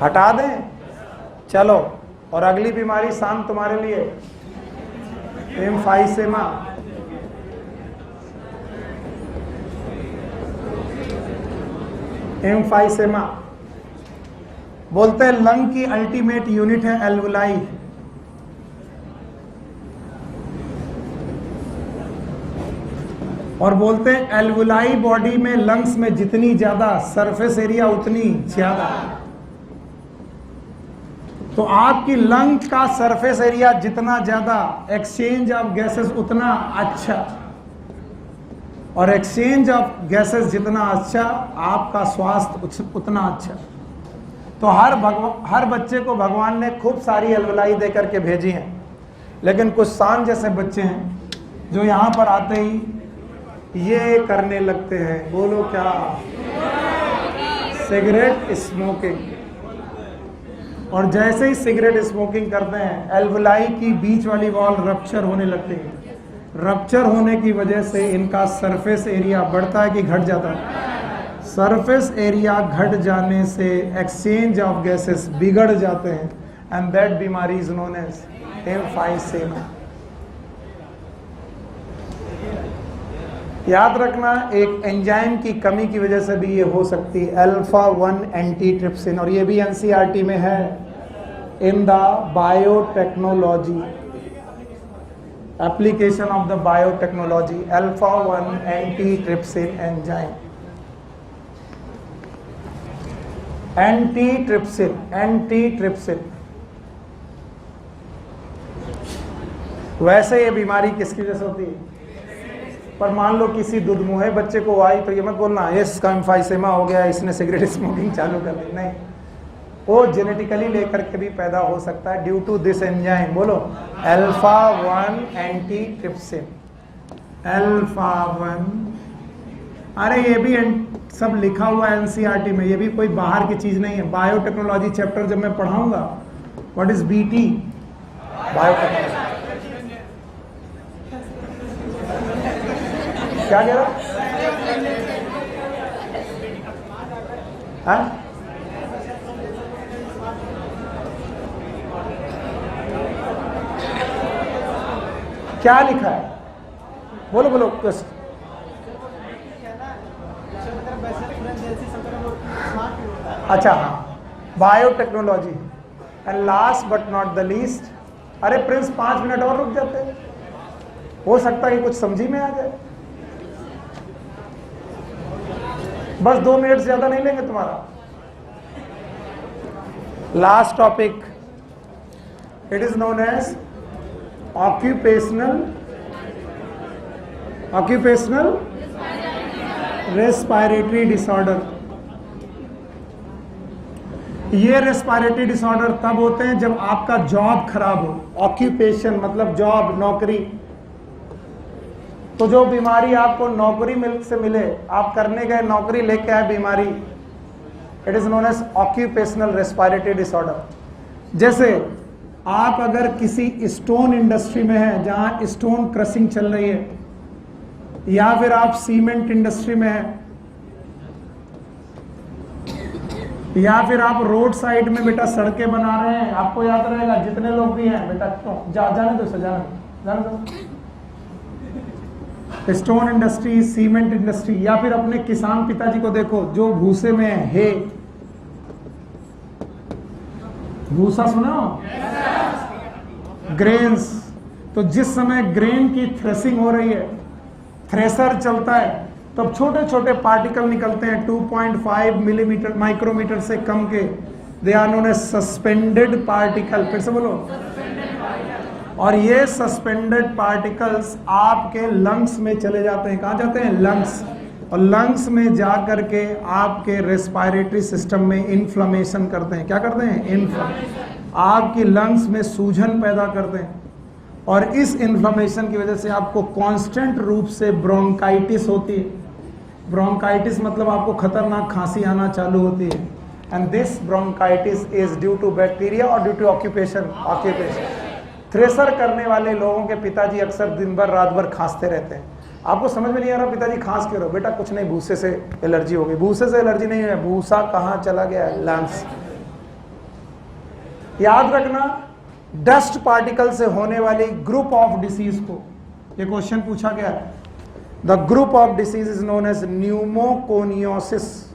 हटा दें। चलो, और अगली बीमारी शाम तुम्हारे लिए, एम्फाइसेमा। एम्फाइसेमा बोलते हैं लंग की अल्टीमेट यूनिट है एल्वुलाई। और बोलते हैं एल्वुलाई बॉडी में, लंग्स में जितनी ज्यादा सरफेस एरिया उतनी ज्यादा। तो आपकी लंग का सरफेस एरिया जितना ज्यादा, एक्सचेंज ऑफ गैसेस उतना अच्छा, और एक्सचेंज ऑफ गैसेस जितना अच्छा, आपका स्वास्थ्य उतना अच्छा। तो हर बच्चे को भगवान ने खूब सारी एल्वुलाई दे करके भेजी हैं, लेकिन कुछ सांड जैसे बच्चे हैं जो यहां पर आते ही ये करने लगते हैं, बोलो क्या, सिगरेट स्मोकिंग। और जैसे ही सिगरेट स्मोकिंग करते हैं, एल्वुलाई की बीच वाली वॉल रप्चर होने लगती है। रप्चर होने की वजह से इनका सरफेस एरिया बढ़ता है कि घट जाता है? सरफेस एरिया घट जाने से एक्सचेंज ऑफ गैसेस बिगड़ जाते हैं, एंड दैट बीमारी इज नोन एज एम्फाइसेमा। याद रखना, एक एंजाइम की कमी की वजह से भी ये हो सकती है, अल्फा 1 एंटीट्रिप्सिन, और ये भी एनसीईआरटी में है, in the biotechnology, application of the biotechnology, alpha 1 antitrypsin enzyme. Antitrypsin. वैसे ये बीमारी किसकी वजह से होती है? पर मान लो किसी दुधमुहे बच्चे को आई तो ये मत बोलना इसका एम्फाइसेमा हो गया, इसने सिगरेट स्मोकिंग चालू कर दी, नहीं, वो जेनेटिकली लेकर के भी पैदा हो सकता है ड्यू टू दिस एंजाइम। बोलो अल्फा 1 एंटीट्रिप्सिन, अल्फा 1। अरे ये भी सब लिखा हुआ है एनसीईआरटी में, ये भी कोई बाहर की चीज नहीं है। बायोटेक्नोलॉजी चैप्टर जब मैं पढ़ाऊंगा, व्हाट इज बीटी, बायोटेक्नोलॉजी, क्या कह रहा? हाँ? क्या लिखा है? बोलो बोलो कुछ। अच्छा हाँ, biotechnology. And last but not the least, अरे प्रिंस 5 मिनट और रुक जाते हैं, हो सकता है कि कुछ समझी में आ जाए। बस 2 मिनट से ज्यादा नहीं लेंगे तुम्हारा। Last topic, it is known as occupational respiratory disorder. ये रेस्पिरेटरी डिसऑर्डर तब होते हैं जब आपका जॉब खराब हो। ऑक्यूपेशन मतलब जॉब, नौकरी। तो जो बीमारी आपको नौकरी से मिले, आप करने गए, नौकरी लेके आए बीमारी, it is known as occupational respiratory disorder. जैसे आप अगर किसी स्टोन इंडस्ट्री में हैं जहां स्टोन क्रशिंग चल रही है, या फिर आप सीमेंट इंडस्ट्री में हैं, या फिर आप रोड साइड में बेटा सड़कें बना रहे हैं, आपको याद रहेगा जितने लोग भी हैं बेटा, क्यों जाने दो, जाने दो। स्टोन इंडस्ट्री, सीमेंट इंडस्ट्री, या फिर अपने किसान पिताजी को देखो जो भूसे में है, भूसा सुना, ग्रेन्स। तो जिस समय ग्रेन की थ्रेसिंग हो रही है, थ्रेसर चलता है, तब छोटे छोटे पार्टिकल निकलते हैं 2.5 मिलीमीटर माइक्रोमीटर से कम के, they are known as suspended particle. फिर से बोलो। और ये सस्पेंडेड पार्टिकल्स आपके लंग्स में चले जाते हैं। कहाँ जाते हैं? लंग्स। और लंग्स में जा करके आपके रेस्पिरेटरी सिस्टम में इन्फ्लेमेशन करते हैं। क्या करते हैं? इन्फ्लेमेशन। आपकी लंग्स में सूजन पैदा करते हैं, और इस इन्फ्लेमेशन की वजह से आपको कांस्टेंट रूप से ब्रोंकाइटिस होती है। ब्रोंकाइटिस मतलब आपको खतरनाक खांसी आना चालू होती है, and this bronchitis is due to bacteria और ड्यू टू ऑक्यूपेशन। थ्रेसर करने वाले लोगों के पिताजी अक्सर दिन भर रात भर खांसते रहते हैं। आपको समझ में नहीं आ रहा पिताजी खांस क्यों रहे हो? बेटा कुछ नहीं, भूसे से एलर्जी हो गई। भूसे से एलर्जी नहीं है, भूसा कहाँ चला गया? लंग्स। याद रखना, डस्ट पार्टिकल से होने वाली ग्रुप ऑफ डिसीज को, ये क्वेश्चन पूछा गया है, the group of disease is known as pneumoconiosis.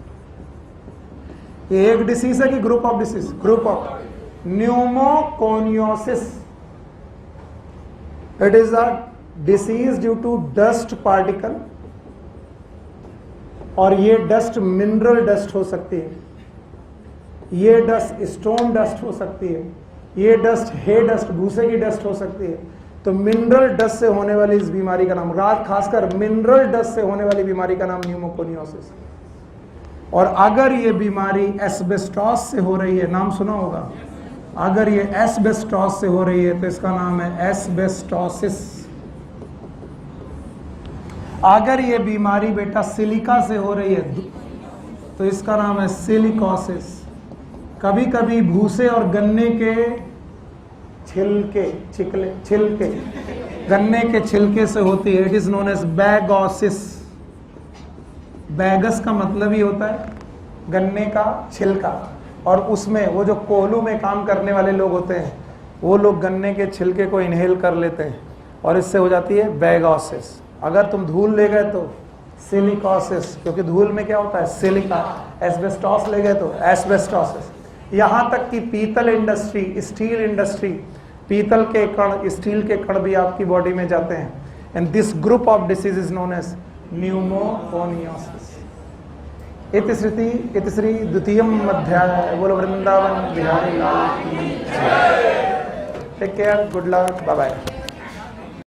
ये एक डिसीज है कि group of disease? Group of pneumoconiosis. It is a disease due to dust particle और ये डस्ट मिनरल डस्ट हो सकती है, ये डस्ट स्टोन डस्ट हो सकती है, ये डस्ट हे डस्ट भूसे की डस्ट हो सकती है। तो मिनरल डस्ट से होने वाली इस बीमारी का नाम, खासकर मिनरल डस्ट से होने वाली बीमारी का नाम न्यूमोकोनियोसिस। और अगर ये बीमारी एस्बेस्टॉस से हो रही है, नाम सुना होगा, अगर ये एस्बेस्टॉस से हो रही है तो इसका नाम है एस्बेस्टोसिस। अगर ये बीमारी बेटा सिलिका से हो रही है तो इसका नाम है सिलिकोसिस। कभी कभी भूसे और गन्ने के छिलके गन्ने के छिलके से होती है, it is known as bagasse. Bagasse का मतलब ही होता है गन्ने का छिलका, और उसमें वो जो कोहलू में काम करने वाले लोग होते हैं वो लोग गन्ने के छिलके को इनहेल कर लेते हैं और इससे हो जाती है बैगोसिस। अगर तुम धूल ले गए तो सिलिकोसिस, क्योंकि धूल में क्या होता है सिलिका। एस्बेस्टॉस ले गए तो एस्बेस्टोसिस। यहाँ तक कि पीतल इंडस्ट्री, स्टील इंडस्ट्री, पीतल के कण, स्टील के कण भी आपकी बॉडी में जाते हैं। And this group of disease is known as pneumoconiosis. इति श्री द्वितीयम अध्याय। बोलो वृंदावन बिहारी लाल की जय। Take care, good luck, bye bye.